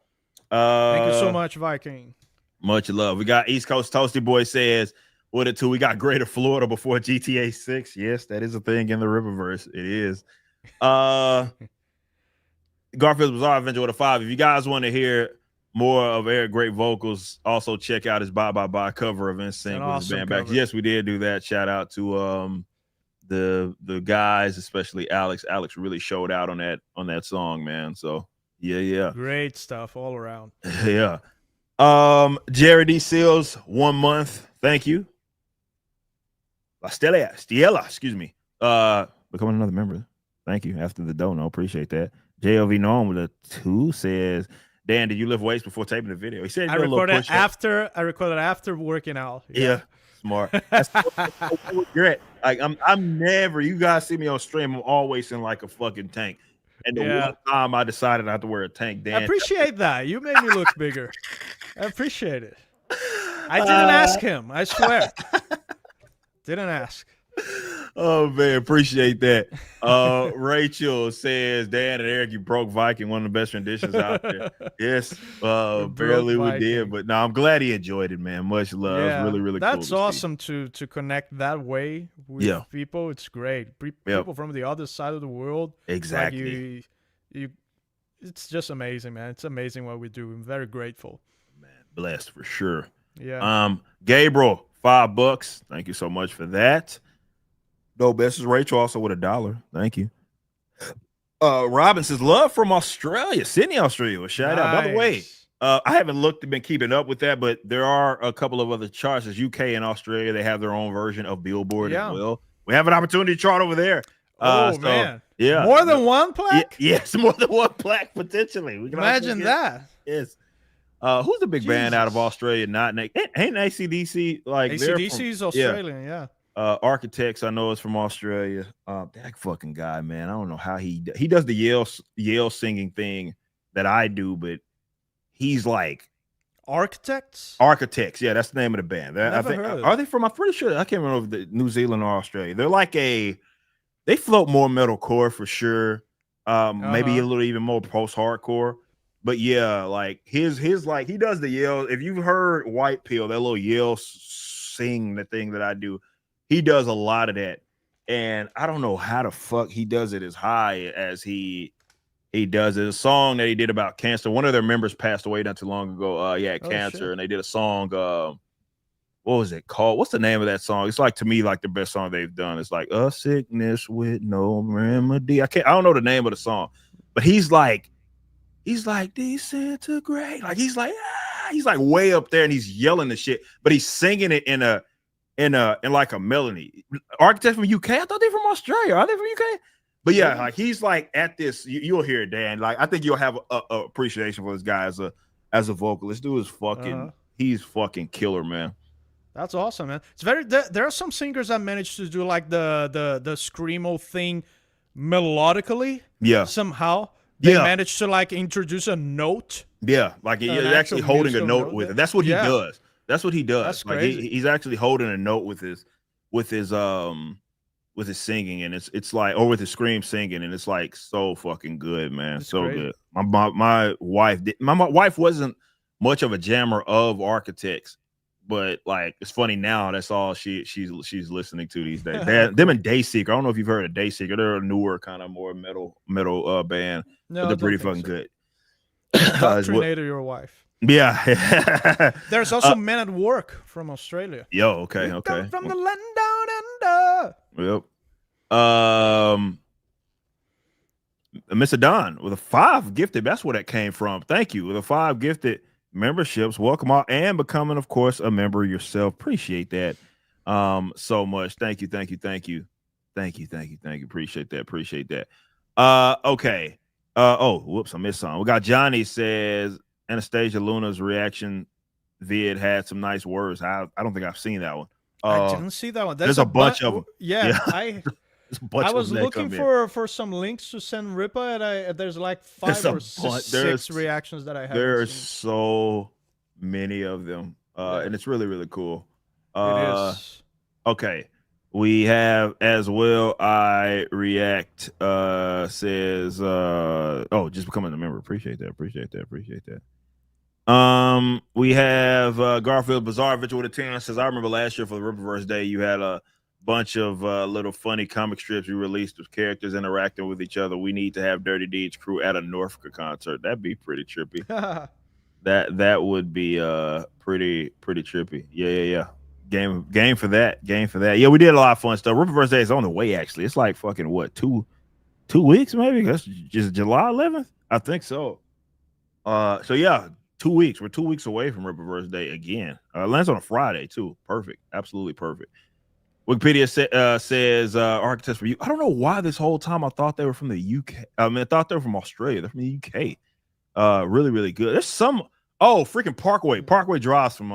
Speaker 3: Thank you so much, Viking.
Speaker 2: Much love. We got East Coast Toasty Boy says, what it too? We got Greater Florida before GTA 6. Yes, that is a thing in the Riververse. It is. Garfield's Bizarre Adventure with a 5. If you guys want to hear more of Eric great vocals, also check out his Bye Bye Bye cover of NSYNC with his band back. Yes, we did do that. Shout out to the guys, especially Alex. Alex really showed out on that song, man. So yeah.
Speaker 3: Great stuff all around.
Speaker 2: Yeah. Jerry D. Seals, 1 month. Thank you. Stella, excuse me. Becoming another member. Thank you. After the dono, appreciate that. JLV Norm with a 2 says, Dan, did you lift weights before taping the video? He said
Speaker 3: I recorded after working out.
Speaker 2: Yeah. Smart. That's regret. Like I'm never. You guys see me on stream. I'm always in like a fucking tank. And the one time I decided not to wear a tank, Dan.
Speaker 3: I appreciate that. You made me look bigger. I appreciate it. I didn't ask him. I swear. Didn't ask.
Speaker 2: Oh man, appreciate that. Rachel says, Dan and Eric, you broke Viking, one of the best renditions out there. Yes, barely we did, but no, I'm glad he enjoyed it, man. Much love.
Speaker 3: Yeah,
Speaker 2: really, really
Speaker 3: that's
Speaker 2: cool
Speaker 3: awesome to connect that way with people. It's great. People from the other side of the world.
Speaker 2: Exactly.
Speaker 3: Like it's just amazing, man. It's amazing what we do. I'm very grateful.
Speaker 2: Man, blessed for sure.
Speaker 3: Yeah.
Speaker 2: Gabriel, $5. Thank you so much for that. No, best is Rachel also with $1. Thank you. Robin says, love from Australia, Sydney, Australia. Shout out. By the way, I haven't been keeping up with that, but there are a couple of other charts. As UK and Australia, they have their own version of Billboard as well. We have an opportunity to chart over there.
Speaker 3: Man.
Speaker 2: Yeah.
Speaker 3: More than one plaque?
Speaker 2: Yes, more than one plaque, potentially. We can
Speaker 3: imagine that.
Speaker 2: Yes. Who's the big band out of Australia? Ain't AC/DC like
Speaker 3: AC/DC is Australian, yeah.
Speaker 2: Architects, I know, is from Australia. That fucking guy, man. I don't know how he does the Yale singing thing that I do, but he's like
Speaker 3: Architects.
Speaker 2: Yeah, that's the name of the band. I think
Speaker 3: heard of
Speaker 2: are they from? I'm pretty sure I can't remember if New Zealand or Australia. They're like they float more metalcore for sure. Maybe a little even more post-hardcore. But yeah, like his like he does the Yale. If you've heard White Pill, that little Yale sing the thing that I do, he does a lot of that, and I don't know how the fuck he does it as high as he does it. A song that he did about cancer. One of their members passed away not too long ago. He had cancer,
Speaker 3: shit.
Speaker 2: and they did a song. What was it called? What's the name of that song? It's like, to me, like the best song they've done. It's like a sickness with no remedy. I don't know the name of the song, but he's like disintegrate. Like he's like way up there, and he's yelling the shit, but he's singing it in like a melody. Architects from UK. I thought they're from Australia. Are they from UK? But yeah, like he's like at this. You'll hear it, Dan. Like I think you'll have a appreciation for this guy as a vocalist. Dude is fucking. He's fucking killer, man.
Speaker 3: That's awesome, man. It's very. There are some singers that manage to do like the screamo thing melodically.
Speaker 2: Yeah.
Speaker 3: Somehow they manage to like introduce a note.
Speaker 2: Yeah, like he's actually holding a note with it. That's what he does. That's what he does.
Speaker 3: That's
Speaker 2: like
Speaker 3: crazy.
Speaker 2: He's actually holding a note with his singing, and it's like, or with his scream singing, and it's like so fucking good, man.
Speaker 3: It's
Speaker 2: so
Speaker 3: crazy.
Speaker 2: good. My wife wasn't much of a jammer of Architects, but like it's funny now. That's all she's listening to these days. Them and Dayseeker. I don't know if you've heard of Dayseeker. They're a newer kind of more metal band.
Speaker 3: No,
Speaker 2: But they're pretty fucking good.
Speaker 3: Indoctrinator your wife.
Speaker 2: Yeah.
Speaker 3: There's also Men at Work from Australia.
Speaker 2: Yo, okay.
Speaker 3: Come from the land down under.
Speaker 2: Yep. Mr. Don with a 5 gifted. That's where that came from. Thank you. With a 5 gifted memberships. Welcome all, and becoming, of course, a member yourself. Appreciate that so much. Thank you. Appreciate that. Okay. Whoops, I missed something. We got Johnny says Anastasia Luna's reaction vid had some nice words. I don't think I've seen that one.
Speaker 3: I didn't see that one.
Speaker 2: There's a bunch of them.
Speaker 3: Yeah. I was
Speaker 2: that
Speaker 3: looking for some links to send Ripa, and there's like 5 or 6 reactions that I have.
Speaker 2: There's so many of them, and it's really, really cool.
Speaker 3: It is.
Speaker 2: Okay. We have as well. I react says just becoming a member. Appreciate that. We have Garfield Bizarre Vigil with a 10 says, I remember last year for the Rippaverse Day, you had a bunch of little funny comic strips you released with characters interacting with each other. We need to have Dirty Deeds crew at a Norfrica concert. That'd be pretty trippy. that would be pretty trippy. Yeah. Game for that. Yeah, we did a lot of fun stuff. Rippaverse Day is on the way, actually. It's like fucking what, 2 weeks maybe? That's just July 11th? I think so. So yeah, 2 weeks. We're 2 weeks away from Rippaverse Day again. Lands on a Friday too. Perfect. Absolutely perfect. Wikipedia says Architects for You. I don't know why this whole time I thought they were from the UK. I thought they were from Australia. They're from the UK. Really, really good. There's some freaking Parkway Drive's from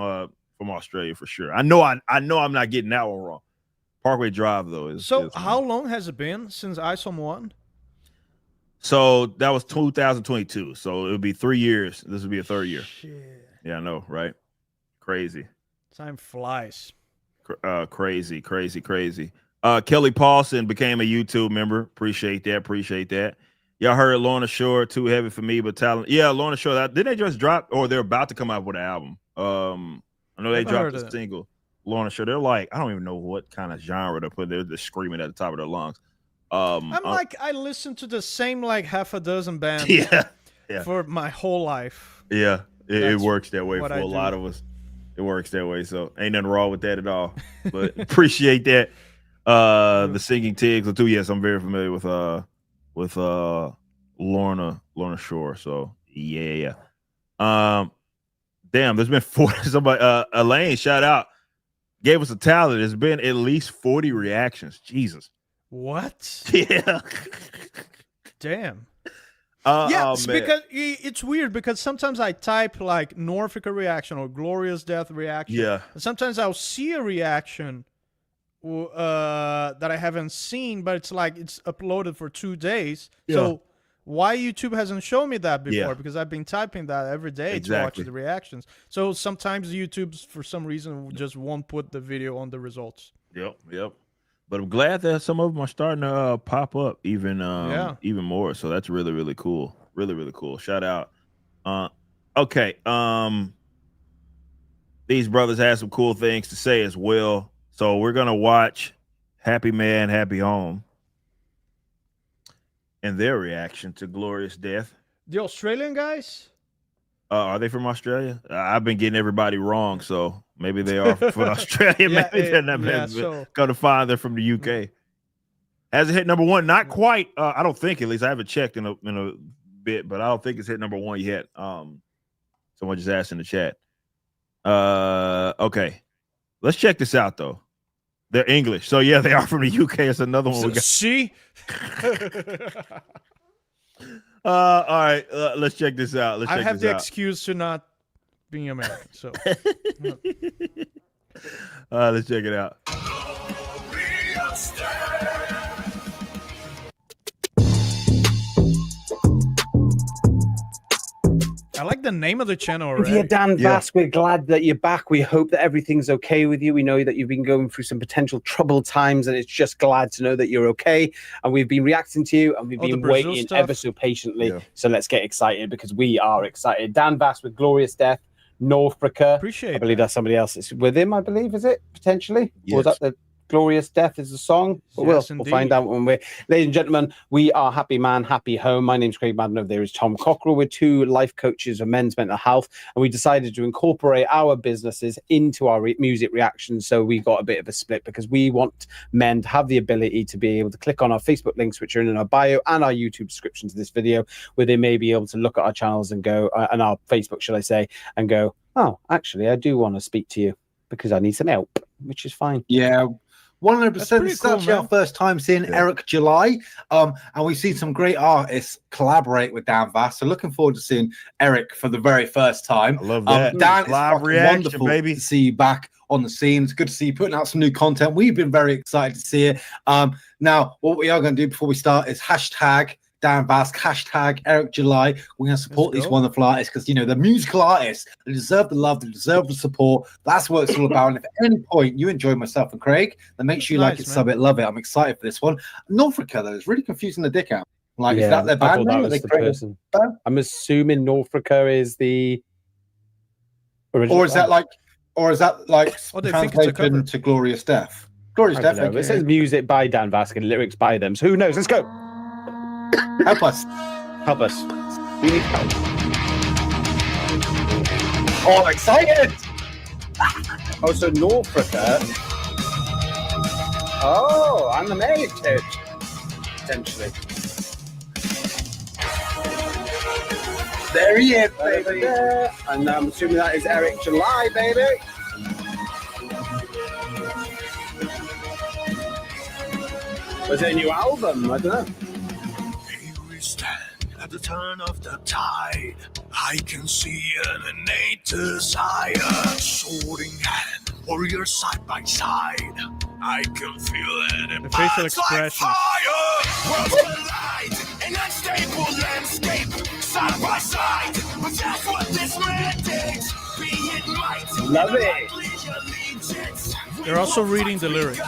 Speaker 2: Australia for sure. I know I'm not getting that one wrong. Parkway Drive though is
Speaker 3: how long has it been since ISOM 1?
Speaker 2: So that was 2022. So it would be 3 years. This would be a 3rd year.
Speaker 3: Shit.
Speaker 2: Yeah, I know, right? Crazy.
Speaker 3: Time flies.
Speaker 2: Crazy. Kelly Paulson became a YouTube member. Appreciate that. Y'all heard Lorna Shore, Too Heavy for Me, but Talent. Yeah, Lorna Shore. Didn't they just drop, or they're about to come out with an album? I know they dropped a single. Lorna Shore. They're like, I don't even know what kind of genre to put. They're just screaming at the top of their lungs.
Speaker 3: I listened to the same like half a dozen bands for my whole life.
Speaker 2: Yeah, it works that way for a lot of us. It works that way, so ain't nothing wrong with that at all. But appreciate that. The singing Tigs too. Yes, I'm very familiar with Lorna Shore. So yeah. Damn, there's been 40. Somebody, Elaine, shout out, gave us a tally. There's been at least 40 reactions. Jesus.
Speaker 3: What?
Speaker 2: Yeah.
Speaker 3: Damn.
Speaker 2: Because
Speaker 3: it's weird because sometimes I type like Norfrica reaction or Glorious Death reaction.
Speaker 2: Yeah.
Speaker 3: And sometimes I'll see a reaction that I haven't seen, but it's like it's uploaded for 2 days.
Speaker 2: Yeah.
Speaker 3: So why YouTube hasn't shown me that before?
Speaker 2: Yeah.
Speaker 3: Because I've been typing that every day to watch the reactions. So sometimes YouTube, for some reason, just won't put the video on the results.
Speaker 2: Yep. But I'm glad that some of them are starting to pop up even more. So that's really, really cool. Really, really cool. Shout out. Okay. These brothers had some cool things to say as well. So we're gonna watch Happy Man, Happy Home and their reaction to Glorious Death.
Speaker 3: The Australian guys?
Speaker 2: Are they from Australia? I've been getting everybody wrong, so maybe they are from Australia.
Speaker 3: Yeah,
Speaker 2: Maybe they're not. Going to find they're from the UK. Has it hit number one? Not quite. I don't think. At least I haven't checked in a bit, but I don't think it's hit number one yet. Someone just asked in the chat. Okay, let's check this out though. They're English, so yeah, they are from the UK. It's another one we got.
Speaker 3: See.
Speaker 2: All right, let's check this out.
Speaker 3: I have the excuse to not being American, so.
Speaker 2: Let's check it out.
Speaker 3: I like the name of the channel already.
Speaker 5: Yeah, Dan Vass, we're glad that you're back. We hope that everything's okay with you. We know that you've been going through some potential troubled times, and it's just glad to know that you're okay. And we've been reacting to you, and we've been waiting ever so patiently. Yeah. So let's get excited, because we are excited. Dan Vass with Glorious Death, Norfrica.
Speaker 3: Appreciate
Speaker 5: I believe that's somebody else. It's with him, I believe, is it? Potentially? Yes. Or was that the Glorious Death is the song? But we'll find out when we're... Ladies and gentlemen, we are Happy Man, Happy Home. My name's Craig Madden. Over there is Tom Cockrell. We're two life coaches of men's mental health, and we decided to incorporate our businesses into our music reactions. So we got a bit of a split, because we want men to have the ability to be able to click on our Facebook links, which are in our bio, and our YouTube description to this video, where they may be able to look at our channels and go, and our Facebook, should I say, and go, oh, actually, I do want to speak to you because I need some help, which is fine.
Speaker 6: Yeah. 100%. It's actually our first time seeing Eric July, and we've seen some great artists collaborate with Dan Vass. So looking forward to seeing Eric for the very first time.
Speaker 2: I love that.
Speaker 6: Dan, live reaction, wonderful baby. To see you back on the scene. It's good to see you putting out some new content. We've been very excited to see it. Now, what we are going to do before we start is hashtag Dan Vass, hashtag Eric July. We're going to support these wonderful artists, because, you know, they're musical artists. They deserve the love. They deserve the support. That's what it's all about. And if at any point you enjoy myself and Craig, then make sure you like it, sub it, love it. I'm excited for this one. Norfrica, though, is really confusing the dick out. Like, is that their band name? The person.
Speaker 5: I'm assuming Norfrica is the original.
Speaker 6: Or is that like translated to Glorious Death? Glorious Death.
Speaker 5: It says music by Dan Vass and lyrics by them. So who knows? Let's go.
Speaker 6: Help us.
Speaker 5: Help us. We need help.
Speaker 6: Oh, I'm excited.
Speaker 5: Oh, so Norfrica. Oh, animated. Potentially.
Speaker 6: There he is, baby.
Speaker 5: And I'm assuming that is Eric July, baby. Was it a new album? I don't know.
Speaker 1: At the turn of the tide, I can see an innate desire. Sword in hand, warriors side by side. I can feel it in
Speaker 3: the facial expression.
Speaker 1: Like fire. Worlds collide, an unstable landscape, side by side. But that's what this man takes. Be it might,
Speaker 5: love it.
Speaker 3: They're also reading the lyrics.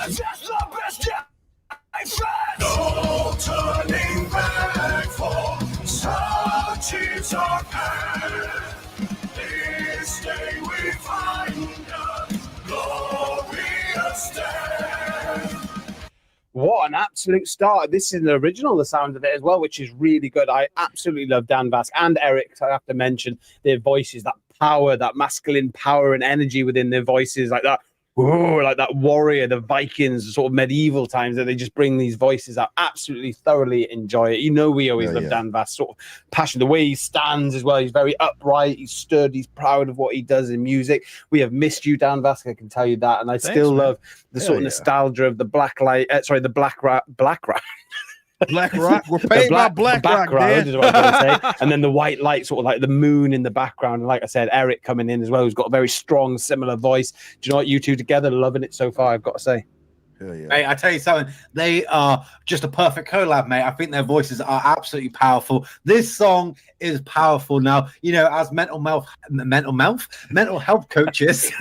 Speaker 1: No turning back for such is our path. This day we find a glorious death.
Speaker 5: What an absolute start. This is the original, the sound of it as well, which is really good. I absolutely love Dan Vass and Eric. I have to mention their voices, that power, that masculine power and energy within their voices, like that. Whoa, like that warrior, the Vikings, sort of medieval times, that they just bring these voices out. Absolutely, thoroughly enjoy it. You know, we always love Dan Vass, sort of passion, the way he stands as well. He's very upright, he's stood, he's proud of what he does in music. We have missed you, Dan Vass, I can tell you that. And I still love the sort of nostalgia of the black light, the Black Rock.
Speaker 2: Black Rock. We're paid by Black Rock,
Speaker 5: is what I'm going to say. And then the white light, sort of like the moon in the background. And like I said, Eric coming in as well, who's got a very strong, similar voice. Do you know what? You two together, loving it so far, I've got to say.
Speaker 2: Hell yeah.
Speaker 6: Hey, I tell you something, they are just a perfect collab, mate. I think their voices are absolutely powerful. This song is powerful. Now, you know, as mental health coaches,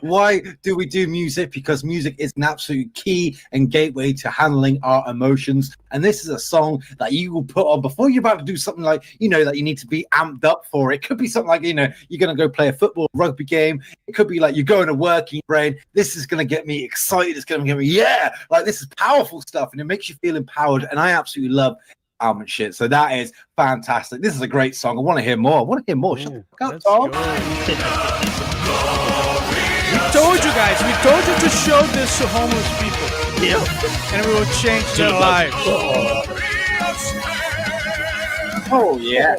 Speaker 6: why do we do music? Because music is an absolute key and gateway to handling our emotions. And this is a song that you will put on before you're about to do something like, you know, that you need to be amped up for. It could be something like, you know, you're going to go play a football, rugby game. It could be like you're going to work in your brain. This is going to get me excited. It's going to get me, yeah, like this is powerful stuff. And it makes you feel empowered. And I absolutely love empowerment shit. So that is fantastic. This is a great song. I want to hear more. Shut the fuck up, Tom.
Speaker 3: We told you guys. We told you to show this to homeless people.
Speaker 2: Yeah.
Speaker 3: And we will change their lives.
Speaker 7: Oh, yeah.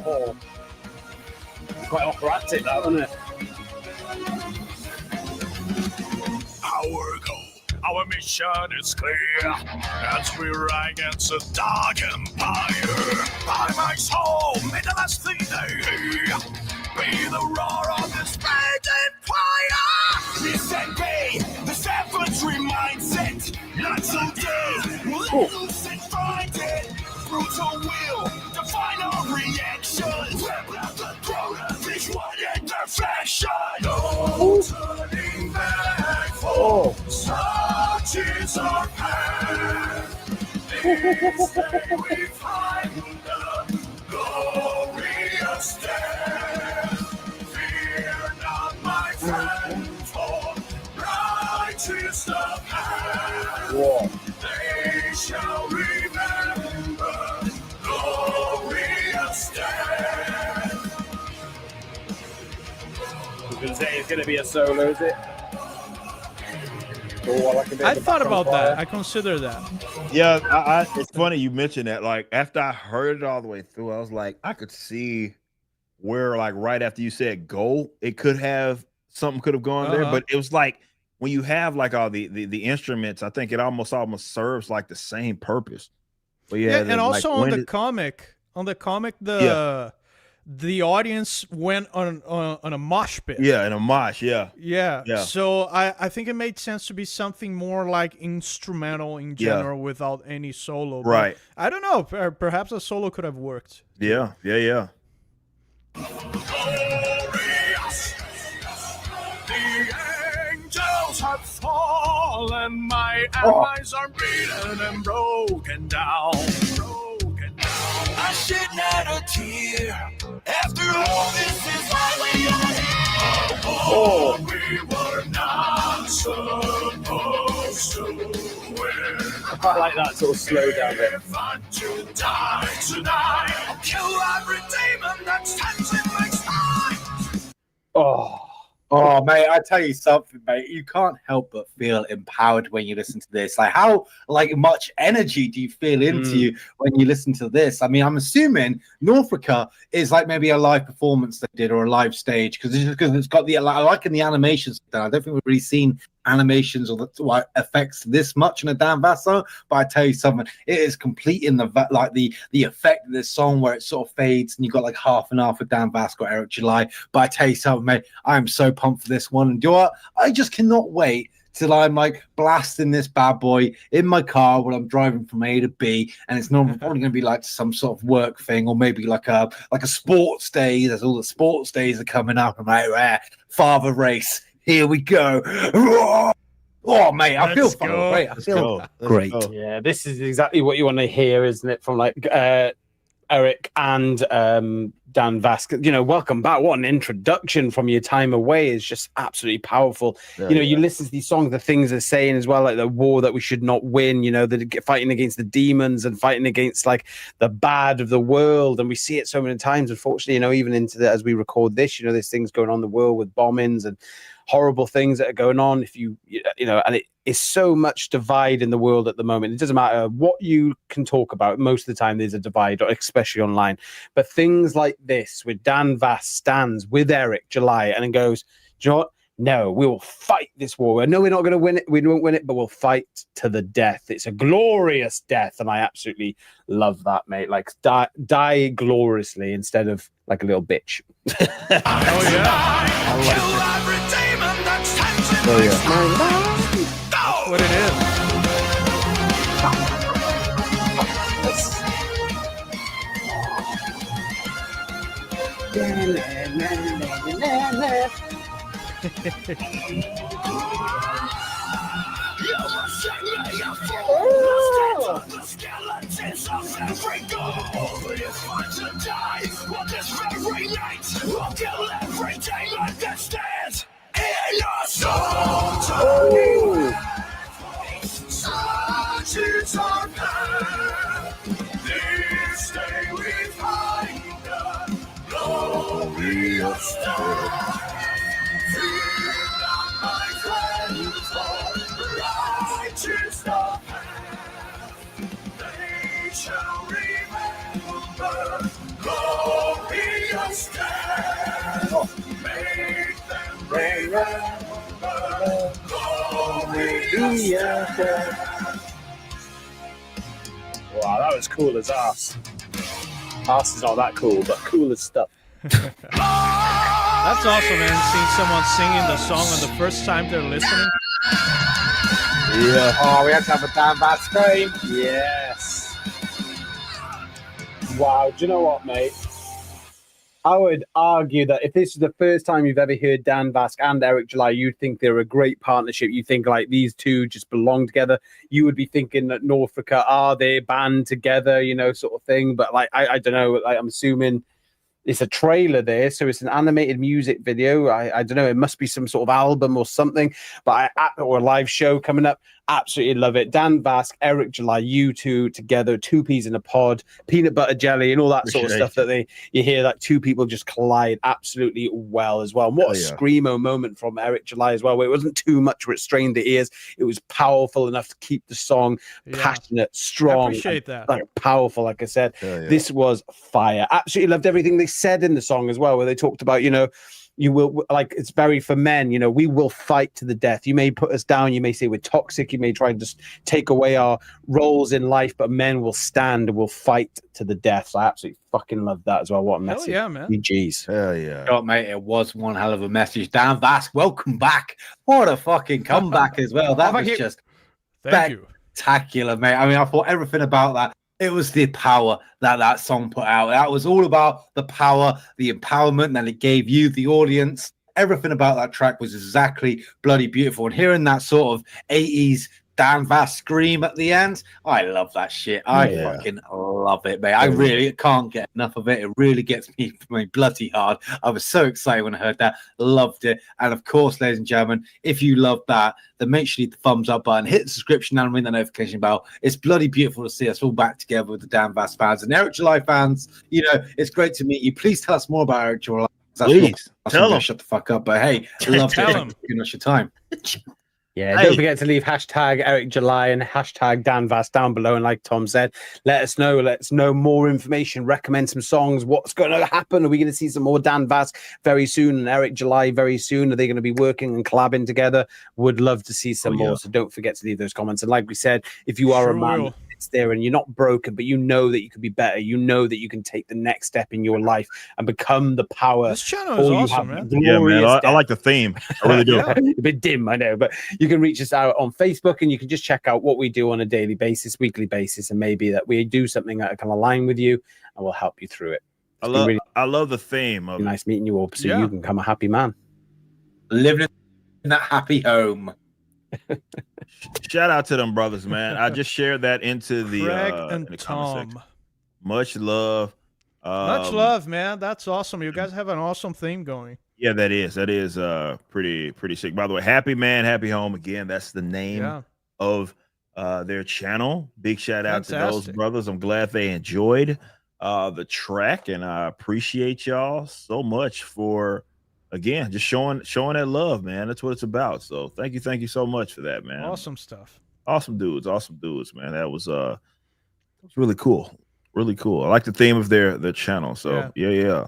Speaker 7: Quite operatic, that, wasn't it?
Speaker 1: Our goal, our mission is clear as we ride against a dark empire. By my soul, may the last thing they hear be the roar of this great empire. This and be the savagery mindset, not today. We'll lose and find it. Brutal will define our reactions. This one imperfection. No turning back. For such is our path. This day we find the glorious death. Fear not, my friend, for righteous the path. They shall remember glorious death.
Speaker 7: It's going to be a solo, is it?
Speaker 3: I thought about that. I consider that.
Speaker 2: Yeah, it's funny you mentioned that. Like after I heard it all the way through, I was like, I could see where, like, right after you said "go," it could have something could have gone there. But it was like when you have like all the instruments, I think it almost serves like the same purpose. But yeah,
Speaker 3: and also on the comic, the audience went on a mosh pit.
Speaker 2: Yeah, in a mosh. Yeah.
Speaker 3: So I think it made sense to be something more like instrumental in general without any solo.
Speaker 2: Right.
Speaker 3: But I don't know. Perhaps a solo could have worked.
Speaker 2: Yeah.
Speaker 1: Glorious. The angels have fallen. My allies are beaten and broken down. I shed not a tear. After all, this is why we are here. Oh, we were not supposed to win.
Speaker 7: I quite like that sort of slow down bit.
Speaker 1: Fun to die tonight. Kill every demon that stands in my sight.
Speaker 6: Oh, mate, I tell you something, mate. You can't help but feel empowered when you listen to this. Like, how much energy do you feel into you when you listen to this? I mean, I'm assuming Norfrica is like maybe a live performance they did or a live stage because it's got the I like in the animations. I don't think we've really seen animations or the effects this much in a Dan Bass song, but I tell you something, it is complete in the effect of this song where it sort of fades and you've got like half and half with Dan Bass, got Eric July. But I tell you something, mate, I'm so pumped for this one, and do I just cannot wait till I'm like blasting this bad boy in my car when I'm driving from A to B, and it's probably going to be like some sort of work thing, or maybe like a sports day. There's all the sports days are coming up. I'm like, father race. Here we go. Oh, mate, I feel fucking great. I feel great.
Speaker 7: Yeah, this is exactly what you want to hear, isn't it? From like Eric and Dan Vasquez. You know, welcome back. What an introduction from your time away is just absolutely powerful. You listen to these songs, the things they're saying as well, like the war that we should not win, you know, that fighting against the demons and fighting against like the bad of the world. And we see it so many times, unfortunately, you know, even into as we record this, you know, there's things going on in the world with bombings and horrible things that are going on. If you know, and it is so much divide in the world at the moment. It doesn't matter what you can talk about. Most of the time there's a divide, especially online. But things like this, with Dan Vass stands with Eric July and goes, do you know what? No, we will fight this war. I know we're not going to win it. We won't win it, but we'll fight to the death. It's a glorious death. And I absolutely love that, mate. Like die gloriously instead of like a little bitch.
Speaker 3: That's what it is.
Speaker 7: Wow, that was cool as ass. Ass is not that cool, but cool as stuff.
Speaker 3: That's awesome, man. Seeing someone singing the song on the first time they're listening.
Speaker 2: Yeah.
Speaker 7: Oh, we had to have a Dan Bass stream. Yes. Wow, do you know what, mate? I would argue that if this is the first time you've ever heard Dan Vask and Eric July, you'd think they're a great partnership. You think like these two just belong together. You would be thinking that Norfrica are they band together, you know, sort of thing. But like, I don't know. Like, I'm assuming it's a trailer there, so it's an animated music video. I don't know. It must be some sort of album or something, but or a live show coming up. Absolutely love it. Dan Vask, Eric July, you two together, two peas in a pod, peanut butter jelly, and all that sort of stuff that you hear like two people just collide absolutely well as well. And what a screamo moment from Eric July as well, where it wasn't too much where it strained the ears. It was powerful enough to keep the song passionate, strong,
Speaker 3: I appreciate that.
Speaker 7: Like powerful. Like I said, this was fire. Absolutely loved everything they said in the song as well, where they talked about, you know, you will, like, it's very for men, you know, we will fight to the death. You may put us down, you may say we're toxic, you may try and just take away our roles in life, but men will stand and will fight to the death. So I absolutely fucking love that as well. What a message.
Speaker 3: Hell yeah, man.
Speaker 7: GG's.
Speaker 2: Hell yeah.
Speaker 6: God, mate, it was one hell of a message. Dan Vask, welcome back. What a fucking comeback as well. That was just spectacular, mate. I mean, I thought everything about that. It was the power that song put out. That was all about the power, the empowerment that it gave you, the audience. Everything about that track was exactly bloody beautiful. And hearing that sort of 80s Dan Vask scream at the end, I love that shit. I fucking love it, mate. I really can't get enough of it. It really gets me bloody hard. I was so excited when I heard that. Loved it. And of course, ladies and gentlemen, if you love that, then make sure you hit the thumbs up button, hit the subscription and ring the notification bell. It's bloody beautiful to see us all back together with the Dan Vask fans and Eric July fans. You know, it's great to meet you. Please tell us more about Eric July.
Speaker 2: Please tell them.
Speaker 6: Shut the fuck up. But hey, love to give us your time.
Speaker 7: Yeah, don't forget to leave hashtag Eric July and hashtag Dan Vask down below. And like Tom said, let us know more information, recommend some songs. What's going to happen? Are we going to see some more Dan Vask very soon and Eric July very soon? Are they going to be working and collabing together? Would love to see some more. So don't forget to leave those comments. And like we said, if you are a man that's there and you're not broken, but you know that you could be better, you know that you can take the next step in your life and become the power.
Speaker 3: This channel is awesome, man.
Speaker 2: Yeah, man. I like the theme. I really do.
Speaker 7: A bit dim, I know, but you can reach us out on Facebook and you can just check out what we do on a daily basis, weekly basis, and maybe that we do something that can align with you and will help you through it.
Speaker 2: I love the theme of
Speaker 7: nice meeting you all, so you can become a happy man.
Speaker 6: Living in that happy home.
Speaker 2: Shout out to them brothers, man. I just shared that into the
Speaker 3: Craig and
Speaker 2: in the
Speaker 3: Tom.
Speaker 2: Much love.
Speaker 3: Much love, man. That's awesome. You guys have an awesome theme going.
Speaker 2: Yeah, that is pretty sick. By the way, Happy Man, Happy Home. Again, that's the name of their channel. Big shout out to those brothers. I'm glad they enjoyed the track, and I appreciate y'all so much for again just showing that love, man. That's what it's about. So thank you so much for that, man.
Speaker 3: Awesome stuff.
Speaker 2: Awesome dudes, man. That was really cool. Really cool. I like the theme of their channel. So yeah.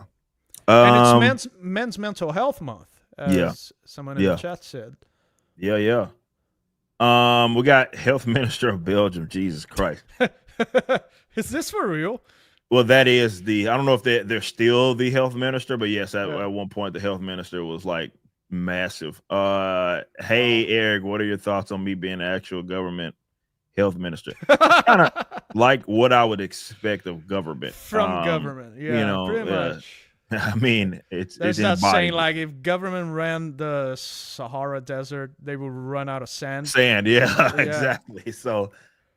Speaker 3: And it's men's mental health month, as someone in the chat said.
Speaker 2: Yeah. We got Health Minister of Belgium. Jesus Christ.
Speaker 3: Is this for real?
Speaker 2: Well, that is I don't know if they're still the health minister, but yes, at one point the health minister was like massive. Hey Eric, what are your thoughts on me being an actual government health minister? Kind of like what I would expect of government
Speaker 3: from government. Yeah, you know, pretty much.
Speaker 2: I mean,
Speaker 3: There's
Speaker 2: it's
Speaker 3: that saying
Speaker 2: embodied.
Speaker 3: like if government ran the Sahara Desert, they would run out of sand.
Speaker 2: Sand, yeah,
Speaker 3: Yeah.
Speaker 2: exactly. So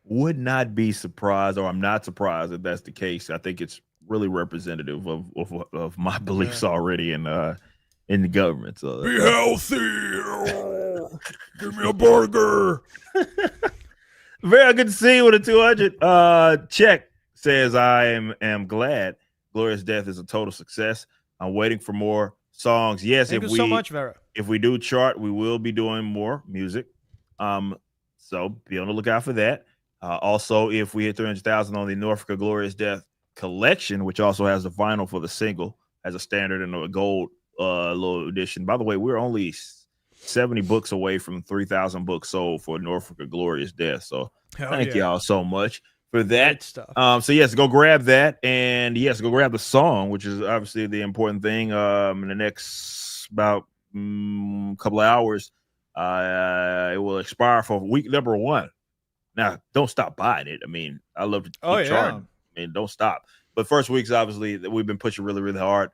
Speaker 2: would not be surprised, or I'm not surprised if that's the case. I think it's really representative of my beliefs already in the government. So
Speaker 1: Be healthy. Give me a burger.
Speaker 2: very good to see you with a 200. Check says I am glad Glorious Death is a total success. I'm waiting for more songs. Yes,
Speaker 3: Thank you so much, Vera.
Speaker 2: if we do chart, we will be doing more music. So be on the lookout for that. Also, if we hit 300,000 on the Norfrica Glorious Death collection, which also has the vinyl for the single as a standard and a gold little edition. By the way, we're only 70 books away from 3,000 books sold for Norfrica Glorious Death. So thank y'all so much for that.
Speaker 3: Great stuff.
Speaker 2: So yes, go grab that, and yes, go grab the song, which is obviously the important thing. In the next about couple of hours, it will expire for week number 1. Now, don't stop buying it. I mean, I love to keep charting. I mean, don't stop. But first week's obviously that we've been pushing really, really hard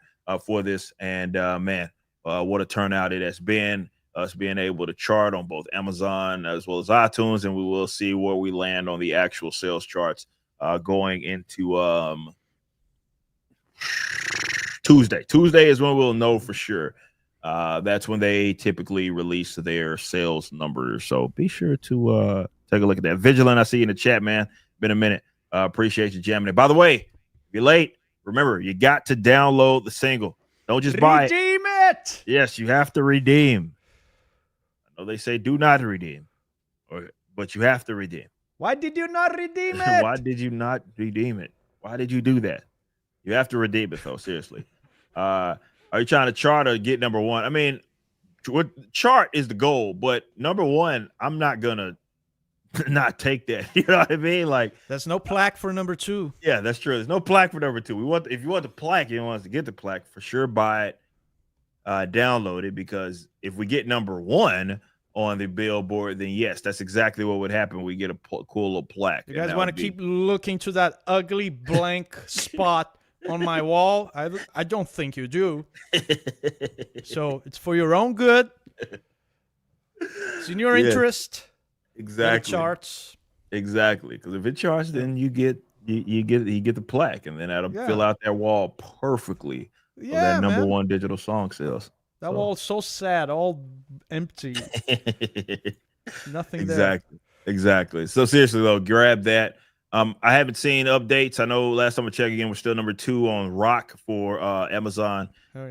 Speaker 2: for this, and man, what a turnout it has been. Us being able to chart on both Amazon as well as iTunes, and we will see where we land on the actual sales charts going into Tuesday. Tuesday is when we'll know for sure. That's when they typically release their sales numbers. So be sure to take a look at that. Vigilant, I see you in the chat, man. Been a minute. Appreciate you jamming it. By the way, if you're late, remember, you got to download the single. Don't just buy it.
Speaker 3: Redeem it.
Speaker 2: Yes, you have to redeem. I know they say do not redeem, but you have to redeem.
Speaker 3: Why did you not redeem it?
Speaker 2: Why did you not redeem it? Why did you do that? You have to redeem it, though. Seriously. Are you trying to chart or get number 1? I mean, chart is the goal, but number 1, I'm not gonna not take that. You know what I mean? Like,
Speaker 3: there's no plaque for number 2.
Speaker 2: Yeah, that's true. There's no plaque for number 2. If you want the plaque, you want us to get the plaque for sure. Buy it, download it, because if we get number 1 on the Billboard, then yes, that's exactly what would happen. We get a cool little plaque.
Speaker 3: You guys want to keep looking to that ugly blank spot on my wall? I don't think you do. So it's for your own good. It's in your interest.
Speaker 2: Exactly.
Speaker 3: It charts.
Speaker 2: Exactly. Because if it charts, then you get the plaque, and then that'll fill out that wall perfectly.
Speaker 3: Yeah,
Speaker 2: that number 1 digital song sales.
Speaker 3: That wall's so sad, all empty. Nothing
Speaker 2: Exactly. So seriously though, grab that. I haven't seen updates. I know last time I checked again, we're still number 2 on rock for Amazon.
Speaker 3: Oh,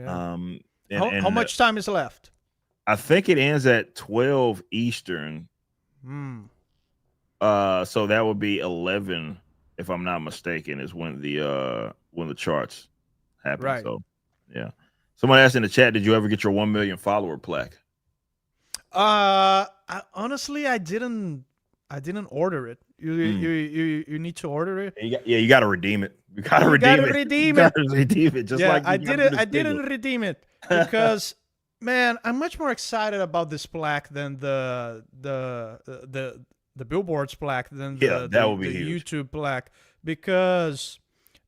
Speaker 3: yeah.
Speaker 2: How
Speaker 3: much time is left?
Speaker 2: I think it ends at 12 Eastern. So that would be 11, if I'm not mistaken, is when the charts happen.
Speaker 3: Right.
Speaker 2: So yeah. Someone asked in the chat, did you ever get your 1 million follower plaque?
Speaker 3: Honestly, I didn't order it. You need to order it.
Speaker 2: You got to redeem it. You got to redeem it.
Speaker 3: Redeem
Speaker 2: you
Speaker 3: it.
Speaker 2: Gotta redeem it. Just like
Speaker 3: I didn't redeem it because man, I'm much more excited about this plaque than the Billboard's plaque than
Speaker 2: that would be
Speaker 3: the
Speaker 2: huge.
Speaker 3: YouTube plaque, because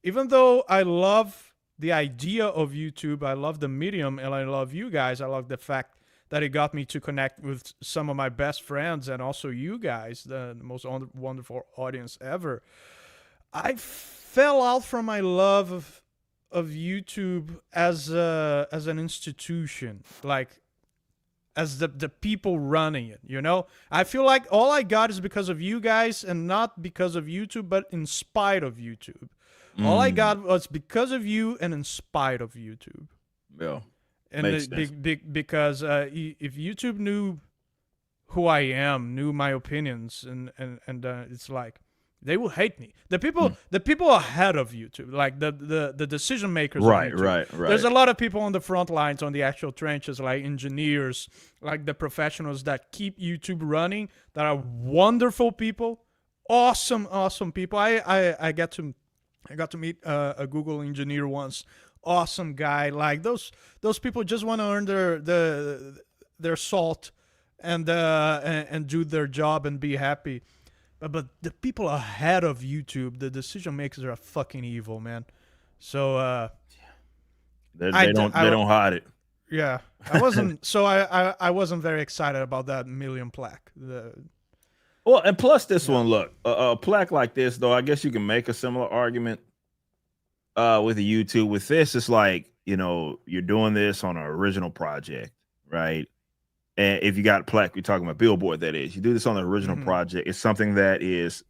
Speaker 3: even though I love the idea of YouTube, I love the medium, and I love you guys. I love the fact that it got me to connect with some of my best friends, and also you guys, the most wonderful audience ever. I fell out from my love of YouTube as an institution, like as the people running it, you know? I feel like all I got is because of you guys, and not because of YouTube, but in spite of YouTube. All I got was because of you and in spite of YouTube.
Speaker 2: Yeah.
Speaker 3: And because if YouTube knew who I am, knew my opinions, and it's like they will hate me. The people ahead of YouTube, like the decision makers.
Speaker 2: Right.
Speaker 3: There's a lot of people on the front lines, on the actual trenches, like engineers, like the professionals that keep YouTube running, that are wonderful people, awesome people. I got to meet a Google engineer once. Awesome guy. Like those people just want to earn their salt and do their job and be happy. But the people ahead of YouTube, the decision makers, are fucking evil, man. So
Speaker 2: They don't hide it.
Speaker 3: Yeah, I wasn't. So I wasn't very excited about that million plaque.
Speaker 2: Well, and plus this one, look, a plaque like this, though, I guess you can make a similar argument with a YouTube. With this, it's like, you're doing this on an original project, right? And if you got a plaque, we're talking about Billboard, that is. You do this on the original project. It's something that it's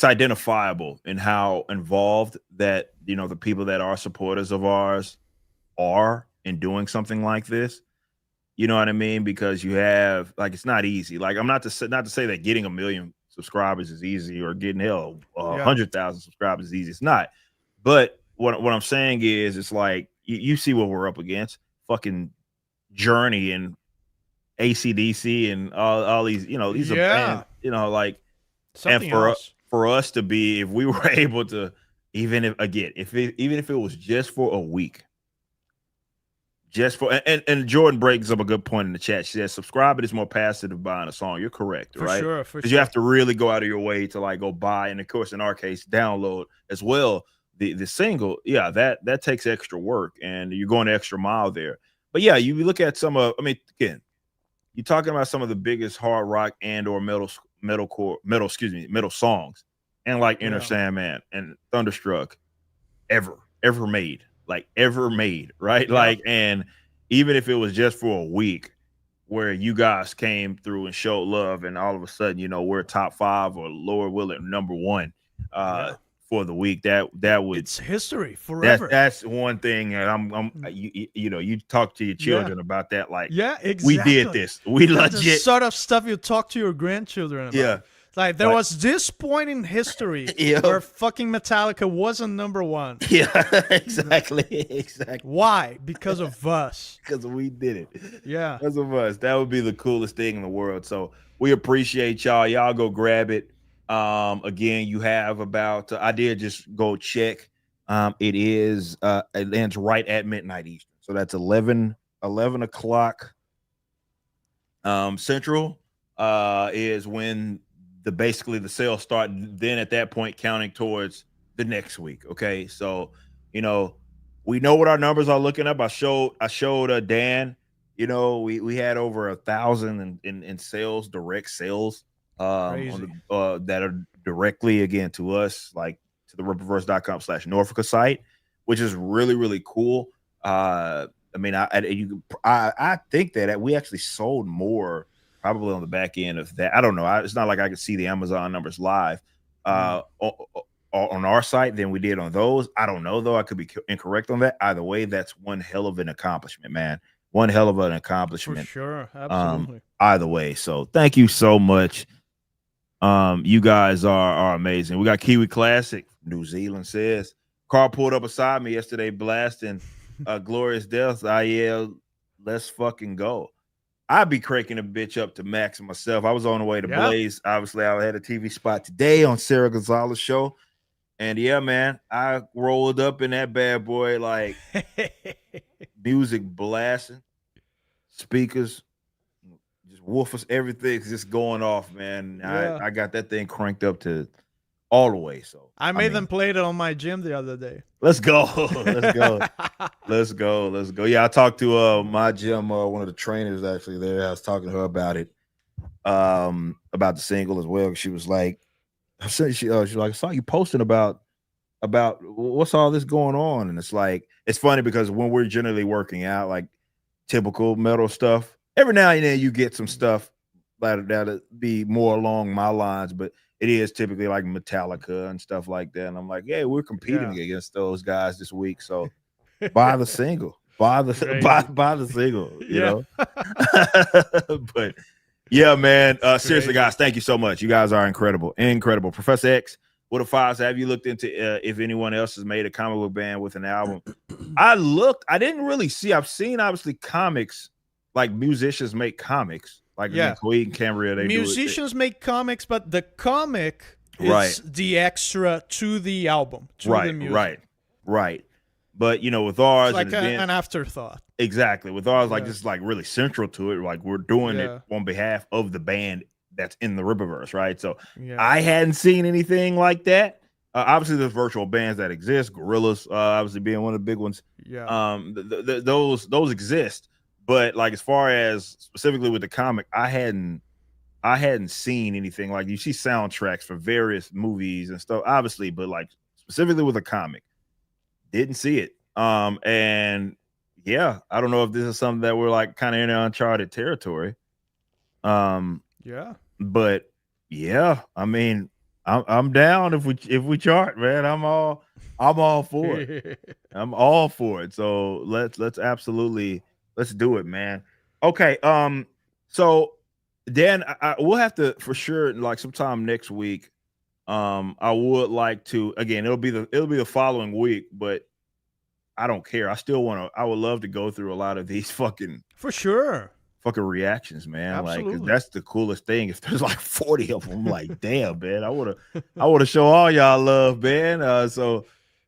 Speaker 2: identifiable in how involved that, the people that are supporters of ours are in doing something like this. You know what I mean? Because you have, like, it's not easy. Like, I'm not to say that getting 1 million subscribers is easy, or getting 100,000 subscribers is easy. It's not. But what I'm saying is, it's like you see what we're up against. Fucking Journey and AC/DC and all these, these are bands, like,
Speaker 3: something
Speaker 2: and
Speaker 3: else.
Speaker 2: For us to be, if we were able to, even if it was just for a week. And Jordan brings up a good point in the chat. She says subscribing is more passive than buying a song. You're correct, right?
Speaker 3: For sure.
Speaker 2: Because you have to really go out of your way to, like, go buy, and of course, in our case, download as well the single. Yeah, that takes extra work, and you're going the extra mile there. But yeah, you look at some of, again, you're talking about some of the biggest hard rock and or metal songs, and like Enter Sandman and Thunderstruck ever made. Like, ever made, right? Yeah. Like, and even if it was just for a week, where you guys came through and showed love, and all of a sudden, we're top 5 or Lord willing number 1 for the week, that would,
Speaker 3: it's history forever.
Speaker 2: That's one thing, and you talk to your children about that, like,
Speaker 3: exactly.
Speaker 2: We did this. We
Speaker 3: That's
Speaker 2: legit
Speaker 3: the sort of stuff you talk to your grandchildren about.
Speaker 2: Yeah.
Speaker 3: Like, there was this point in history where fucking Metallica wasn't number 1.
Speaker 2: Yeah, exactly.
Speaker 3: Why? Because of us.
Speaker 2: Because we did it.
Speaker 3: Yeah.
Speaker 2: Because of us. That would be the coolest thing in the world. So we appreciate y'all. Y'all go grab it. Again, you have about, I did just go check. It lands right at midnight Eastern. So that's 11 o'clock Central is when basically the sales start. Then at that point, counting towards the next week. Okay, so we know what our numbers are looking up. I showed Dan. We had over 1,000 in sales, direct sales, that are directly, again, to us, like to the ripperverse.com/Norfrica site, which is really, really cool. I think that we actually sold more, probably on the back end of that. I don't know. It's not like I could see the Amazon numbers live on our site than we did on those. I don't know, though. I could be incorrect on that. Either way, that's one hell of an accomplishment, man. One hell of an accomplishment.
Speaker 3: For sure. Absolutely.
Speaker 2: Either way. So thank you so much. You guys are amazing. We got Kiwi Classic. New Zealand says, car pulled up beside me yesterday blasting Glorious Death. I yelled, let's fucking go. I'd be cranking a bitch up to max myself. I was on the way to Blaze. Obviously, I had a TV spot today on Sarah Gonzalez's show. And yeah, man, I rolled up in that bad boy, like music blasting, speakers, just woofers, everything's just going off, man. Yeah. I got that thing cranked up to all the way. So
Speaker 3: I made them play it on my gym the other day.
Speaker 2: Let's go. Let's go. Yeah, I talked to my gym, one of the trainers actually there. I was talking to her about it, about the single as well. She was like, she's like, I saw you posting about what's all this going on. And it's like, it's funny because when we're generally working out, like typical metal stuff, every now and then you get some stuff that'll be more along my lines, but it is typically like Metallica and stuff like that. And I'm like, hey, we're competing against those guys this week. So buy the single. Buy the single, you know. But yeah, man. Seriously, guys, thank you so much. You guys are incredible. Incredible. Professor X, what a files have you looked into if anyone else has made a comic book band with an album? I didn't really see. I've seen obviously comics, like musicians make comics. Like Koei and Cambria,
Speaker 3: musicians make comics, but the comic is the extra to the album, to the music.
Speaker 2: Right. But with ours,
Speaker 3: it's like an afterthought.
Speaker 2: Exactly. With ours, like this is like really central to it. Like we're doing it on behalf of the band that's in the Ripperverse, right? So I hadn't seen anything like that. Obviously, there's virtual bands that exist. Gorillas, obviously, being one of the big ones.
Speaker 3: Yeah.
Speaker 2: Those exist, but like as far as specifically with the comic, I hadn't seen anything like you see soundtracks for various movies and stuff, obviously, but like specifically with a comic, didn't see it. And yeah, I don't know if this is something that we're like kind of in uncharted territory.
Speaker 3: Yeah,
Speaker 2: but yeah, I mean, I'm down if we chart, man. I'm all for it. I'm all for it. So let's absolutely let's do it, man. Okay, so Dan, we'll have to for sure like sometime next week. I would like to again. It'll be the following week, but I don't care. I would love to go through a lot of these fucking reactions, man.
Speaker 3: Absolutely.
Speaker 2: Like that's the coolest thing. If there's like 40 of them, I'm like, damn, man, I would have show all y'all love, man. So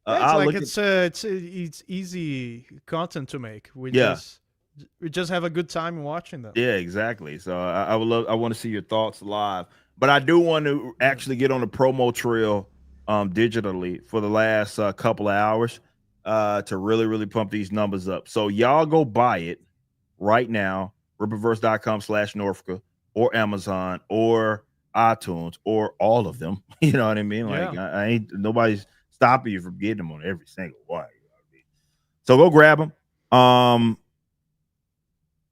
Speaker 3: it's easy content to make. We just have a good time watching them.
Speaker 2: Yeah, exactly. So I want to see your thoughts live, but I do want to actually get on the promo trail digitally for the last couple of hours to really pump these numbers up. So y'all go buy it right now, ripperverse.com/Norfrica or Amazon or iTunes or all of them. You know what I mean? Like I ain't nobody's stopping you from getting them on every single one. You know what I mean? So go grab them.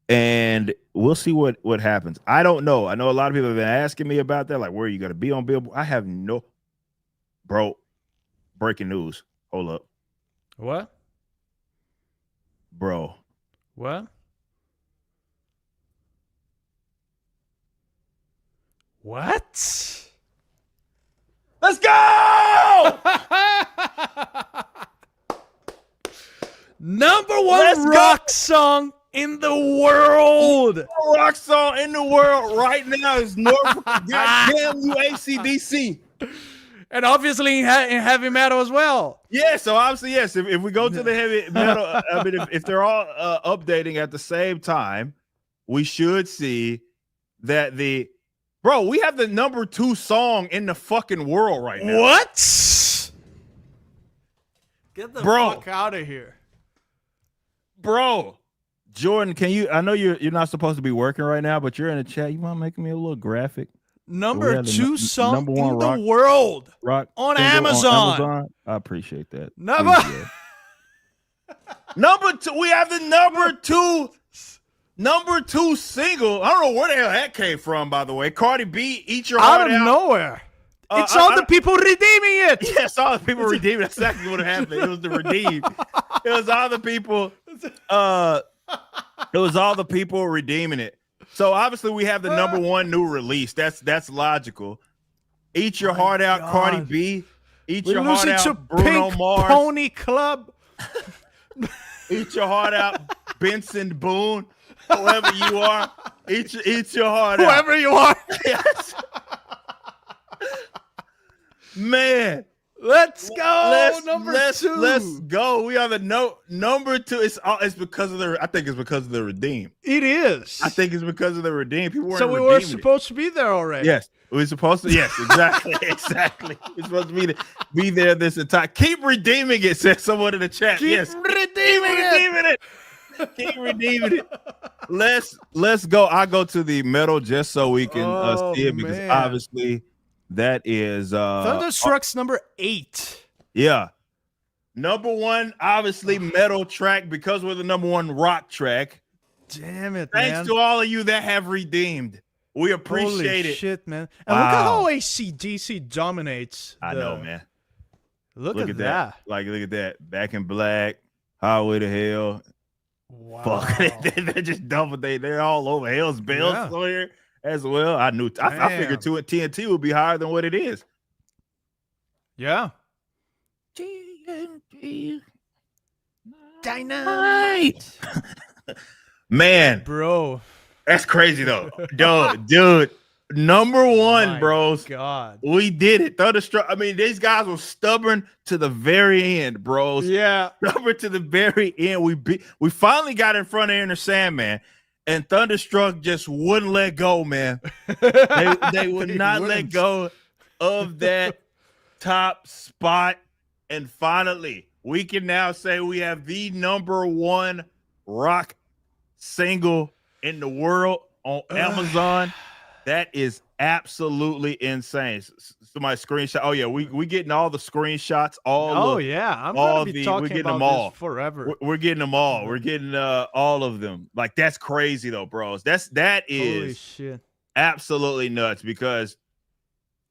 Speaker 2: And we'll see what happens. I don't know. I know a lot of people have been asking me about that. Like, where are you going to be on Billboard? I have no, bro. Breaking news. Hold up.
Speaker 3: What?
Speaker 2: Bro.
Speaker 3: What? What?
Speaker 2: Let's go!
Speaker 3: Number one rock song in the world.
Speaker 2: Rock song in the world right now is Norfrica. Goddamn you, AC/DC.
Speaker 3: And obviously in heavy metal as well.
Speaker 2: Yeah, so obviously, yes. If we go to the heavy metal, I mean, if they're all updating at the same time, we should see that bro, we have the number 2 song in the fucking world right now.
Speaker 3: What? Get the fuck out of here.
Speaker 2: Bro. Jordan, I know you're not supposed to be working right now, but you're in the chat. You want to make me a little graphic?
Speaker 3: Number 2 song in the world on Amazon.
Speaker 2: I appreciate that.
Speaker 3: Number
Speaker 2: 2. We have the number 2 single. I don't know where the hell that came from, by the way. Cardi B, Eat Your Heart Out.
Speaker 3: Out of nowhere. It's all the people redeeming it.
Speaker 2: Yes, all the people redeeming. That's exactly what happened. It was the redeem. It was all the people. It was all the people redeeming it. So obviously we have the number 1 new release. That's logical. Eat Your Heart Out, Cardi B. Eat Your Heart Out, Bruno Mars.
Speaker 3: Pony Club.
Speaker 2: Eat Your Heart Out, Benson Boone. Whoever you are, eat your heart out.
Speaker 3: Whoever you are.
Speaker 2: Yes. Man.
Speaker 3: Let's go. Number 2.
Speaker 2: Let's go. We are the number 2. It's because of I think it's because of the redeem.
Speaker 3: It is.
Speaker 2: I think it's because of the redeem. People weren't
Speaker 3: so we were supposed to be there already.
Speaker 2: Yes. We were supposed to. Yes, exactly. Exactly. We're supposed to be there this entire. Keep redeeming it, said someone in the chat.
Speaker 3: Keep redeeming it.
Speaker 2: Keep redeeming it. Let's go. I go to the metal just so we can see it because obviously that is
Speaker 3: Thunderstruck's number 8.
Speaker 2: Yeah. Number 1, obviously metal track because we're the number 1 rock track.
Speaker 3: Damn it,
Speaker 2: Thanks to all of you that have redeemed. We appreciate it.
Speaker 3: Shit, man. And look at how AC/DC dominates.
Speaker 2: I know, man.
Speaker 3: Look at that.
Speaker 2: Like, look at that. Back in Black, Highway to Hell.
Speaker 3: Wow.
Speaker 2: Fuck, they're just double. They're all over Hell's Bells here as well. I figured TNT would be higher than what it is.
Speaker 3: Yeah.
Speaker 2: TNT Dynamite. Man,
Speaker 3: bro,
Speaker 2: that's crazy though. dude. Number 1, bros.
Speaker 3: God,
Speaker 2: we did it. Thunderstruck. I mean, these guys were stubborn to the very end, bros.
Speaker 3: Yeah,
Speaker 2: stubborn to the very end. We finally got in front of Enter Sandman, and Thunderstruck just wouldn't let go, man. They would not let go of that top spot. And finally, we can now say we have the number one rock single in the world on Amazon. That is absolutely insane. Somebody screenshot. Oh yeah, we getting all the screenshots.
Speaker 3: I'm gonna be talking about
Speaker 2: them all
Speaker 3: this forever.
Speaker 2: We're getting them all. We're getting all of them. Like, that's crazy though, bros. That is
Speaker 3: Holy shit.
Speaker 2: Absolutely nuts, because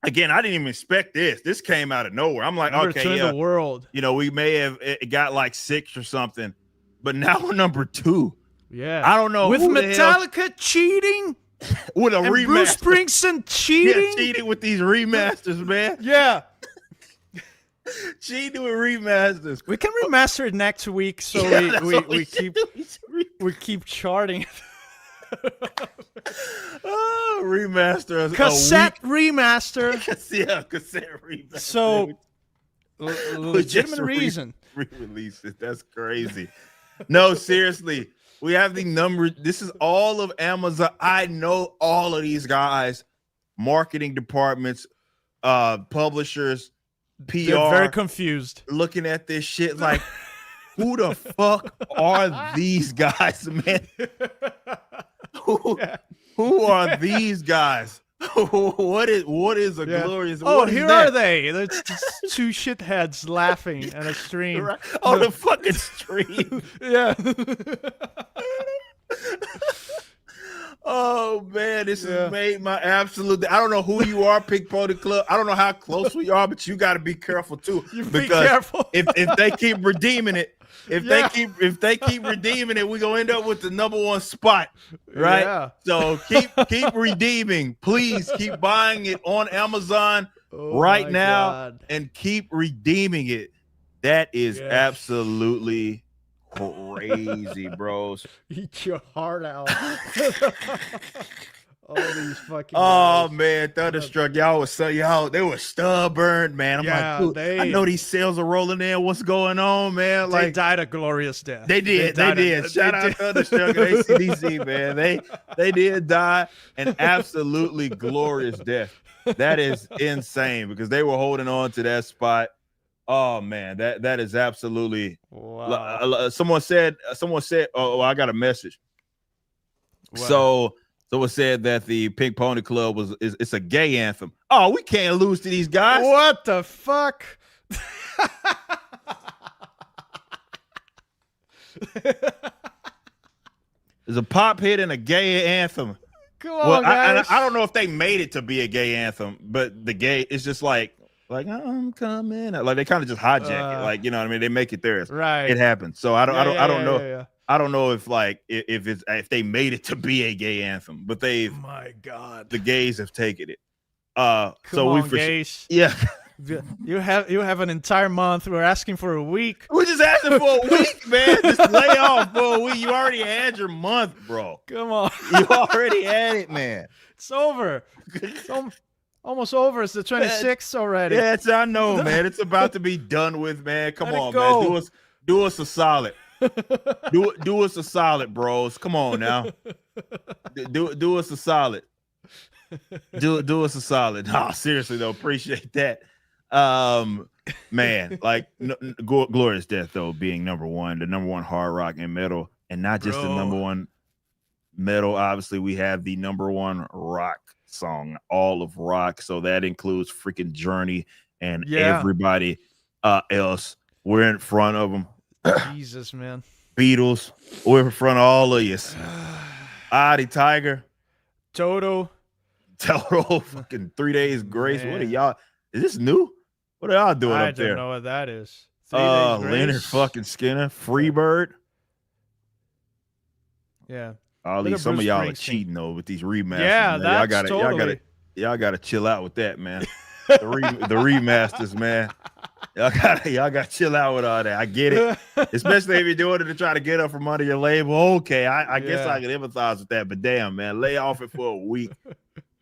Speaker 2: again, I didn't even expect this. This came out of nowhere. I'm like,
Speaker 3: Number
Speaker 2: okay,
Speaker 3: 2 in the world.
Speaker 2: You know, we may have got like 6 or something, but now we're number 2.
Speaker 3: Yeah,
Speaker 2: I don't know,
Speaker 3: with Metallica cheating,
Speaker 2: with a
Speaker 3: and
Speaker 2: remaster.
Speaker 3: Bruce Springsteen cheating,
Speaker 2: Yeah, cheating with these remasters, man.
Speaker 3: Yeah,
Speaker 2: cheating with remasters.
Speaker 3: we can remaster it next week, so we keep charting.
Speaker 2: Oh, remaster,
Speaker 3: cassette remaster.
Speaker 2: Yeah, cassette remaster.
Speaker 3: So legitimate reason.
Speaker 2: Re-release it. That's crazy. No, seriously. We have the number. This is all of Amazon. I know all of these guys, marketing departments, publishers, PR.
Speaker 3: They're very confused.
Speaker 2: Looking at this shit like, who the fuck are these guys, man? Who are these guys? What is a glorious?
Speaker 3: Oh, here are they. There's just 2 shitheads laughing at a stream.
Speaker 2: Right. On the fucking stream.
Speaker 3: Yeah.
Speaker 2: Oh man, this has made my absolute. I don't know who you are, Pink Pony Club. I don't know how close we are, but you got to be careful too.
Speaker 3: Be careful.
Speaker 2: if they keep redeeming it, if they keep redeeming it, we're gonna end up with the number 1 spot, right?
Speaker 3: Yeah.
Speaker 2: So keep redeeming. Please keep buying it on Amazon right now and keep redeeming it. That is absolutely crazy, bros.
Speaker 3: Eat your heart out. All these fucking
Speaker 2: Oh
Speaker 3: guys.
Speaker 2: man, Thunderstruck, they were stubborn, man. I'm like, dude, I know these sales are rolling in. What's going on, man?
Speaker 3: They
Speaker 2: Like,
Speaker 3: died a glorious death.
Speaker 2: They did. Shout out Thunderstruck and ACDC, man. They did die an absolutely glorious death. That is insane, because they were holding on to that spot. Oh man, that is absolutely wow. Someone said, oh, I got a message. Wow. So someone said that the Pink Pony Club it's a gay anthem. Oh, we can't lose to these guys.
Speaker 3: What the fuck?
Speaker 2: There's a pop hit and a gay anthem.
Speaker 3: Come on, guys.
Speaker 2: I don't know if they made it to be a gay anthem, but the gay is just like I'm coming. Like, they kind of just hijack it. Like, you know what I mean? They make it theirs.
Speaker 3: Right.
Speaker 2: It happens. So I don't know.
Speaker 3: Yeah.
Speaker 2: I don't know if they made it to be a gay anthem, but
Speaker 3: my God,
Speaker 2: the gays have taken it.
Speaker 3: Gays.
Speaker 2: Yeah.
Speaker 3: You have an entire month. We're asking for a week.
Speaker 2: We're just asking for a week, man. Just lay off for a week. You already had your month, bro.
Speaker 3: Come on.
Speaker 2: You already had it, man.
Speaker 3: It's over. It's almost over. It's the 26th already.
Speaker 2: Yeah, I know, man. It's about to be done with, man. Come on, man. Do us a solid. do us a solid, bros. Come on now. Do us a solid. Do us a solid. No, seriously though, appreciate that. Man, like glorious death though, being number 1, the number 1 hard rock and metal, and not just the number 1 metal. Obviously, we have the number 1 rock song, all of rock. So that includes freaking Journey and everybody else. We're in front of them.
Speaker 3: Jesus, man.
Speaker 2: Beatles, we're in front of all of you. Adi Tiger,
Speaker 3: Toto,
Speaker 2: fucking 3 Days Grace. Man. What are y'all? Is this new? What are y'all doing up there?
Speaker 3: I don't know what that is. 3 Days Grace.
Speaker 2: Leonard fucking Skinner, Freebird.
Speaker 3: Yeah.
Speaker 2: Some of y'all are cheating though with these remasters.
Speaker 3: Yeah,
Speaker 2: man.
Speaker 3: that's
Speaker 2: y'all gotta chill out with that, man. The remasters, man. Y'all gotta chill out with all that. I get it, especially if you're doing it to try to get up from under your label. Okay, I guess I can empathize with that, but damn, man, lay off it for a week.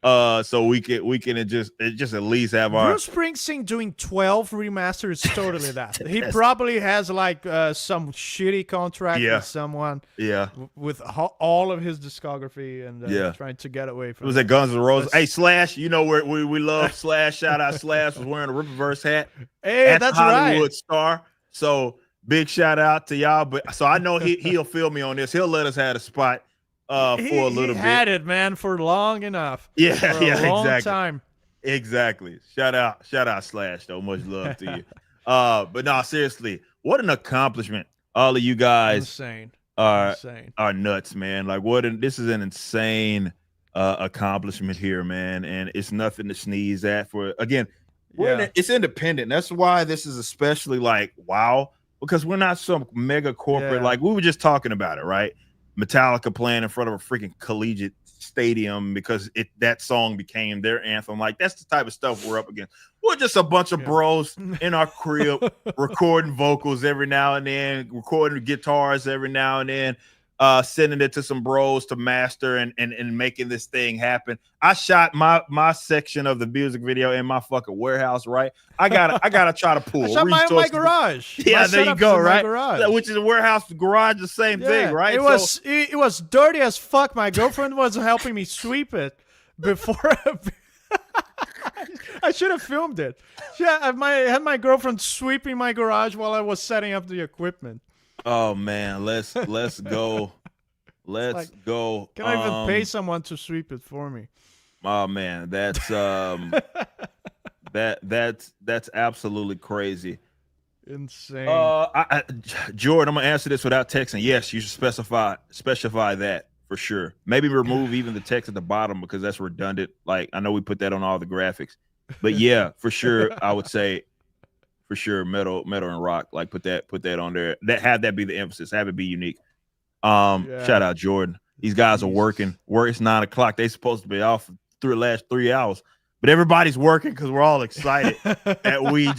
Speaker 2: So we can just at least have our
Speaker 3: Bruce Springsteen doing 12 remasters is totally that. He probably has like some shitty contract with someone.
Speaker 2: Yeah.
Speaker 3: With all of his discography and trying to get away from.
Speaker 2: It was at Guns N' Roses. Hey, Slash, you know where we love Slash. Shout out Slash was wearing a Ripperverse hat.
Speaker 3: Hey, that's
Speaker 2: Hollywood
Speaker 3: right.
Speaker 2: star. So big shout out to y'all. But so I know he'll feel me on this. He'll let us have a spot. For a little bit.
Speaker 3: He had it, man, for long enough.
Speaker 2: Yeah,
Speaker 3: for a long
Speaker 2: exactly.
Speaker 3: time.
Speaker 2: Exactly. Shout out Slash though. Much love to you. But no, seriously, what an accomplishment. All of you guys
Speaker 3: Insane.
Speaker 2: are nuts, man. Like this is an insane accomplishment here, man. And it's nothing to sneeze at for again. It's independent. That's why this is especially like wow, because we're not some mega corporate, like we were just talking about it, right? Metallica playing in front of a freaking collegiate stadium because that song became their anthem. Like that's the type of stuff we're up against. We're just a bunch of bros in our crib recording vocals every now and then, recording guitars every now and then, sending it to some bros to master and making this thing happen. I shot my section of the music video in my fucking warehouse, right? I gotta try to pull.
Speaker 3: I shot mine in my garage.
Speaker 2: Yeah, there you go, right? Which is a warehouse, garage, the same thing, right?
Speaker 3: It was dirty as fuck. My girlfriend was helping me sweep it before. I should have filmed it. Yeah, I had my girlfriend sweeping my garage while I was setting up the equipment.
Speaker 2: Oh man, let's go. Let's go.
Speaker 3: Can I even pay someone to sweep it for me?
Speaker 2: Oh man, that's that's absolutely crazy.
Speaker 3: Insane.
Speaker 2: Jordan, I'm gonna answer this without texting. Yes, you should specify that for sure. Maybe remove even the text at the bottom because that's redundant. Like I know we put that on all the graphics, but yeah, for sure, I would say for sure metal and rock. Like put that on there. Have that be the emphasis. Have it be unique. Shout out Jordan. These guys are working. It's 9 o'clock. They supposed to be off through the last 3 hours, but everybody's working because we're all excited that we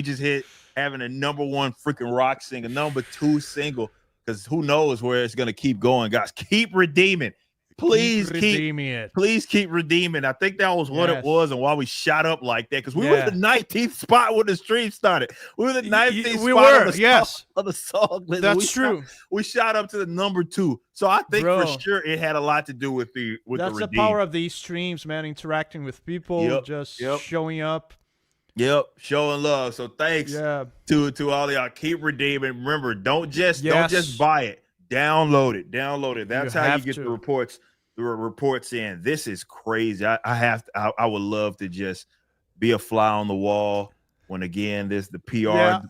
Speaker 2: just hit having a #1 freaking rock single, #2 single. Because who knows where it's gonna keep going, guys. Keep redeeming. Please keep redeeming. I think that was what it was and why we shot up like that. Because we were the 19th spot when the stream started. We were the 19th spot on the song list.
Speaker 3: That's true.
Speaker 2: We shot up to the #2. So I think for sure it had a lot to do with
Speaker 3: that's the power of these streams, man. Interacting with people, showing up.
Speaker 2: Yep, showing love. So thanks to all y'all. Keep redeeming. Remember, don't just buy it. Download it. That's how you get the reports in. This is crazy. I would love to just be a fly on the wall when again the PR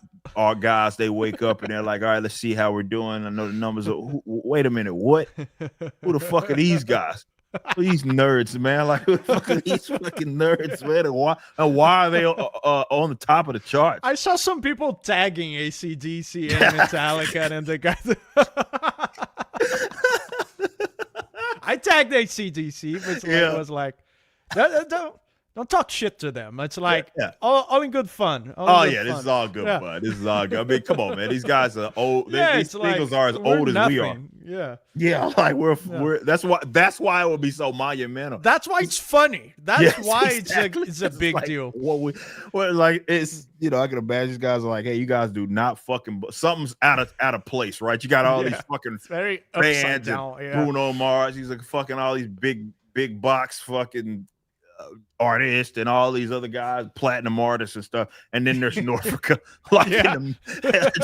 Speaker 2: guys, they wake up and they're like, all right, let's see how we're doing. I know the numbers are wait a minute, what? Who the fuck are these guys? These nerds, man. Like, who the fuck are these fucking nerds, man? And why are they on the top of the charts?
Speaker 3: I saw some people tagging AC/DC and Metallica, and the guy. I tagged AC/DC, but it was like, don't talk shit to them. It's like all in good fun.
Speaker 2: This is all good fun. This is all good. I mean, come on, man. These guys are old. These singles are as old as we are. Yeah. Like we're that's why it would be so monumental.
Speaker 3: That's why it's funny. That's why it's a big deal.
Speaker 2: It's I can imagine these guys are like, hey, you guys do not fucking something's out of place, right? You got all these fucking
Speaker 3: very
Speaker 2: bands and Bruno Mars. He's like fucking all these big box fucking artists and all these other guys, platinum artists and stuff, and then there's Norfrica,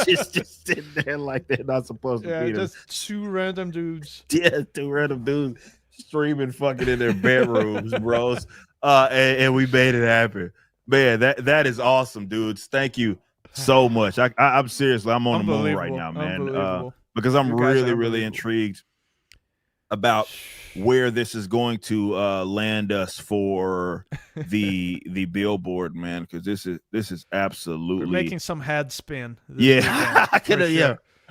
Speaker 2: just sitting there like they're not supposed to be.
Speaker 3: Just two random dudes.
Speaker 2: Yeah, two random dudes streaming fucking in their bedrooms, bros. And we made it happen, man. That is awesome, dudes. Thank you so much. I'm seriously, I'm on the moon right now, man. Because I'm really intrigued about where this is going to land us for the Billboard, man, because this is absolutely.
Speaker 3: We're making some head spin.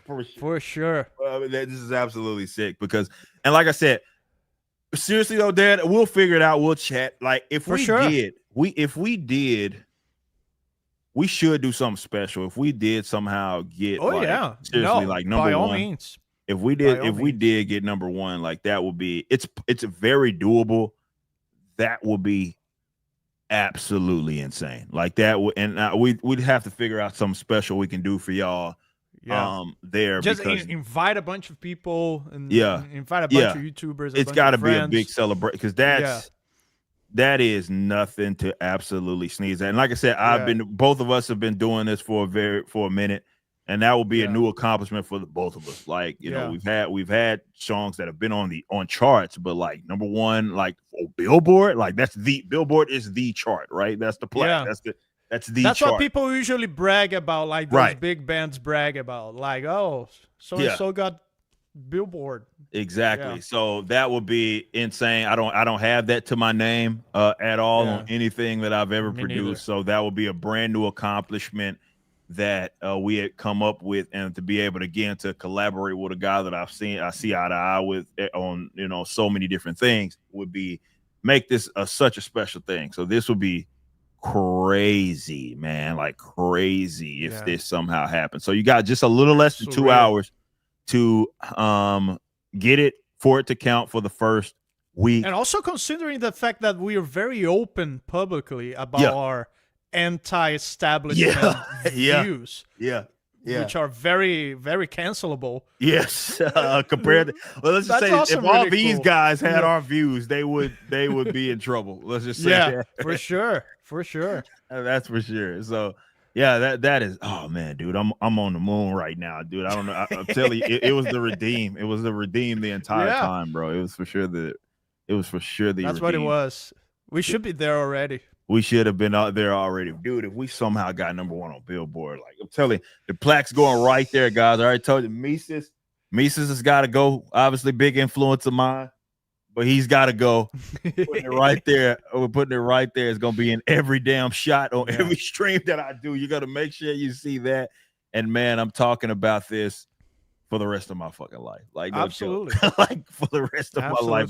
Speaker 3: For sure.
Speaker 2: This is absolutely sick because, and like I said, seriously though, Dad, we'll figure it out. We'll chat. Like if we did, we should do something special. If we did somehow get, seriously, like number
Speaker 3: by all
Speaker 2: one.
Speaker 3: means.
Speaker 2: If we did get #1, like that would be it's very doable. that would be absolutely insane. Like that would, and we'd have to figure out something special we can do for y'all. There
Speaker 3: just
Speaker 2: because
Speaker 3: invite a bunch of people and invite a bunch of YouTubers.
Speaker 2: It's got to be a big celebration because that is nothing to absolutely sneeze at. And like I said, both of us have been doing this for a minute, and that will be a new accomplishment for the both of us. Like, you know, we've had songs that have been on charts, but like number one, like Billboard, like Billboard is the chart, right? That's the play. That's
Speaker 3: what people usually brag about, like those big bands brag about, like, oh, so and so got Billboard.
Speaker 2: Exactly. So that would be insane. I don't have that to my name at all on anything that I've ever produced. Neither. So that would be a brand new accomplishment that we had come up with, and to be able to again to collaborate with a guy that I see eye to eye with on, you know, so many different things would make this such a special thing. So this would be crazy, man, like crazy if this somehow happens. So you got just a little less than 2 hours to get it for it to count for the first week.
Speaker 3: And also considering the fact that we are very open publicly about our anti-establishment views. Which are very, very cancelable.
Speaker 2: Yes, compared to let's just say if all these guys had our views, they would be in trouble. Let's just say that.
Speaker 3: for sure.
Speaker 2: That's for sure. So that is, oh man, dude, I'm on the moon right now, dude. I don't know. I'm telling you, it was the redeem. It was the redeem the entire time, bro. It was for sure the
Speaker 3: That's what it was. We should be there already.
Speaker 2: We should have been out there already. Dude, if we somehow got number one on Billboard, like I'm telling you, the plaque's going right there, guys. I already told you, Mises has got to go. Obviously, big influence of mine, but he's got to go. Putting it right there. We're putting it right there. It's going to be in every damn shot on every stream that I do. You got to make sure you see that. And, man, I'm talking about this for the rest of my fucking life. Like,
Speaker 3: absolutely.
Speaker 2: Like, for the rest of my life,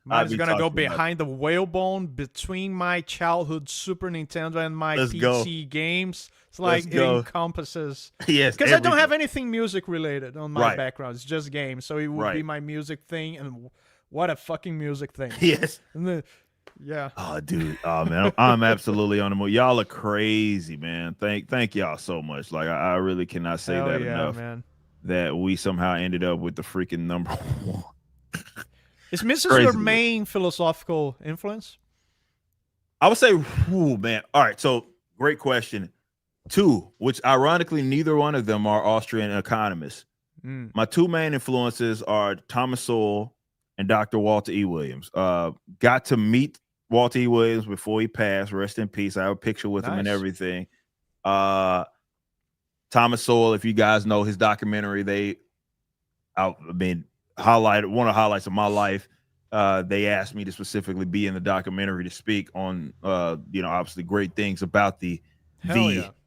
Speaker 3: Mine's gonna go behind the whalebone between my childhood Super Nintendo and my PC games. It's like it encompasses.
Speaker 2: Yes,
Speaker 3: because I don't have anything music related on my background. It's just games, so it would be my music thing. And what a fucking music thing!
Speaker 2: Yes.
Speaker 3: Yeah.
Speaker 2: Oh, dude. Oh, man. I'm absolutely on the moon. Y'all are crazy, man. Thank y'all so much. Like I really cannot say that enough.
Speaker 3: Man.
Speaker 2: That we somehow ended up with the freaking number one.
Speaker 3: Is Mrs. your main philosophical influence?
Speaker 2: I would say, man. All right, so great question. Two, which ironically, neither one of them are Austrian economists. My two main influences are Thomas Sowell and Dr. Walter E. Williams. Got to meet Walter E. Williams before he passed. Rest in peace. I have a picture with him and everything. Thomas Sowell, if you guys know his documentary, one of the highlights of my life. They asked me to specifically be in the documentary to speak on obviously great things about the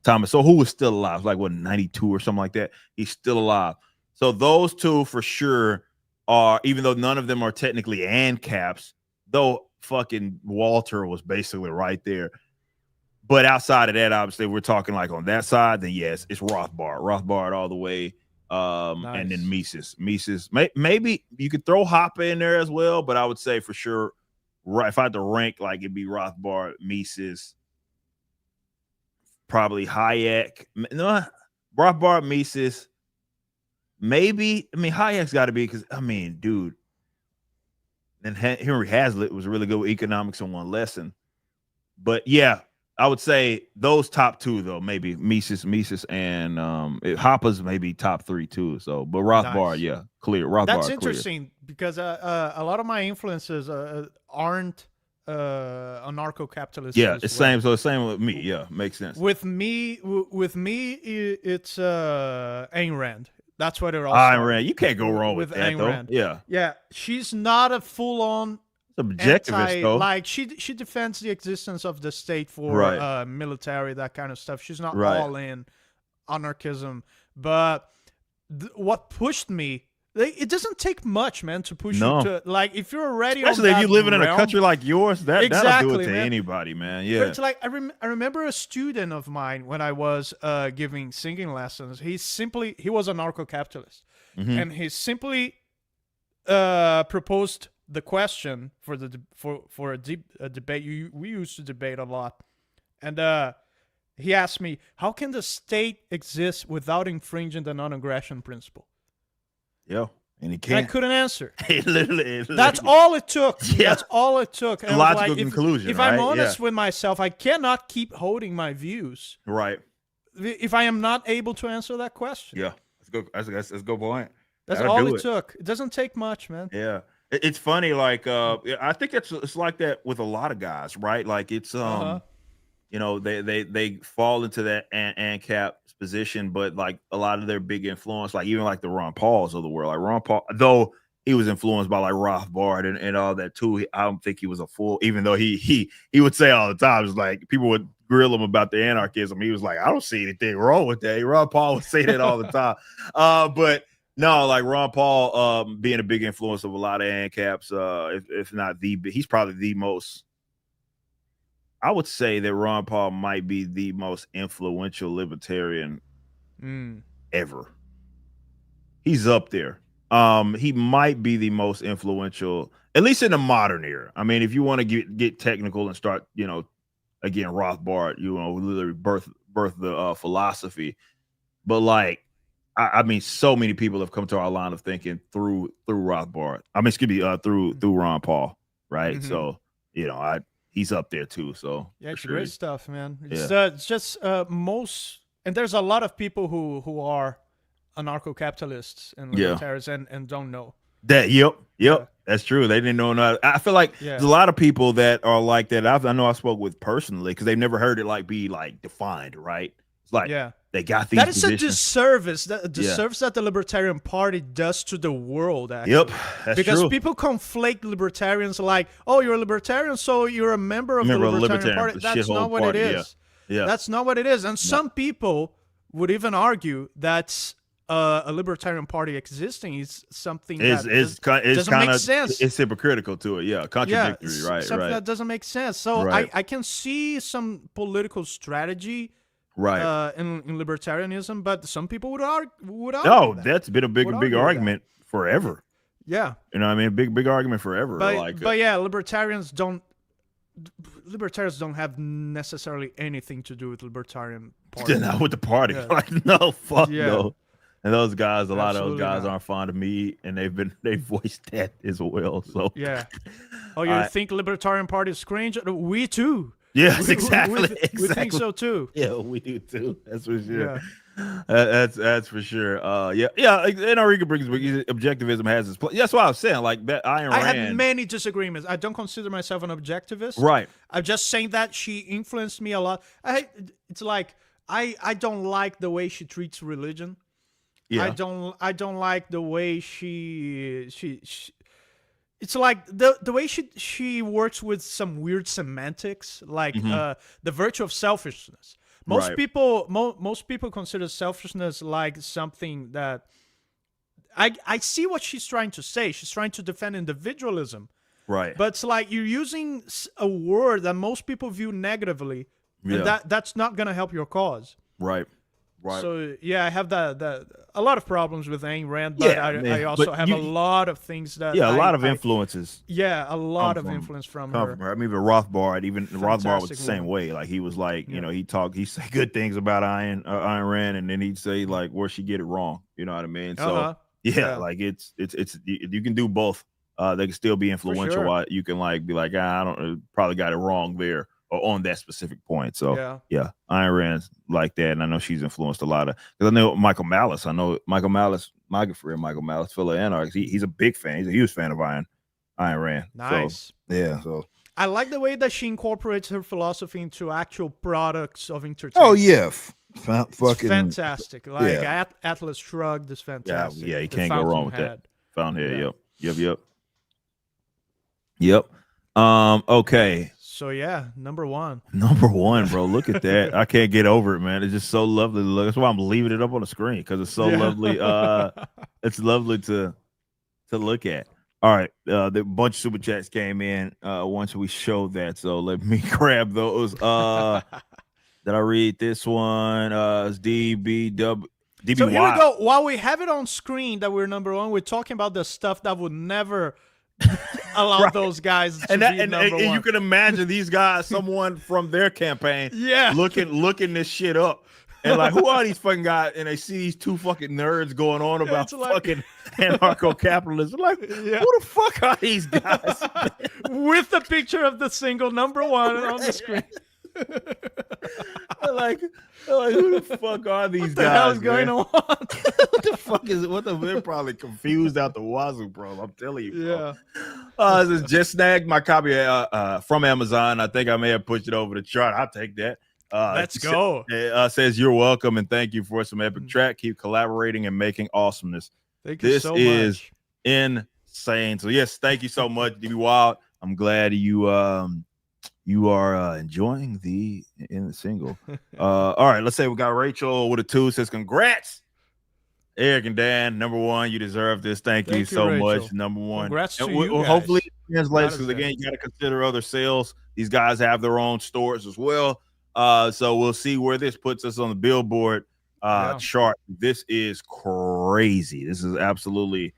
Speaker 2: Thomas Sowell, who was still alive, like 92 or something like that. He's still alive. So those two for sure are, even though none of them are technically ANCAPs, though fucking Walter was basically right there. But outside of that, obviously we're talking like on that side, then yes, it's Rothbard all the way. And then Mises, maybe you could throw Hoppe in there as well, but I would say for sure, if I had to rank, like it'd be Rothbard, Mises, probably Hayek. No, Rothbard, Mises, maybe. I mean, Hayek's got to be because dude. And Henry Hazlitt was really good with economics in one lesson, but yeah. I would say those top two, though, maybe Mises, and Hoppe's maybe top three, too. So, but Rothbard, clear. Rothbard,
Speaker 3: that's interesting because a lot of my influences aren't anarcho-capitalists.
Speaker 2: Yeah, it's same. So, the same with me. Yeah, makes sense.
Speaker 3: With me, it's Ayn Rand. That's what it all.
Speaker 2: Ayn Rand. You can't go wrong with that, though. Rand.
Speaker 3: Yeah. She's not a full-on.
Speaker 2: Objectivist, though.
Speaker 3: Like she defends the existence of the state for military, that kind of stuff. She's not all in anarchism, but what pushed me, it doesn't take much, man, to push you to, like, if you're already
Speaker 2: especially if you're living in a country like yours, that'll do it to
Speaker 3: man.
Speaker 2: Anybody, man. Yeah,
Speaker 3: but it's like I remember a student of mine when I was giving singing lessons. He was a anarcho-capitalist, and he simply proposed the question for a debate. We used to debate a lot, and he asked me, "How can the state exist without infringing the non-aggression principle?"
Speaker 2: Yeah, and he
Speaker 3: And I
Speaker 2: can't.
Speaker 3: couldn't answer.
Speaker 2: It literally.
Speaker 3: That's all it took.
Speaker 2: Yeah.
Speaker 3: That's all it took. And I was
Speaker 2: Logical
Speaker 3: like,
Speaker 2: conclusion.
Speaker 3: If
Speaker 2: right?
Speaker 3: I'm honest with myself, I cannot keep holding my views
Speaker 2: right.
Speaker 3: if I am not able to answer that question.
Speaker 2: Yeah, that's good. That's a good point.
Speaker 3: That's
Speaker 2: That'll
Speaker 3: all
Speaker 2: do
Speaker 3: it took. It doesn't take much, man.
Speaker 2: Yeah, it's funny. Like, I think it's like that with a lot of guys, right? Like, it's you know, they fall into that ANCAP's position, but like a lot of their big influence, like even like the Ron Pauls of the world, like Ron Paul, though he was influenced by like Rothbard and all that too. I don't think he was a fool, even though he would say all the time, it's like people would grill him about the anarchism. He was like, I don't see anything wrong with that. Ron Paul would say that all the time. But no, like Ron Paul being a big influence of a lot of ANCAPs, if not he's probably the most. I would say that Ron Paul might be the most influential libertarian ever. He's up there. He might be the most influential, at least in the modern era. I mean, if you want to get technical and start, you know, again, Rothbard, you know, literally birth the philosophy. But like, I mean, so many people have come to our line of thinking through Rothbard. I mean, excuse me, through Ron Paul, right?
Speaker 3: Mm-hmm.
Speaker 2: So, you know, he's up there too. So
Speaker 3: yeah, it's
Speaker 2: sure.
Speaker 3: great stuff, man. It's just most, and there's a lot of people who are anarcho-capitalists and libertarians and don't know
Speaker 2: that. Yep. That's true. They didn't know. I feel like there's a lot of people that are like that. I know I spoke with personally because they've never heard it like be like defined, right? It's like they got these.
Speaker 3: That is
Speaker 2: positions.
Speaker 3: a disservice. The disservice that the Libertarian Party does to the world. Actually.
Speaker 2: Yep, that's
Speaker 3: because
Speaker 2: true.
Speaker 3: people conflate libertarians like, oh, you're a libertarian, so you're a member of the Libertarian Party. That's not what it is.
Speaker 2: Yeah,
Speaker 3: that's not what it is. And some people would even argue that a Libertarian Party existing is something that doesn't make sense.
Speaker 2: It's hypocritical to it. Yeah, contradictory. Right.
Speaker 3: Something that doesn't make sense. So I can see some political strategy.
Speaker 2: Right.
Speaker 3: In libertarianism, but some people would argue.
Speaker 2: No, that's been a big argument forever.
Speaker 3: Yeah.
Speaker 2: You know what I mean? Big argument forever.
Speaker 3: But yeah, libertarians don't have necessarily anything to do with Libertarian Party.
Speaker 2: Not with the party. Yeah. Like, no, fuck no. And those guys, a lot of those guys
Speaker 3: not.
Speaker 2: aren't fond of me, and they've voiced that as well. So
Speaker 3: yeah. Oh, you think Libertarian Party is cringe? We too.
Speaker 2: Yes, exactly.
Speaker 3: We think so too.
Speaker 2: Yeah, we do too. That's for sure. Yeah. That's for sure. Enrique brings objectivism has its place. That's what I was saying. Like that, I
Speaker 3: have many disagreements. I don't consider myself an objectivist.
Speaker 2: Right.
Speaker 3: I'm just saying that she influenced me a lot. It's like I don't like the way she treats religion. Yeah. I don't like the way she it's like the way she works with some weird semantics, like the virtue of selfishness. Most people consider selfishness like something that I see what she's trying to say. She's trying to defend individualism,
Speaker 2: right?
Speaker 3: But it's like you're using a word that most people view negatively, and that's not gonna help your cause,
Speaker 2: right? Right.
Speaker 3: So I have that a lot of problems with Ayn Rand, but I also have a lot of things that
Speaker 2: a lot of influences.
Speaker 3: A lot of influence from her.
Speaker 2: I mean, even Rothbard was the same way. Like he was like, you know, he said good things about Ayn Rand, and then he'd say like where she get it wrong. You know what I mean? So like it's you can do both. They can still be influential.
Speaker 3: Sure.
Speaker 2: While you can like be like, I don't probably got it wrong there. Or on that specific point. So Ayn Rand's like that, and I know she's influenced a lot of, because I know Michael Malice, my good friend Michael Malice, fellow anarchist, he's a big fan, he's a huge fan of Ayn Rand.
Speaker 3: Nice.
Speaker 2: So
Speaker 3: I like the way that she incorporates her philosophy into actual products of entertainment.
Speaker 2: Oh yeah.
Speaker 3: Fucking fantastic. Like Atlas Shrugged is fantastic.
Speaker 2: Yeah, you can't go wrong with that. Fountainhead, yep. Okay.
Speaker 3: So number one,
Speaker 2: bro. Look at that. I can't get over it, man. It's just so lovely to look. That's why I'm leaving it up on the screen, because it's so lovely. It's lovely to look at. All right, the bunch of super chats came in once we showed that. So let me grab those. Did I read this one? It's DBW.
Speaker 3: So here we go. While we have it on screen that we're number one, we're talking about the stuff that would never allow
Speaker 2: Right.
Speaker 3: those guys to
Speaker 2: And
Speaker 3: be
Speaker 2: that, and
Speaker 3: number one.
Speaker 2: you can imagine these guys, someone from their campaign,
Speaker 3: Yeah.
Speaker 2: looking this shit up. And like, who are these fucking guys? And they see these two fucking nerds going on about
Speaker 3: It's like-
Speaker 2: fucking anarcho-capitalism. Like,
Speaker 3: Yeah.
Speaker 2: who the fuck are these guys?
Speaker 3: With the picture of the single number one on the screen.
Speaker 2: like, who the fuck are these
Speaker 3: What the
Speaker 2: guys?
Speaker 3: hell is going
Speaker 2: man?
Speaker 3: on?
Speaker 2: What the fuck is it? They're probably confused out the wazoo, bro. I'm telling you. Bro.
Speaker 3: Yeah.
Speaker 2: This just snagged my copy from Amazon. I think I may have pushed it over the chart. I'll take that.
Speaker 3: Let's go.
Speaker 2: It says you're welcome and thank you for some epic track. Keep collaborating and making awesomeness.
Speaker 3: Thank you
Speaker 2: This
Speaker 3: so
Speaker 2: is
Speaker 3: much.
Speaker 2: insane. So yes, thank you so much, DB Wild. I'm glad you are enjoying the single. All right, let's say we got Rachel with a 2. Says congrats, Eric and Dan. Number 1, you deserve this. Thank you so
Speaker 3: Rachel.
Speaker 2: much. Number 1.
Speaker 3: Congrats
Speaker 2: and
Speaker 3: to you guys.
Speaker 2: hopefully it translates,
Speaker 3: That
Speaker 2: because
Speaker 3: is
Speaker 2: again, you got to consider other sales. These guys have their own stores as well. So we'll see where this puts us on the Billboard chart. This is crazy. This is absolutely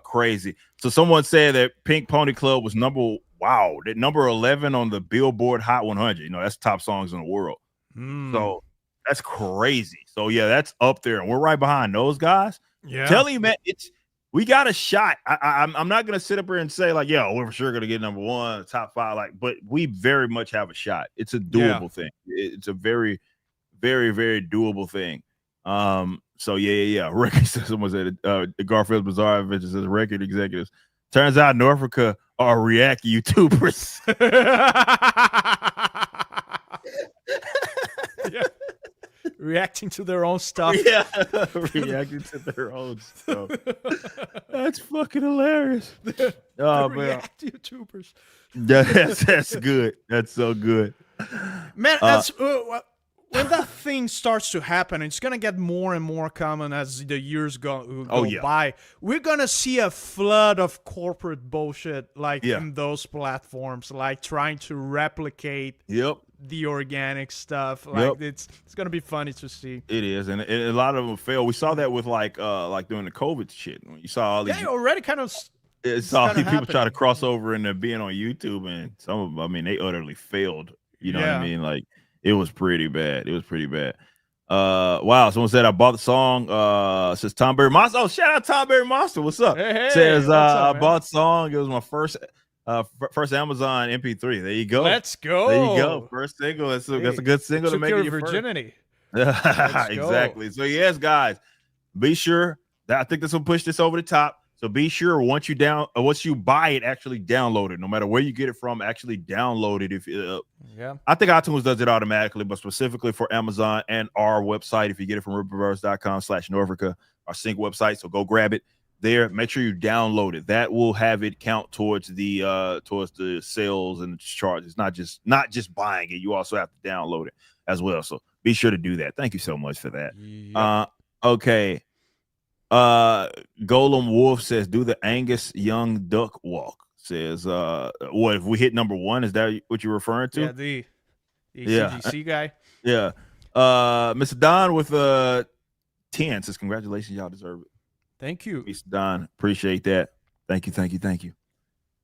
Speaker 2: crazy. So someone said that Pink Pony Club was number 11 on the Billboard Hot 100. You know, that's top songs in the world. So that's crazy. So yeah, that's up there, and we're right behind those guys.
Speaker 3: Yeah.
Speaker 2: Tell you, man, we got a shot. I'm not gonna sit up here and say like, yeah, we're for sure gonna get number 1, top 5, like, but we very much have a shot. It's a doable thing. It's a very, very, very doable thing. So yeah. Record, someone said Garfield's Bizarre Adventure says record executives. Turns out Norfrica are React YouTubers.
Speaker 3: Yeah. Reacting to their own stuff.
Speaker 2: Yeah, reacting to their own stuff. That's fucking hilarious. Oh man,
Speaker 3: React YouTubers.
Speaker 2: that's good. That's so good.
Speaker 3: Man, when that thing starts to happen, it's gonna get more and more common as the years go by. We're gonna see a flood of corporate bullshit in those platforms, like trying to replicate the organic stuff. Like it's gonna be funny to see.
Speaker 2: It is, and a lot of them fail. We saw that with like during the COVID shit. You saw all these.
Speaker 3: Yeah, already kind of.
Speaker 2: It's all these people try to cross over into being on YouTube, and some of them, I mean, they utterly failed. You know what I mean? Like. It was pretty bad. Wow. Someone said I bought the song. Says Tom Berry Monster. Oh, shout out Tom Berry Monster. What's up?
Speaker 3: Hey,
Speaker 2: says
Speaker 3: what's up,
Speaker 2: I bought the song. It was my first Amazon MP3. There you go.
Speaker 3: Let's go.
Speaker 2: There you go. First single. That's a good single to make it your
Speaker 3: virginity.
Speaker 2: Exactly. So yes, guys, be sure that I think this will push this over the top. So be sure once you buy it, actually download it. No matter where you get it from, actually download it. If I think iTunes does it automatically, but specifically for Amazon and our website, if you get it from ripperverse.com/Norfrica, our sync website. So go grab it there. Make sure you download it. That will have it count towards the sales and the charges. Not just buying it. You also have to download it as well. So be sure to do that. Thank you so much for that. Okay. Golem Wolf says, do the Angus Young Duck walk. Says, what if we hit number 1? Is that what you're referring to?
Speaker 3: Yeah, the CGC guy.
Speaker 2: Yeah. Mr. Don with 10 says, congratulations, y'all deserve it.
Speaker 3: Thank you.
Speaker 2: Mr. Don, appreciate that. Thank you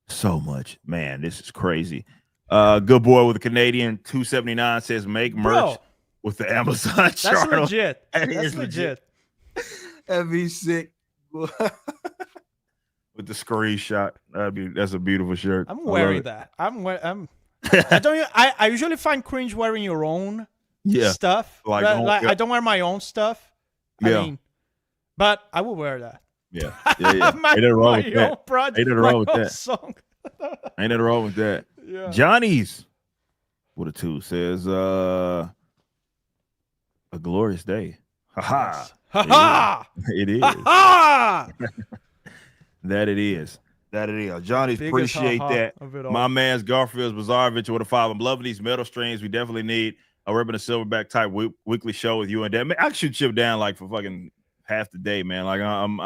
Speaker 2: so much. Man, this is crazy. Good boy with a Canadian 279 says, make merch with the Amazon chart.
Speaker 3: That's legit.
Speaker 2: That's legit. That'd be sick. With the screenshot. That's a beautiful shirt.
Speaker 3: I'm wearing that. I usually find cringe wearing your own stuff. I don't wear my own stuff. I mean, but I will wear that.
Speaker 2: Yeah.
Speaker 3: Ain't nothing wrong with that. Ain't nothing wrong with that. Song.
Speaker 2: Ain't nothing wrong with that.
Speaker 3: Yeah.
Speaker 2: Johnny's with a 2 says, a glorious day. Ha ha. It is. That it is. Johnny's, appreciate that. My man's Garfield's Bizarre Adventure with a 5. I'm loving these metal streams. We definitely need a Ribbon and Silverback type weekly show with you and Dan. I should chip down like for fucking half the day, man. Like I'm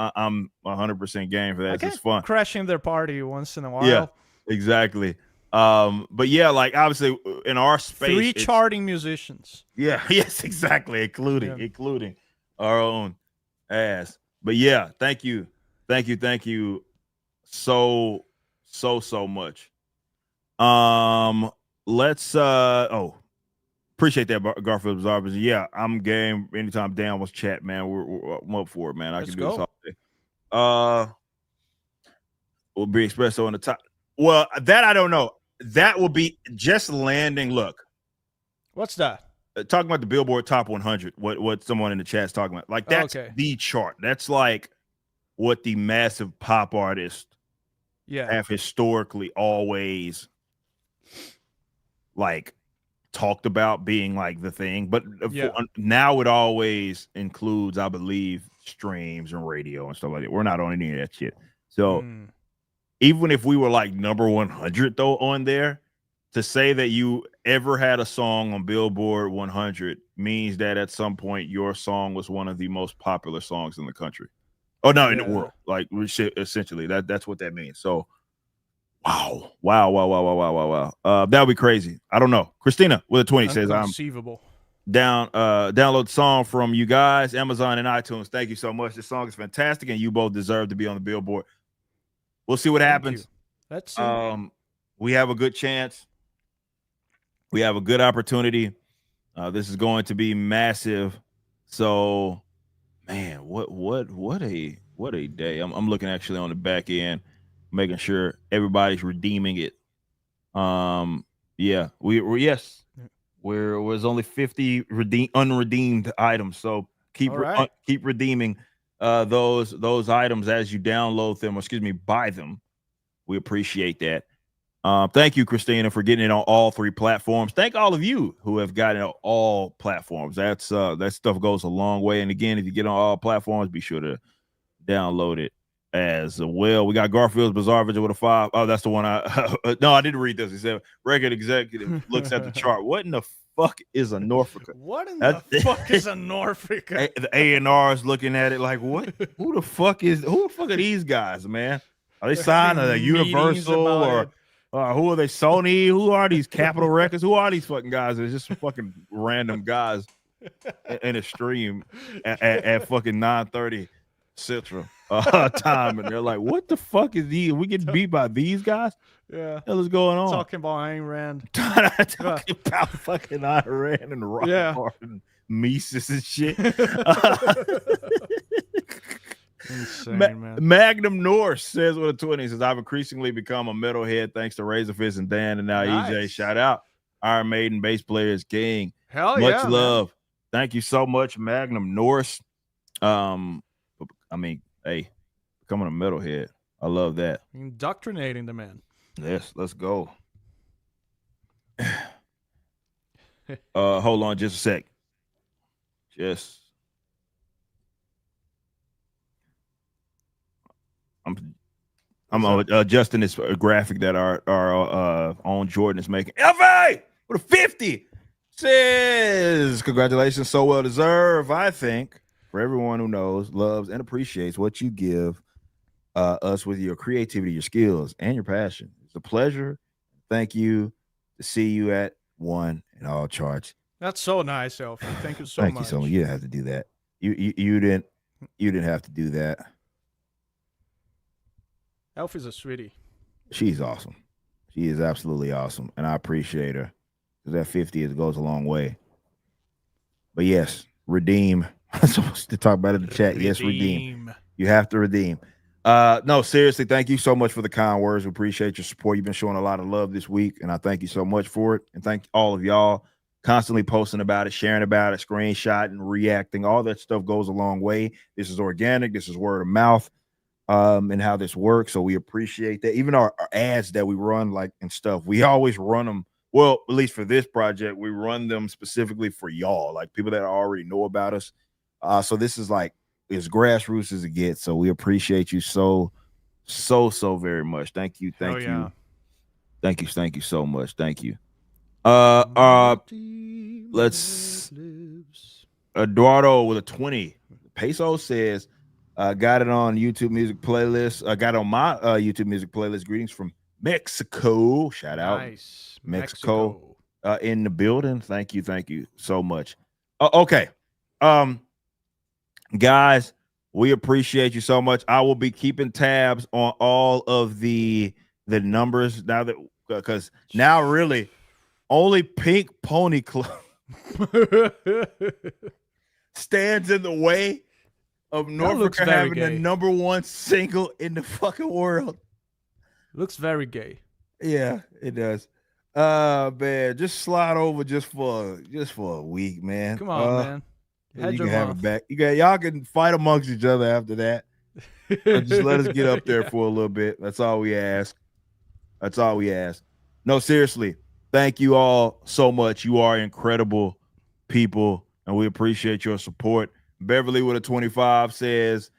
Speaker 2: 100% game for that. It's fun.
Speaker 3: Crashing their party once in a while.
Speaker 2: Yeah, exactly. But yeah, like obviously in our space,
Speaker 3: 3 charting musicians.
Speaker 2: Yeah, yes, exactly, including our own ass. But yeah, thank you so so much. Let's appreciate that, Garfield Bizarre. Yeah, I'm game anytime Dan wants chat, man. I'm up for it, man. I can do this all day. Will be espresso on the top. Well, that I don't know. That will be just landing. Look,
Speaker 3: What's that?
Speaker 2: Talking about the Billboard Top 100. What someone in the chat's talking about. Like that's the chart. That's like what the massive pop artists have historically always like talked about being like the thing. But now it always includes, I believe, streams and radio and stuff like that. We're not on any of that shit. So even if we were like number 100 though on there, to say that you ever had a song on Billboard 100 means that at some point your song was one of the most popular songs in the country. Oh no, in the world. Like essentially that's what that means. So wow. That would be crazy. I don't know. Christina with a 20 says I'm download the song from you guys, Amazon and iTunes. Thank you so much. This song is fantastic, and you both deserve to be on the Billboard. We'll see what happens.
Speaker 3: Let's see.
Speaker 2: We have a good chance. We have a good opportunity. This is going to be massive. So, man, what a day. I'm looking actually on the back end, making sure everybody's redeeming it. There's only 50 unredeemed items. So keep redeeming those items as you download them, or buy them. We appreciate that. Thank you, Christina, for getting it on all 3 platforms. Thank all of you who have gotten it on all platforms. That stuff goes a long way. And again, if you get on all platforms, be sure to download it as well. We got Garfield's Bizarre Video with a 5. Oh, that's the one no, I didn't read this. He said record executive looks at the chart. What in the fuck is a Norfrica?
Speaker 3: What in the fuck is a Norfrica?
Speaker 2: The A&R is looking at it like, what? Who the fuck are these guys, man? Are they signed to Universal or who are they? Sony? Who are these? Capitol Records? Who are these fucking guys? It's just fucking random guys in a stream at fucking 9:30 Central time, and they're like, "What the fuck is these? We get beat by these guys?
Speaker 3: Yeah,
Speaker 2: what is going on?
Speaker 3: Talking about Ayn Rand,
Speaker 2: talking about fucking Ayn Rand and Rothbard and Mises and shit."
Speaker 3: Insane, man.
Speaker 2: Magnum Norse says with a 20 says, I've increasingly become a metalhead thanks to Razorfist and Dan and now EJ. Shout out Iron Maiden bass players king.
Speaker 3: Hell
Speaker 2: much love, man. Thank you so much, Magnum Norse. I mean, hey, becoming a metalhead, I love that.
Speaker 3: Indoctrinating the man.
Speaker 2: Yes, let's go. Hold on just a sec. I'm adjusting this graphic that our own Jordan is making. LV with a 50 says, congratulations, so well deserved. I think for everyone who knows, loves, and appreciates what you give us with your creativity, your skills, and your passion. It's a pleasure. Thank you to see you at 1 in all charts.
Speaker 3: That's so nice, Elfie. Thank you so much.
Speaker 2: Thank you so much. You didn't have to do that. You didn't have to do that.
Speaker 3: Elfie's a sweetie.
Speaker 2: She's awesome. She is absolutely awesome, and I appreciate her. That 50 goes a long way. But yes, redeem. I'm supposed to talk about it in the chat. Yes, redeem. You have to redeem. No, seriously, thank you so much for the kind words. We appreciate your support. You've been showing a lot of love this week, and I thank you so much for it. And thank all of y'all constantly posting about it, sharing about it, screenshotting, reacting. All that stuff goes a long way. This is organic. This is word of mouth. And how this works. So we appreciate that. Even our ads that we run, like, and stuff, we always run them. Well, at least for this project, we run them specifically for y'all, like people that already know about us. So this is like as grassroots as it gets. So we appreciate you so very much. Thank you. Thank you so much. Thank you. Let's Eduardo with a 20. Peso says, got it on YouTube music playlist. Got on my YouTube music playlist. Greetings from Mexico. Shout out.
Speaker 3: Nice.
Speaker 2: Mexico. In the building. Thank you so much. Okay. Guys, we appreciate you so much. I will be keeping tabs on all of the the numbers now that because now really only Pink Pony Club stands in the way of Norfrica having the #1 single in the fucking world.
Speaker 3: Looks very gay.
Speaker 2: Yeah, it does. Man, just slide over just for a week, man.
Speaker 3: Come on, man.
Speaker 2: You can have it back. Y'all can fight amongst each other after that. Just let us get up there for a little bit. That's all we ask. That's all we ask. No, seriously. Thank you all so much. You are incredible people, and we appreciate your support. Beverly with a 25 says,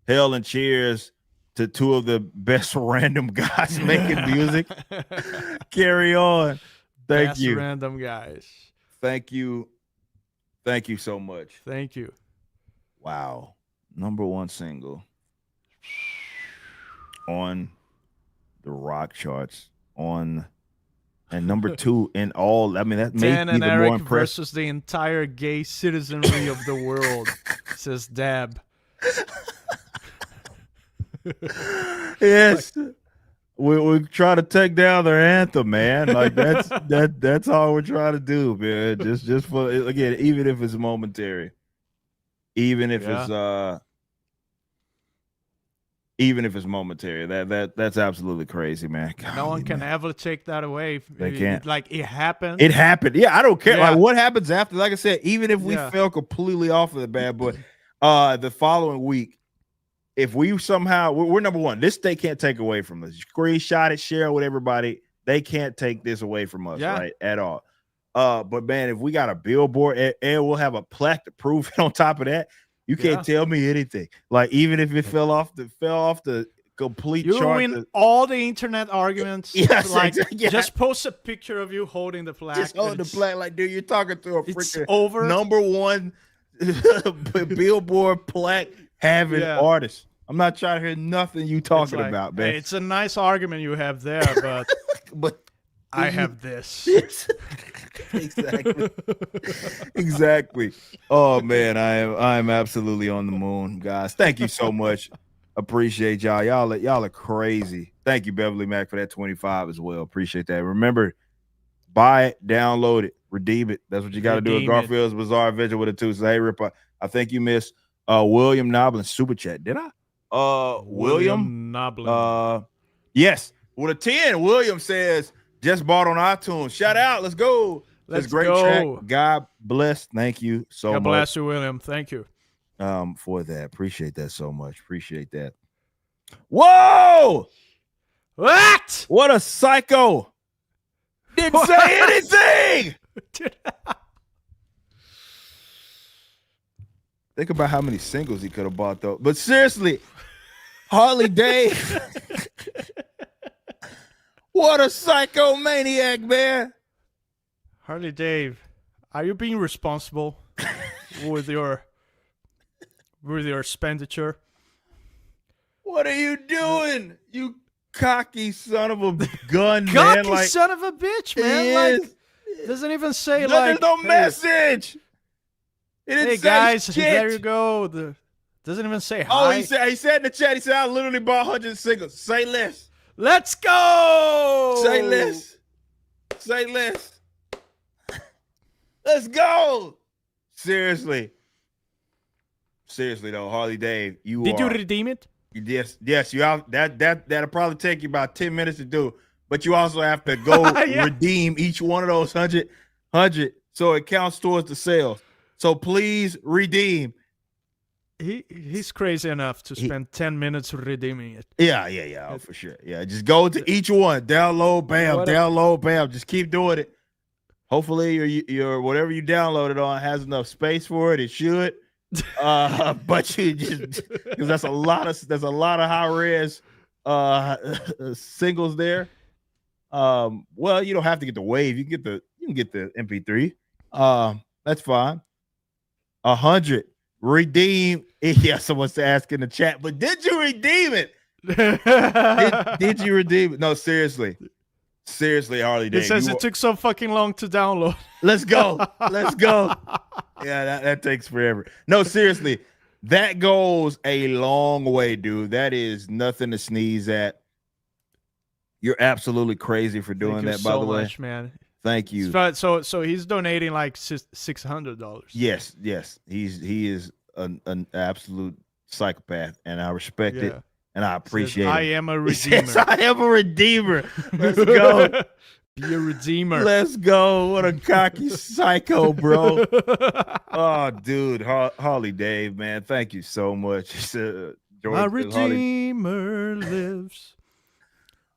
Speaker 2: "Hell and cheers to two of the best random guys making music." Carry on. Thank you.
Speaker 3: Random guys.
Speaker 2: Thank you. Thank you so much.
Speaker 3: Thank you.
Speaker 2: Wow. #1 single on the rock charts and #2 in all. I mean, that makes
Speaker 3: Dan and
Speaker 2: even
Speaker 3: Eric
Speaker 2: more impressive.
Speaker 3: versus the entire gay citizenry of the world, says Dab.
Speaker 2: Yes. We try to take down their anthem, man. Like that's all we're trying to do, man. Just for, again, even if it's momentary, even if it's momentary, that's absolutely crazy, man.
Speaker 3: No
Speaker 2: Golly,
Speaker 3: one can
Speaker 2: man.
Speaker 3: ever take that away.
Speaker 2: They can't.
Speaker 3: Like it happened.
Speaker 2: It happened. Yeah, I don't care.
Speaker 3: Yeah.
Speaker 2: Like what happens after. Like I said, even if we fell completely off of the bad boy, the following week, if we somehow we're #1, this they can't take away from us. Screenshot it, share it with everybody. They can't take this away from us, right? At all. But man, if we got a billboard and we'll have a plaque to prove it on top of that, you can't tell me anything. Like even if it fell off the complete
Speaker 3: you
Speaker 2: chart.
Speaker 3: win all the internet arguments.
Speaker 2: Yes,
Speaker 3: like
Speaker 2: exactly.
Speaker 3: just post a picture of you holding the plaque.
Speaker 2: Just hold the plaque, like, dude, you're talking to a freaking
Speaker 3: over.
Speaker 2: #1 billboard plaque having artist. I'm not trying to hear nothing you talking about, man.
Speaker 3: Hey, it's a nice argument you have there, but
Speaker 2: but
Speaker 3: I have this.
Speaker 2: Exactly. Oh man, I am absolutely on the moon, guys. Thank you so much. Appreciate y'all. Y'all are crazy. Thank you, Beverly Mac, for that 25 as well. Appreciate that. Remember, buy it, download it, redeem it. That's what you got to do at Garfield's Bizarre Adventure with a 2. So hey, Rip, I think you missed William Noblin super chat. Did I? William
Speaker 3: Noblin.
Speaker 2: Yes, with a 10. William says just bought on iTunes. Shout out. Let's go.
Speaker 3: Let's
Speaker 2: great
Speaker 3: go.
Speaker 2: track. God bless. Thank you so much.
Speaker 3: God bless you, William. Thank you.
Speaker 2: For that. Appreciate that so much. Appreciate that. Whoa! What a psycho! Didn't say anything. Think about how many singles he could have bought though. But seriously, Harley Dave. What a psychomaniac, man.
Speaker 3: Harley Dave, are you being responsible with your expenditure?
Speaker 2: What are you doing? You cocky son of a gun, man.
Speaker 3: Cocky
Speaker 2: like,
Speaker 3: son of a bitch, man. Like, doesn't even say
Speaker 2: there's no message.
Speaker 3: Hey guys, there you go. Doesn't even say hi.
Speaker 2: Oh, he said in the chat, he said, I literally bought 100 singles. Say less.
Speaker 3: Let's go.
Speaker 2: Say less. Say less. Let's go. Seriously though, Harley Dave,
Speaker 3: Did you redeem it?
Speaker 2: Yes, you have that'll probably take you about 10 minutes to do, but you also have to go redeem each one of those 100 so it counts towards the sales. So please redeem.
Speaker 3: He's crazy enough to spend 10 minutes redeeming it.
Speaker 2: Yeah, for sure. Yeah, just go to each one, download, bam. Just keep doing it. Hopefully your whatever you downloaded on has enough space for it. It should. But you just because there's a lot of high res singles there. Well, you don't have to get the wave. You can get the MP3. That's fine. 100 redeem. Yeah, someone's asking in the chat, but did you redeem it? did you redeem it? No, seriously, Harley Dave.
Speaker 3: It says it took so fucking long to download.
Speaker 2: Let's go. Yeah, that takes forever. No, seriously, that goes a long way, dude. That is nothing to sneeze at. You're absolutely crazy for doing that, by the way.
Speaker 3: Much, man.
Speaker 2: Thank you.
Speaker 3: So he's donating like $600.
Speaker 2: Yes. He is an absolute psychopath, and I respect it, and I appreciate it.
Speaker 3: I am a redeemer.
Speaker 2: Says, I am a redeemer. Let's go.
Speaker 3: Be a redeemer.
Speaker 2: Let's go. What a cocky psycho, bro. Oh, dude. Harley Dave, man. Thank you so much.
Speaker 3: My redeemer lives.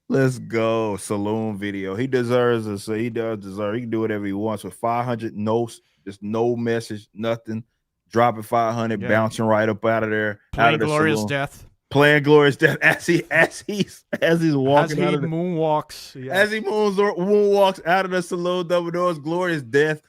Speaker 2: Let's go. Saloon video. He deserves it. So he does deserve. He can do whatever he wants with 500 notes, just no message, nothing. Dropping 500, bouncing right up out of there.
Speaker 3: Playing
Speaker 2: out of the
Speaker 3: Glorious
Speaker 2: saloon.
Speaker 3: Death.
Speaker 2: Playing Glorious Death as he's walking out of the
Speaker 3: moonwalks. Yeah.
Speaker 2: As he moonwalks out of the saloon, double doors, Glorious Death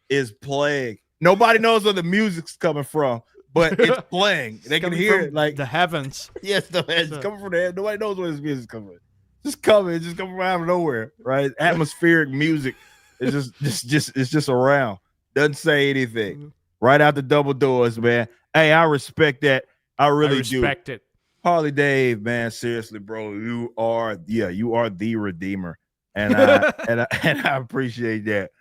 Speaker 2: is playing. Nobody knows where the music's coming from, but it's playing. They can hear it like
Speaker 3: the heavens.
Speaker 2: Yes, it's coming from the head. Nobody knows where this music's coming from. Just coming from out of nowhere, right? Atmospheric music is just around. Doesn't say anything. Right out the double doors, man. Hey, I respect that. I really do.
Speaker 3: Respect it.
Speaker 2: Harley Dave, man, seriously, bro, you are the redeemer, and I appreciate that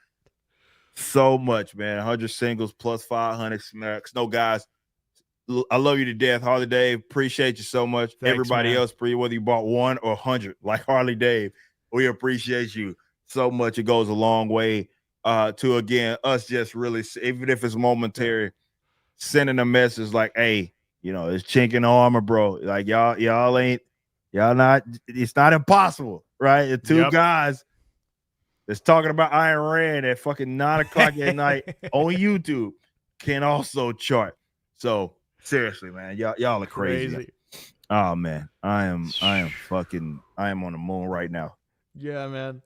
Speaker 2: so much, man. 100 singles plus 500 smacks. No, guys, I love you to death, Harley Dave. Appreciate you so much.
Speaker 3: Thanks,
Speaker 2: everybody
Speaker 3: man.
Speaker 2: else, whether you bought 1 or 100, like Harley Dave, we appreciate you so much. It goes a long way to again us just really, even if it's momentary, sending a message like, hey. You know, it's chinking armor, bro. Like y'all not. It's not impossible, right? The two guys that's talking about Iron Rand at fucking 9 o'clock at night on YouTube can also chart. So seriously, man, y'all are crazy. Oh man, I am on the moon right now.
Speaker 3: Yeah, man.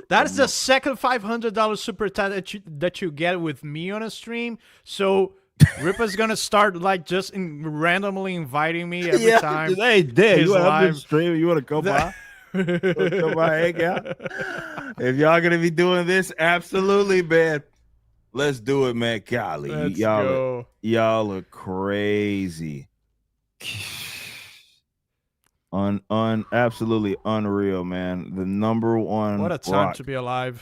Speaker 2: That's
Speaker 3: the second $500 super chat that you get with me on a stream. So. Rippa's gonna start like just randomly inviting me every time.
Speaker 2: Hey, Dad, you want to
Speaker 3: stream?
Speaker 2: You want to come by? Come by, hang out. If y'all gonna be doing this, absolutely, man. Let's do it, man. Golly, y'all are crazy. Absolutely unreal, man. The number one.
Speaker 3: What a time to be alive.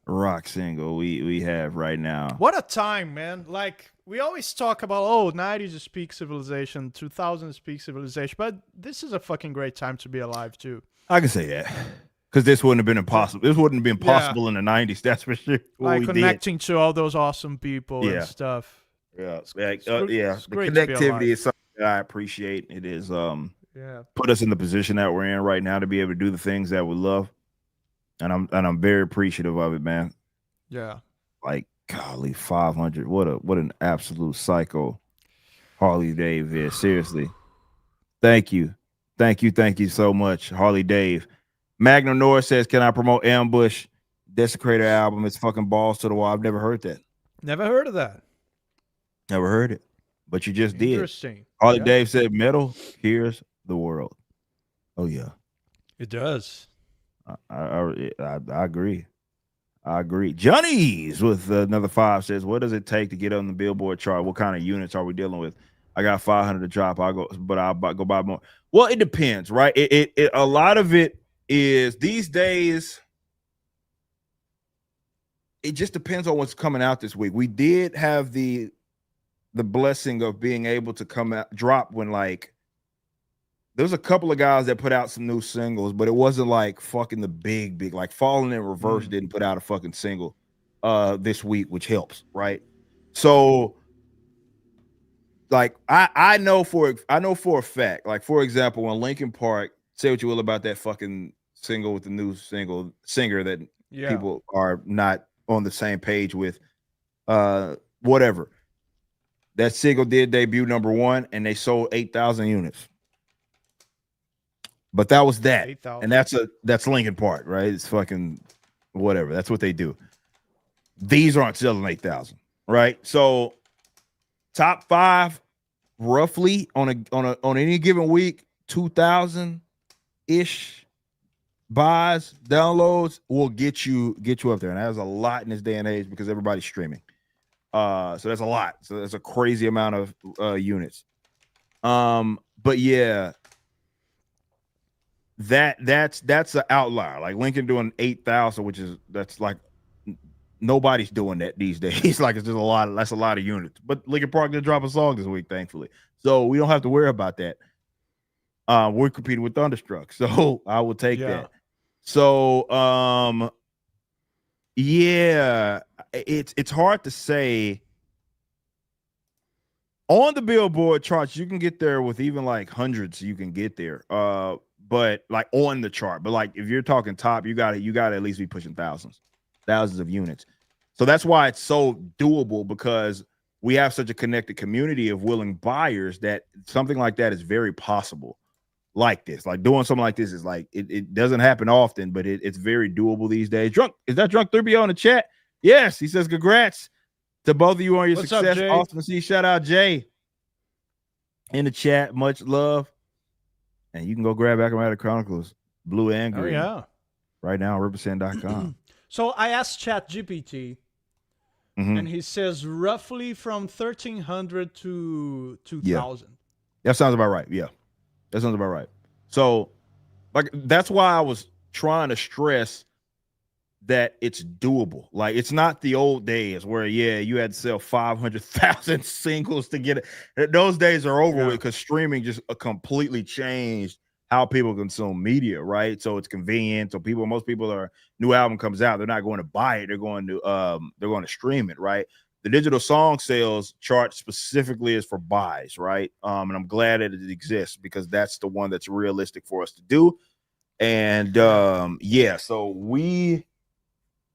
Speaker 2: Rock single we have right now.
Speaker 3: What a time, man. Like we always talk about 90s is peak civilization, 2000s is peak civilization, but this is a fucking great time to be alive too.
Speaker 2: I can say that because this wouldn't have been impossible. This wouldn't have been possible in the 90s, that's for sure.
Speaker 3: Like connecting to all those awesome people and stuff.
Speaker 2: Yeah, the connectivity is something that I appreciate. It is put us in the position that we're in right now to be able to do the things that we love. And I'm very appreciative of it, man.
Speaker 3: Yeah.
Speaker 2: Like, golly, 500. What an absolute psycho Harley Dave is. Seriously. Thank you so much, Harley Dave. Magnum Norris says, can I promote Ambush Desecrator album? It's fucking balls to the wall. I've never heard that.
Speaker 3: Never heard of that.
Speaker 2: Never heard it. But you just did.
Speaker 3: Interesting.
Speaker 2: Harley Dave said, metal hears the world. Oh, yeah.
Speaker 3: It does.
Speaker 2: I agree. Johnny's with another 5 says, what does it take to get on the Billboard chart? What kind of units are we dealing with? I got 500 to drop. I'll go buy more. Well, it depends, right? A lot of it is these days. It just depends on what's coming out this week. We did have the blessing of being able to drop when like. There's a couple of guys that put out some new singles, but it wasn't like fucking the big, like Falling in Reverse didn't put out a fucking single this week, which helps, right? So like I know for a fact, like for example, when Linkin Park, say what you will about that fucking single with the new single singer that people are not on the same page with, whatever. That single did debut #1 and they sold 8,000 units. But that was that. 8,000. And that's Linkin Park, right? It's fucking whatever. That's what they do. These aren't selling 8,000, right? So top 5 roughly on any given week, 2,000 ish buys, downloads will get you up there. And that's a lot in this day and age because everybody's streaming. So that's a lot. So that's a crazy amount of units. But yeah. that's an outlier. Like Lincoln doing 8,000, that's like nobody's doing that these days. Like it's just that's a lot of units. But Lincoln Park did drop a song this week, thankfully, so we don't have to worry about that. We're competing with Thunderstruck, so I will take that. So yeah, it's hard to say. On the Billboard charts, you can get there with even like hundreds. You can get there, but like on the chart. But like if you're talking top, you got to at least be pushing thousands of units. So that's why it's so doable, because we have such a connected community of willing buyers that something like that is very possible. Like this, like doing something like this is like it doesn't happen often, but it's very doable these days. Drunk, is that Drunk 3BO in the chat? Yes, he says congrats to both of you on your success. Awesome to see. Shout out Jay in the chat. Much love. And you can go grab Acrobatic Chronicles, blue and green.
Speaker 3: Oh, yeah.
Speaker 2: Right now on Ripercent.com.
Speaker 3: So I asked ChatGPT, and he says roughly from 1,300 to 2,000.
Speaker 2: Yeah. That sounds about right. Yeah. That sounds about right. So, like, that's why I was trying to stress that it's doable. Like, it's not the old days where, you had to sell 500,000 singles to get it. Those days are over with, because streaming just completely changed how people consume media, right? So it's convenient. So most people new album comes out, they're not going to buy it. They're going to stream it, right? The digital song sales chart specifically is for buys, right? And I'm glad that it exists, because that's the one that's realistic for us to do. And so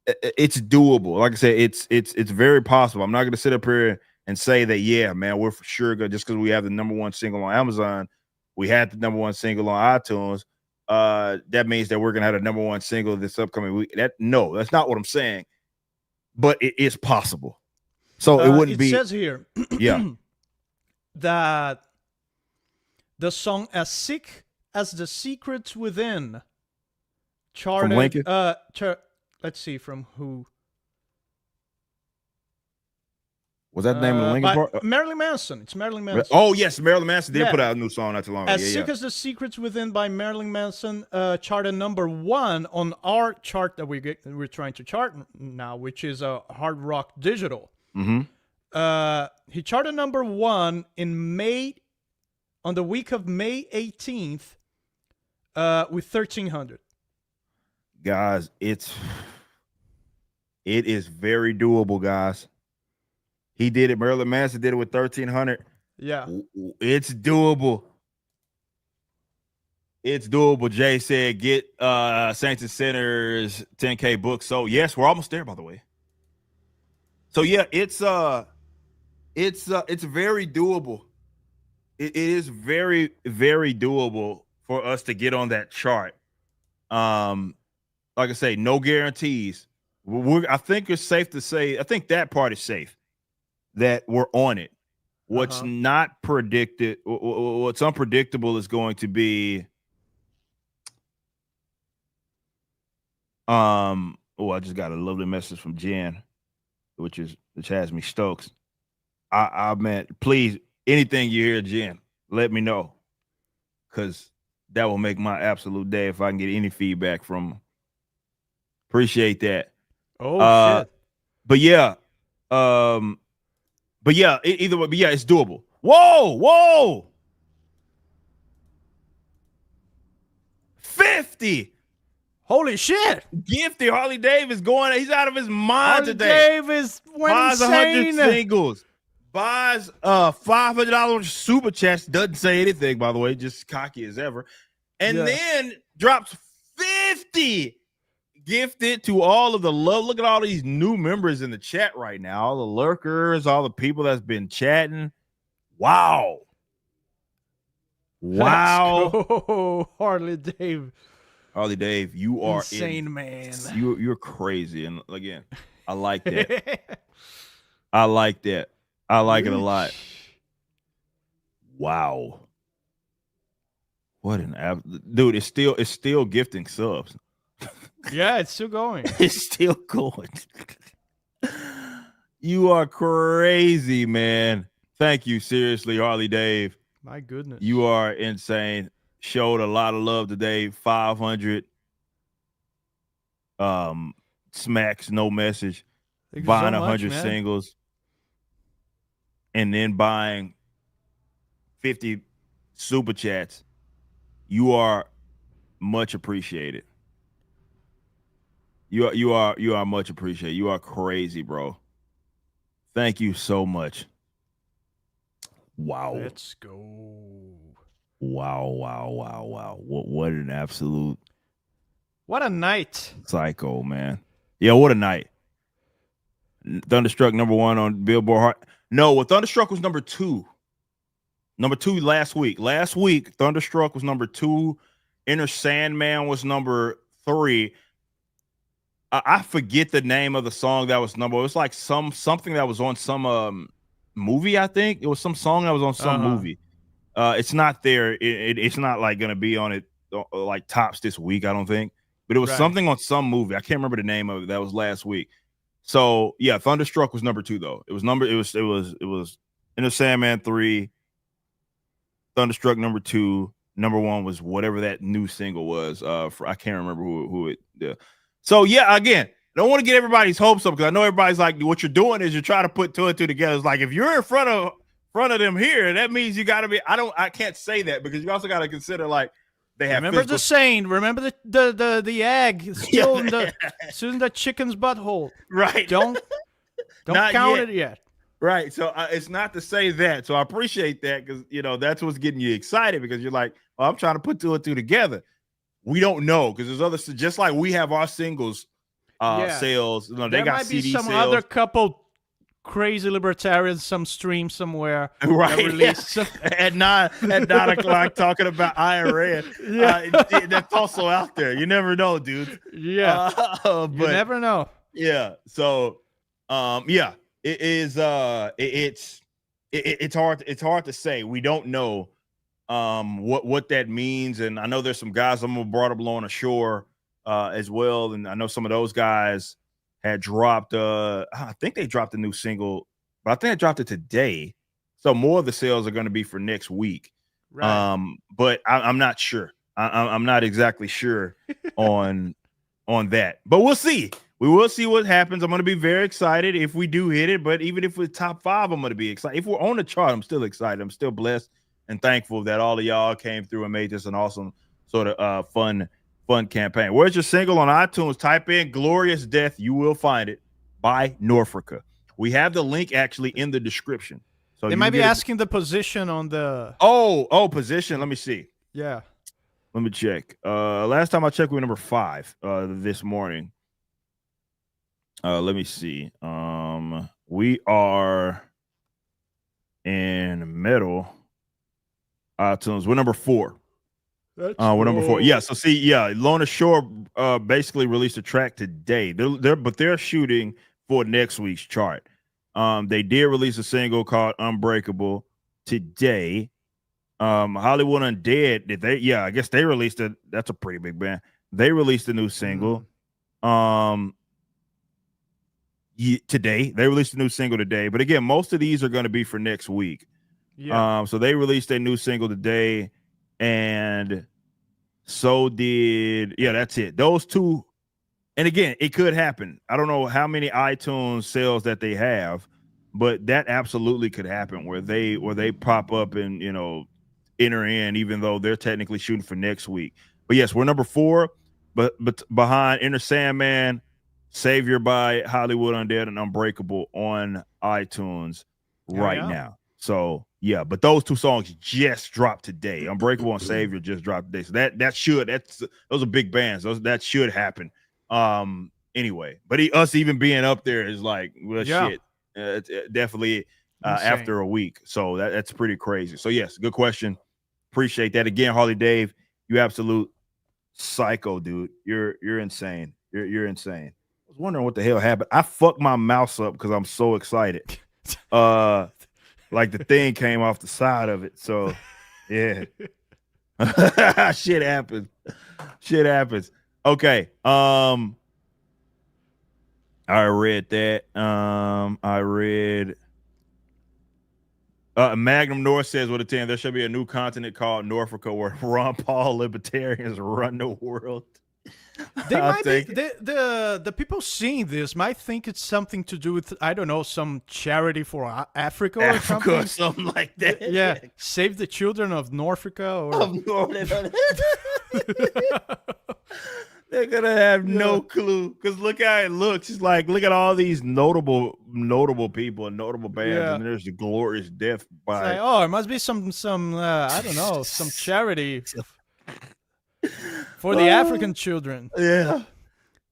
Speaker 2: it's doable. Like I said, it's very possible. I'm not going to sit up here and say that, man, we're for sure good just because we have the #1 single on Amazon. We had the #1 single on iTunes. That means that we're going to have a #1 single this upcoming week. That's not what I'm saying, but it is possible. So it wouldn't be.
Speaker 3: It says here, that the song "As Sick as the Secrets Within" charted.
Speaker 2: From Lincoln?
Speaker 3: Let's see from who.
Speaker 2: Was that the name of the Lincoln Park?
Speaker 3: Marilyn Manson. It's Marilyn Manson.
Speaker 2: Oh yes, Marilyn Manson did put out a new song not too long ago.
Speaker 3: As Sick as the Secrets Within by Marilyn Manson charted #1 on our chart that we're trying to chart now, which is a hard rock digital. He charted #1 in May, on the week of May 18th, with 1,300.
Speaker 2: Guys, it is very doable, guys. He did it. Marilyn Manson did it with 1,300.
Speaker 3: Yeah,
Speaker 2: it's doable. It's doable. Jay said, "Get Saints and Sinners 10K book." So yes, we're almost there. By the way. So yeah, it's very doable. It is very, very doable for us to get on that chart. Like I say, no guarantees. I think it's safe to say, I think that part is safe, that we're on it. What's not predicted, what's unpredictable is going to be, I just got a lovely message from Jen, which has me stoked. I meant, please, anything you hear, Jen, let me know, because that will make my absolute day if I can get any feedback from them. Appreciate that.
Speaker 3: Shit.
Speaker 2: But yeah, either way, but yeah, it's doable. Whoa, 50.
Speaker 3: Holy shit!
Speaker 2: Gifty Harley Davis going. He's out of his mind
Speaker 3: today. Davis went
Speaker 2: buys
Speaker 3: insane.
Speaker 2: 100 singles. Buys $500 super chats. Doesn't say anything, by the way, just cocky as ever. And then drops 50. Gifted to all of the love. Look at all these new members in the chat right now. All the lurkers, all the people that's been chatting. Wow.
Speaker 3: Harley Dave.
Speaker 2: Harley Dave, you are
Speaker 3: insane, man.
Speaker 2: You're crazy. And again, I like that. I like that. I like it a lot. Wow. What an dude, it's still gifting subs.
Speaker 3: Yeah, it's still going.
Speaker 2: It's still going. You are crazy, man. Thank you, seriously, Harley Dave.
Speaker 3: My goodness.
Speaker 2: You are insane. showed a lot of love today. 500 smacks, no message,
Speaker 3: Thank you
Speaker 2: buying
Speaker 3: so much,
Speaker 2: 100
Speaker 3: man.
Speaker 2: singles, and then buying 50 super chats. You are much appreciated. You are much appreciated. You are crazy, bro. Thank you so much. Wow.
Speaker 3: Let's go.
Speaker 2: Wow. What an absolute
Speaker 3: What a night.
Speaker 2: psycho, man. Yeah, what a night. Thunderstruck #1 on Billboard. No, well, Thunderstruck was number 2. Number 2 last week. Last week, Thunderstruck was number 2. Inner Sandman was number 3. I forget the name of the song that was number. It was like something that was on some movie. I think it was some song that was on some movie. It's not there. It's not like gonna be on it like tops this week. I don't think. But it was something on some movie. I can't remember the name of it. That was last week. So yeah, Thunderstruck was number 2 though. It was Inner Sandman 3. Thunderstruck number 2. Number 1 was whatever that new single was. I can't remember who it. Yeah. So yeah, again, I don't want to get everybody's hopes up because I know everybody's like, what you're doing is you're trying to put 2 and 2 together. It's like if you're in front of them here, that means you got to be. I can't say that because you also got to consider like they have.
Speaker 3: Remember the saying. Remember the egg still in the chicken's butthole.
Speaker 2: Right.
Speaker 3: Don't count it yet.
Speaker 2: Right. So it's not to say that. So I appreciate that because that's what's getting you excited because you're like, oh, I'm trying to put 2 and 2 together. We don't know because there's other just like we have our singles sales. They
Speaker 3: there
Speaker 2: got
Speaker 3: might be
Speaker 2: CD
Speaker 3: some
Speaker 2: sales.
Speaker 3: other couple crazy libertarians, some stream somewhere,
Speaker 2: right?
Speaker 3: Released
Speaker 2: at 9 o'clock talking about IRA. That's also out there. You never know, dude.
Speaker 3: Yeah,
Speaker 2: but
Speaker 3: you never know.
Speaker 2: Yeah. So, it is. It's hard. It's hard to say. We don't know. What that means, and I know there's some guys I'm gonna brought up along the shore as well, and I know some of those guys had dropped. I think they dropped a new single, but I think they dropped it today. So more of the sales are going to be for next week.
Speaker 3: Right.
Speaker 2: But I'm not sure. I'm not exactly sure on that, but we'll see. We will see what happens. I'm going to be very excited if we do hit it. But even if we're top 5, I'm going to be excited. If we're on the chart, I'm still excited. I'm still blessed and thankful that all of y'all came through and made this an awesome sort of fun campaign. Where's your single on iTunes? Type in Glorious Death. You will find it by Norfrica. We have the link actually in the description. So
Speaker 3: they might be asking the position on the
Speaker 2: position. Let me see.
Speaker 3: Yeah.
Speaker 2: Let me check. Last time I checked, we were number 5 this morning. Let me see. We are in middle iTunes. We're number 4. We're number 4. Yeah. So see, Lona Shore basically released a track today. They're shooting for next week's chart. They did release a single called Unbreakable today. Hollywood Undead, I guess they released it. That's a pretty big band. They released a new single. Today. They released a new single today. But again, most of these are going to be for next week. Yeah. So they released a new single today, and so did that's it. Those 2, and again, it could happen. I don't know how many iTunes sales that they have, but that absolutely could happen where they pop up and enter in, even though they're technically shooting for next week. But yes, we're number 4, but behind Inner Sandman, Savior by Hollywood Undead, and Unbreakable on iTunes now. So but those 2 songs just dropped today. Unbreakable and Savior just dropped today. So those are big bands. That should happen. Anyway, but us even being up there is like, well, shit. It's definitely after a week. So that's pretty crazy. So yes, good question. Appreciate that. Again, Harley Dave, you absolute psycho, dude. You're insane. You're insane. I was wondering what the hell happened. I fucked my mouse up because I'm so excited. Like the thing came off the side of it. So yeah. Shit happens. Okay. I read that. I read Magnum North says with a 10, there should be a new continent called Norfrica where Ron Paul libertarians run the world.
Speaker 3: They might be the people seeing this might think it's something to do with, I don't know, some charity for Africa or something.
Speaker 2: Or something like that.
Speaker 3: Yeah, save the children of Norfrica or
Speaker 2: they're gonna have no clue because look how it looks. It's like look at all these notable people and notable bands, and there's the glorious death by.
Speaker 3: Like, oh, it must be some I don't know, some charity for the African children.
Speaker 2: Yeah.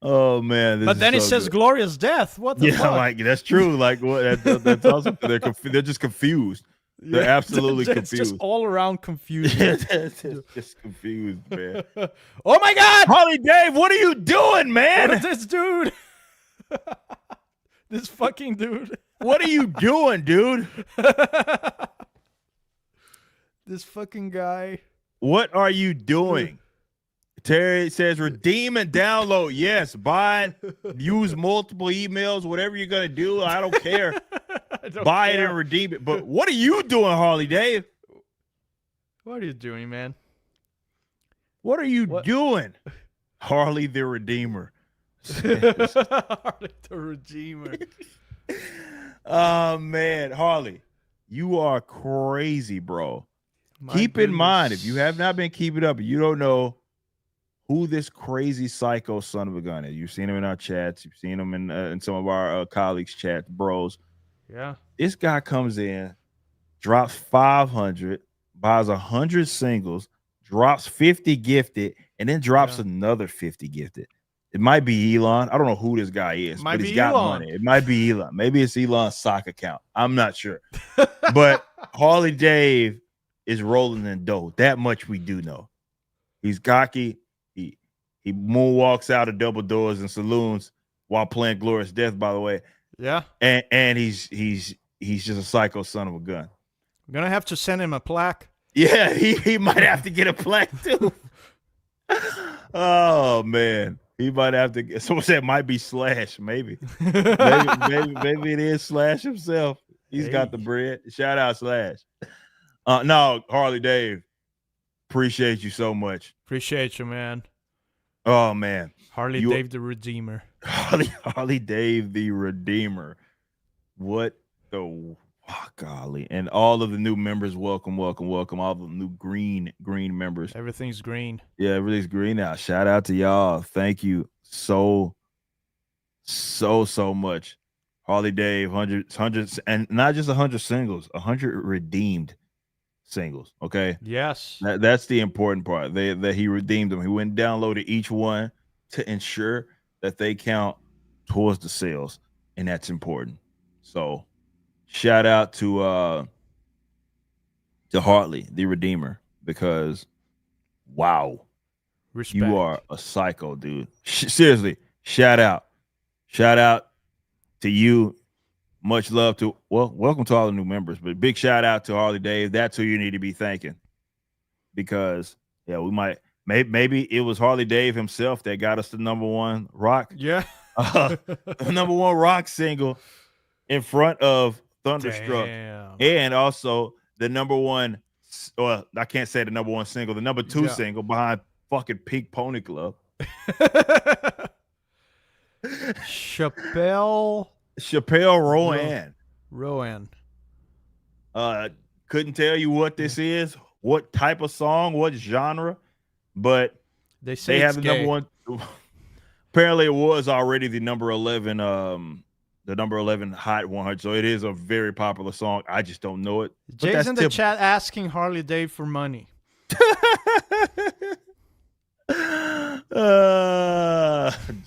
Speaker 2: Oh man.
Speaker 3: But then it says glorious death. What the fuck?
Speaker 2: Like that's true. Like what? That's awesome. They're just confused. They're absolutely confused.
Speaker 3: Just all around confusion.
Speaker 2: Just confused, man.
Speaker 3: Oh my God,
Speaker 2: Harley Dave, what are you doing, man?
Speaker 3: What is this dude? This fucking dude.
Speaker 2: What are you doing, dude?
Speaker 3: This fucking guy.
Speaker 2: What are you doing? Terry says redeem and download. Yes, buy, use multiple emails, whatever you're gonna do. I don't care. Buy it and redeem it. But what are you doing, Harley Dave?
Speaker 3: What are you doing, man?
Speaker 2: What are you doing? Harley the Redeemer.
Speaker 3: Harley the Redeemer.
Speaker 2: Oh man, Harley, you are crazy, bro. Keep in mind, if you have not been keeping up, you don't know who this crazy psycho son of a gun is. You've seen him in our chats. You've seen him in some of our colleagues' chats, bros.
Speaker 3: Yeah.
Speaker 2: This guy comes in, drops 500, buys 100 singles, drops 50 gifted, and then drops another 50 gifted. It might be Elon. I don't know who this guy is, but he's got money. It might be Elon. Maybe it's Elon's sock account. I'm not sure. But Harley Dave is rolling in dough. That much we do know. He's cocky. He moonwalks out of double doors and saloons while playing Glorious Death, by the way.
Speaker 3: Yeah.
Speaker 2: And he's just a psycho son of a gun.
Speaker 3: I'm gonna have to send him a plaque.
Speaker 2: Yeah, he might have to get a plaque too. Oh man. He might have to get someone said it might be Slash, maybe. maybe it is Slash himself. He's got the bread. Shout out Slash. No, Harley Dave. Appreciate you so much.
Speaker 3: Appreciate you, man.
Speaker 2: Oh man.
Speaker 3: Harley Dave the Redeemer.
Speaker 2: Harley Dave the Redeemer. What the golly. And all of the new members, welcome. All the new green members.
Speaker 3: Everything's green.
Speaker 2: Yeah, everything's green now. Shout out to y'all. Thank you so much. Harley Dave, hundreds, and not just 100 singles, 100 redeemed singles. Okay.
Speaker 3: Yes.
Speaker 2: That's the important part. That he redeemed them. He went and downloaded each one to ensure that they count towards the sales, and that's important. So shout out to Hartley the Redeemer, because wow,
Speaker 3: respect.
Speaker 2: You are a psycho, dude. Seriously, shout out to you. Much love to, welcome to all the new members, but big shout out to Harley Dave. That's who you need to be thanking, because we might, maybe it was Harley Dave himself that got us the #1 rock.
Speaker 3: Yeah.
Speaker 2: #1 rock single in front of Thunderstruck.
Speaker 3: Damn.
Speaker 2: And also the #1, well, I can't say the #1 single, the #2 single behind fucking Pink Pony Club.
Speaker 3: Chappelle Rowan.
Speaker 2: Couldn't tell you what this is, what type of song, what genre, but
Speaker 3: they say
Speaker 2: have the #1. Apparently, it was already the number 11, the number 11 Hot 100. So it is a very popular song. I just don't know it.
Speaker 3: Jay's in the chat asking Harley Dave for money.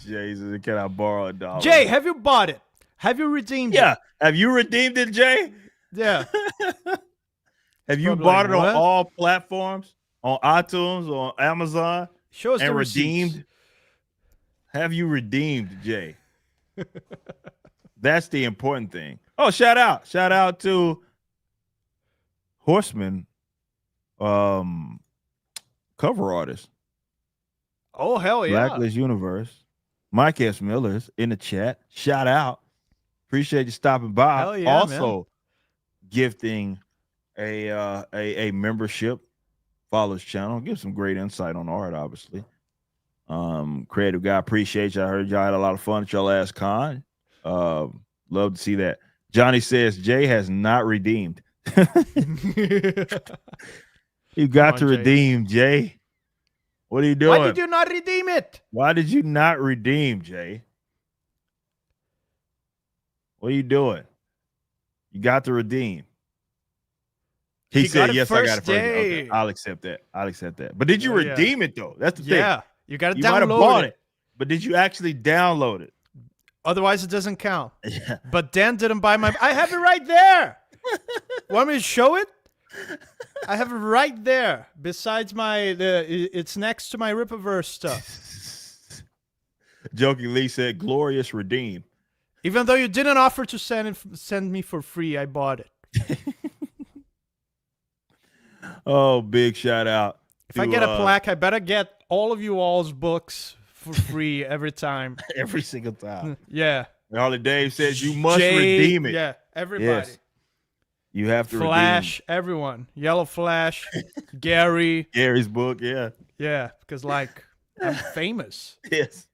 Speaker 2: Jesus, can I borrow $1?
Speaker 3: Jay, have you bought it? Have you redeemed it?
Speaker 2: Yeah. Have you redeemed it, Jay?
Speaker 3: Yeah.
Speaker 2: Have you bought it on all platforms? On iTunes, on Amazon?
Speaker 3: Show us
Speaker 2: and
Speaker 3: the
Speaker 2: redeemed?
Speaker 3: receipts.
Speaker 2: Have you redeemed, Jay? That's the important thing. Oh, shout out to Horseman, cover artist.
Speaker 3: Oh, hell yeah.
Speaker 2: Blacklist Universe. Mike S. Miller's in the chat. Shout out. Appreciate you stopping by.
Speaker 3: Hell yeah,
Speaker 2: also,
Speaker 3: man.
Speaker 2: gifting a membership, follow his channel, give some great insight on art, obviously. Creative guy, appreciate you. I heard y'all had a lot of fun at your last con. Love to see that. Johnny says Jay has not redeemed. You got to redeem, Jay. What are you doing?
Speaker 3: Why did you not redeem it?
Speaker 2: Why did you not redeem, Jay? What are you doing? You got to redeem. He said, yes, I got it first. Okay, I'll accept that. I'll accept that. But did you redeem it, though? That's the thing.
Speaker 3: Yeah, you got to
Speaker 2: download
Speaker 3: might have
Speaker 2: bought it. But did you actually download it?
Speaker 3: Otherwise, it doesn't count. Yeah. But Dan didn't buy my... I have it right there. Want me to show it? I have it right there. Besides it's next to my Rippaverse stuff.
Speaker 2: Jokey Lee said, glorious redeem.
Speaker 3: Even though you didn't offer to send me for free, I bought it.
Speaker 2: Oh, big shout out.
Speaker 3: If I get a plaque, I better get all of you all's books for free every time.
Speaker 2: Every single time.
Speaker 3: Yeah.
Speaker 2: Harley Dave says you must redeem it.
Speaker 3: Yeah, everybody.
Speaker 2: Yes. You have to
Speaker 3: Flash,
Speaker 2: redeem.
Speaker 3: Everyone. Yellow Flash, Gary.
Speaker 2: Gary's book, yeah.
Speaker 3: Yeah, because like I'm famous.
Speaker 2: Yes.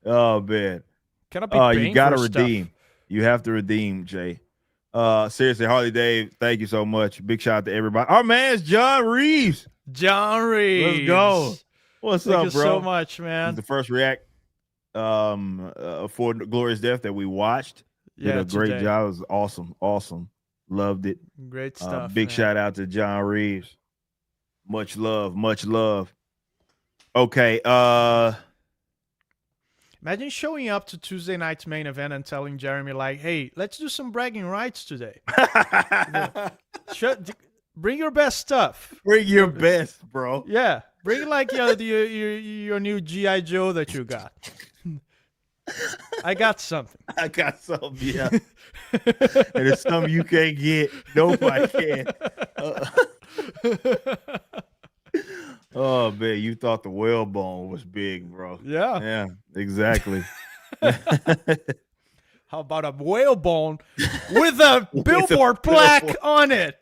Speaker 2: Oh man.
Speaker 3: Can I be paying
Speaker 2: you gotta
Speaker 3: for
Speaker 2: redeem.
Speaker 3: Stuff?
Speaker 2: You have to redeem, Jay. Seriously, Harley Dave, thank you so much. Big shout out to everybody. Our man's John Reeves.
Speaker 3: John Reeves.
Speaker 2: Let's go. What's
Speaker 3: thank
Speaker 2: up,
Speaker 3: you
Speaker 2: bro?
Speaker 3: So much, man.
Speaker 2: He's the first react for Glorious Death that we watched.
Speaker 3: Yeah,
Speaker 2: did a great job. It was awesome. Loved it.
Speaker 3: Great stuff.
Speaker 2: Big shout out to John Reeves. Much love. Okay.
Speaker 3: Imagine showing up to Tuesday night's main event and telling Jeremy, like, hey, let's do some bragging rights today. Bring your best stuff.
Speaker 2: Bring your best, bro.
Speaker 3: Yeah. Bring like your new G.I. Joe that you got. I got something.
Speaker 2: Yeah. And it's something you can't get. Nobody can. Oh man, you thought the whalebone was big, bro. Yeah, exactly.
Speaker 3: How about a whalebone with a Billboard plaque on it?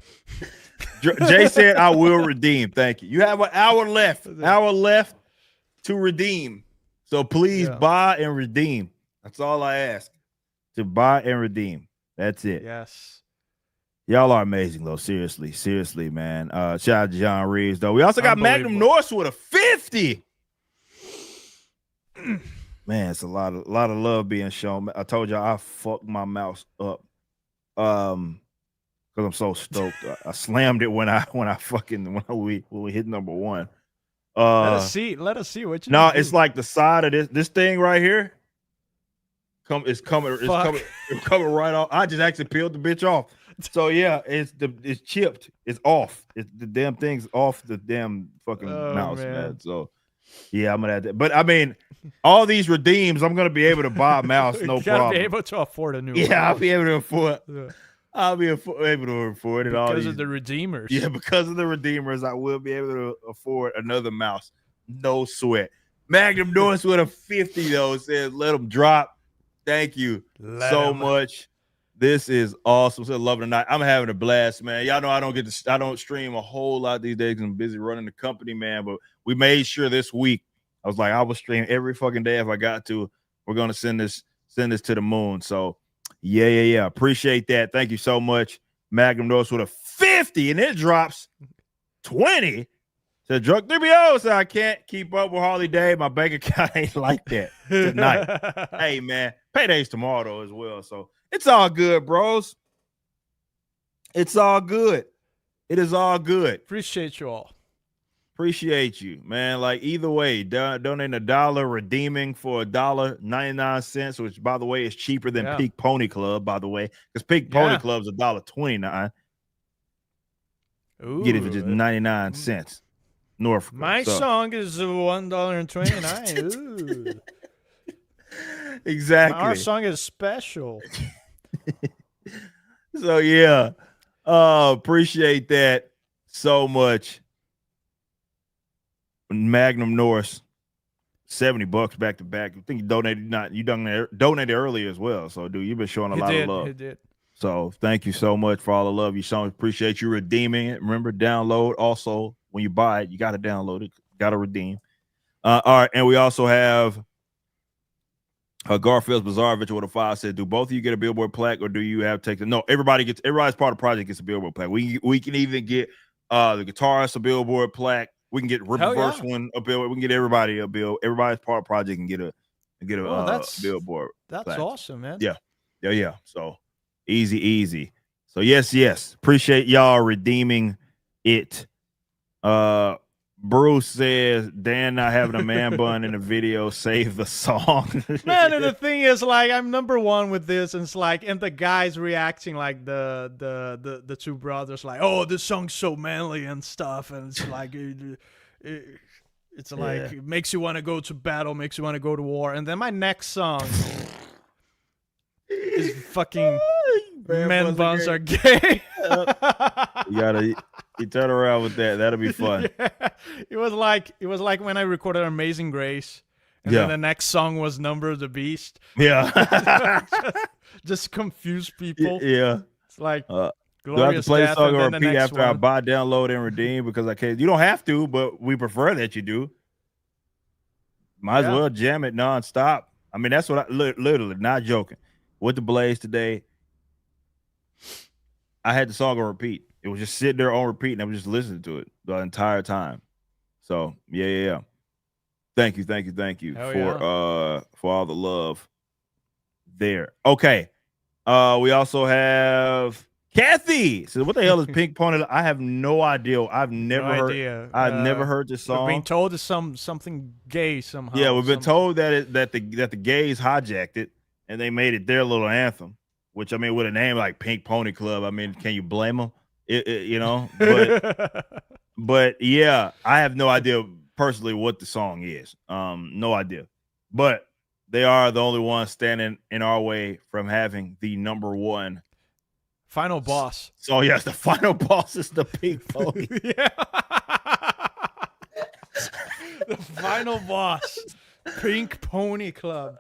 Speaker 2: Jay said, I will redeem. Thank you. You have an hour left. To redeem. So please buy and redeem. That's all I ask. To buy and redeem. That's it.
Speaker 3: Yes.
Speaker 2: Y'all are amazing, though. Seriously, man. Shout out to John Reeves, though. We also got Magnum Norse with a 50. Man, it's a lot of love being shown. I told y'all I fucked my mouse up. Because I'm so stoked. I slammed it when we hit number one.
Speaker 3: Let us see what you
Speaker 2: No, it's like the side of this thing right here. It's coming right off. I just actually peeled the bitch off. So yeah, it's chipped. It's off. The damn thing's off the damn fucking mouse, man. So yeah, I'm gonna have to. But I mean, all these redeems, I'm gonna be able to buy a mouse, no problem.
Speaker 3: Be able to afford a new one.
Speaker 2: Yeah, I'll be able to afford. I'll be able to afford it
Speaker 3: because of the redeemers.
Speaker 2: Yeah, because of the redeemers, I will be able to afford another mouse. No sweat. Magnum Norris with a 50 though says, "Let them drop." Thank you so much. This is awesome. So loving tonight. I'm having a blast, man. Y'all know I don't stream a whole lot these days. I'm busy running the company, man. But we made sure this week I was like, I will stream every fucking day if I got to. We're gonna send this to the moon. So yeah. Appreciate that. Thank you so much. Magnum Norris with a 50, and it drops 20 to Drunk 3BO. So I can't keep up with Harley Dave. My bank account ain't like that tonight. Hey man, payday's tomorrow though as well. So it's all good, bros. It's all good. It is all good.
Speaker 3: Appreciate you all.
Speaker 2: Appreciate you, man. Like either way, donating $1, redeeming for $1.99, which by the way is cheaper than Peak Pony Club, by the way, because Peak Pony Club's $1.29. Get it for just 99 cents. Norfrica.
Speaker 3: My song is $1.29.
Speaker 2: Exactly.
Speaker 3: Our song is special.
Speaker 2: So yeah, appreciate that so much. Magnum Norris, $70 back to back. I think you donated earlier as well. So dude, you've been showing a lot of love.
Speaker 3: He did.
Speaker 2: So thank you so much for all the love you shown. Appreciate you redeeming it. Remember, download. Also, when you buy it, you got to download it. Got to redeem. All right, and we also have Garfield's Bizarre Venture with a 5 said, do both of you get a Billboard plaque or do you have to take no, everybody's part of the project gets a Billboard plaque. We can even get the guitarist a Billboard plaque. We can get reverse one a Billboard. We can get everybody a bill. Everybody's part of the project can get a Billboard.
Speaker 3: That's
Speaker 2: plaque.
Speaker 3: awesome, man.
Speaker 2: Yeah. So easy. So yes. Appreciate y'all redeeming it. Bruce says Dan not having a man bun in the video save the song.
Speaker 3: Man, and the thing is, like, I'm number one with this, and it's like, and the guys reacting like the two brothers, like, oh, this song's so manly and stuff, and it's like it's like it makes you want to go to battle, makes you want to go to war, and then my next song is fucking men buns are gay.
Speaker 2: You turn around with that. That'll be fun.
Speaker 3: Yeah. It was like when I recorded Amazing Grace, and then the next song was Number of the Beast.
Speaker 2: Yeah.
Speaker 3: just confuse people.
Speaker 2: Yeah.
Speaker 3: It's like
Speaker 2: do I have
Speaker 3: Glorious
Speaker 2: to play the
Speaker 3: Death,
Speaker 2: song
Speaker 3: and
Speaker 2: or
Speaker 3: then the
Speaker 2: repeat
Speaker 3: next
Speaker 2: after I
Speaker 3: one.
Speaker 2: buy, download, and redeem because I can't? You don't have to, but we prefer that you do. Might as well jam it nonstop. I mean, that's what I literally, not joking. With the Blaze today, I had the song on repeat. It was just sitting there on repeat, and I was just listening to it the entire time. So yeah. Thank you for all the love there. Okay. We also have Kathy. So what the hell is Pink Pony? I have no idea. I've never heard this song.
Speaker 3: We've been told it's something gay somehow.
Speaker 2: Yeah, we've been told that the gays hijacked it and they made it their little anthem. Which, I mean, with a name like Pink Pony Club, I mean, can you blame them? But yeah, I have no idea personally what the song is. No idea. But they are the only ones standing in our way from having the number one
Speaker 3: final boss.
Speaker 2: So yes, the final boss is the Pink Pony.
Speaker 3: Yeah. The final boss, Pink Pony Club.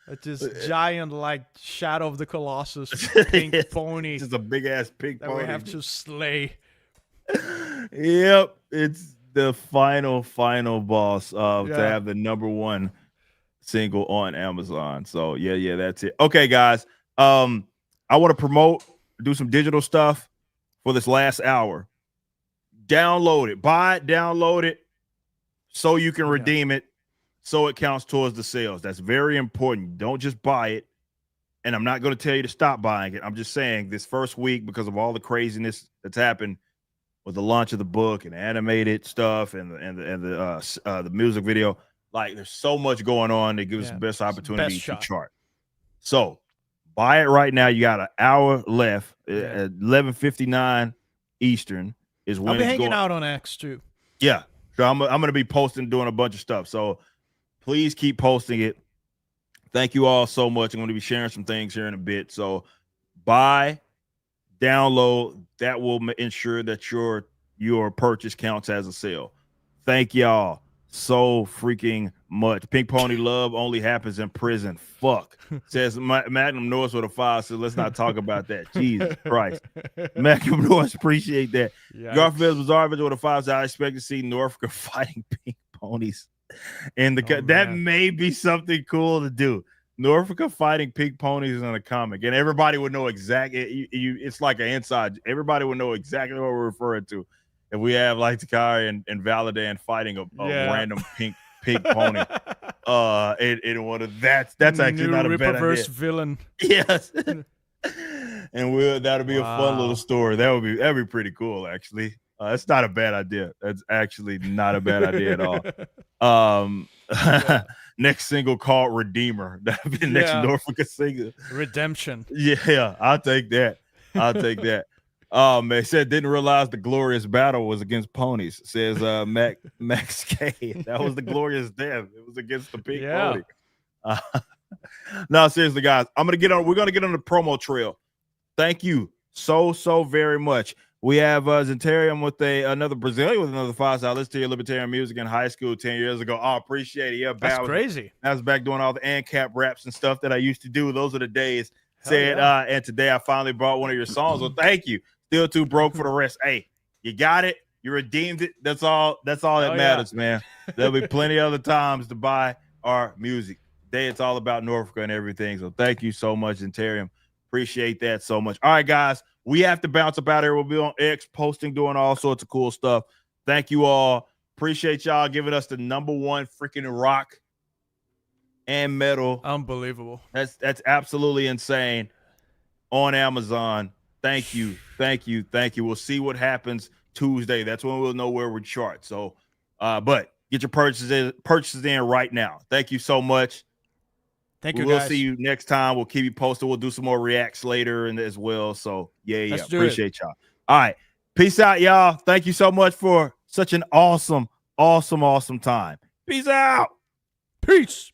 Speaker 3: It's this giant, like, Shadow of the Colossus pink pony.
Speaker 2: Just a big ass pink pony
Speaker 3: that we have to slay.
Speaker 2: Yep, it's the final boss to have the number one single on Amazon. So yeah, that's it. Okay, guys. I want to do some digital stuff for this last hour. Download it, buy it, download it, so you can redeem it. So it counts towards the sales. That's very important. Don't just buy it. And I'm not going to tell you to stop buying it. I'm just saying this first week, because of all the craziness that's happened with the launch of the book and animated stuff and the music video, like there's so much going on that gives us the best opportunity to chart. So buy it right now. You got an hour left. At 11:59 Eastern is when
Speaker 3: I'll be hanging out on X too.
Speaker 2: Yeah. So I'm going to be posting, doing a bunch of stuff. So please keep posting it. Thank you all so much. I'm going to be sharing some things here in a bit. So buy, download. That will ensure that your purchase counts as a sale. Thank y'all so freaking much. Pink Pony love only happens in prison. Fuck. Says Magnum Norris with a 5. So let's not talk about that. Jesus Christ. Magnum Norris, appreciate that. Garfield's Bizarre Venture with a 5. So I expect to see Norfrica fighting pink ponies. And that may be something cool to do. Norfrica fighting pink ponies in a comic, and everybody would know exactly. It's like an inside. Everybody would know exactly what we're referring to if we have like Takari and Valadan fighting a random pink pony. In one of that's actually not a bad idea.
Speaker 3: Villain.
Speaker 2: Yes. And that'll be a fun little story. That'd be pretty cool actually. It's not a bad idea. That's actually not a bad idea at all. Next single called Redeemer. That'll be the next Norfrica single.
Speaker 3: Redemption.
Speaker 2: Yeah, I'll take that. Oh man, said didn't realize the glorious battle was against ponies. Says Max K. That was the glorious death. It was against the pink pony. No, seriously, guys, we're gonna get on the promo trail. Thank you so very much. We have Zentarium with another Brazilian with another 5-star. Listen to your libertarian music in high school 10 years ago. Oh, appreciate it. Yeah,
Speaker 3: that's crazy.
Speaker 2: I was back doing all the ANCAP raps and stuff that I used to do. Those are the days. said,
Speaker 3: yeah.
Speaker 2: and today I finally brought one of your songs. Well, thank you. Still too broke for the rest. Hey, you got it. You redeemed it. That's all that matters, man. There'll be plenty of other times to buy our music. Today it's all about Norfrica and everything. So thank you so much, Interium. Appreciate that so much. All right, guys, we have to bounce up out here. We'll be on X posting, doing all sorts of cool stuff. Thank you all. Appreciate y'all giving us the #1 freaking rock and metal.
Speaker 3: Unbelievable.
Speaker 2: That's absolutely insane on Amazon. Thank you. We'll see what happens Tuesday. That's when we'll know where we chart. So, but get your purchases in right now. Thank you so much.
Speaker 3: Thank you.
Speaker 2: We'll
Speaker 3: guys.
Speaker 2: see you next time. We'll keep you posted. We'll do some more reacts later and as well. So yeah. Appreciate y'all. All right. Peace out, y'all. Thank you so much for such an awesome time. Peace out.
Speaker 3: Peace.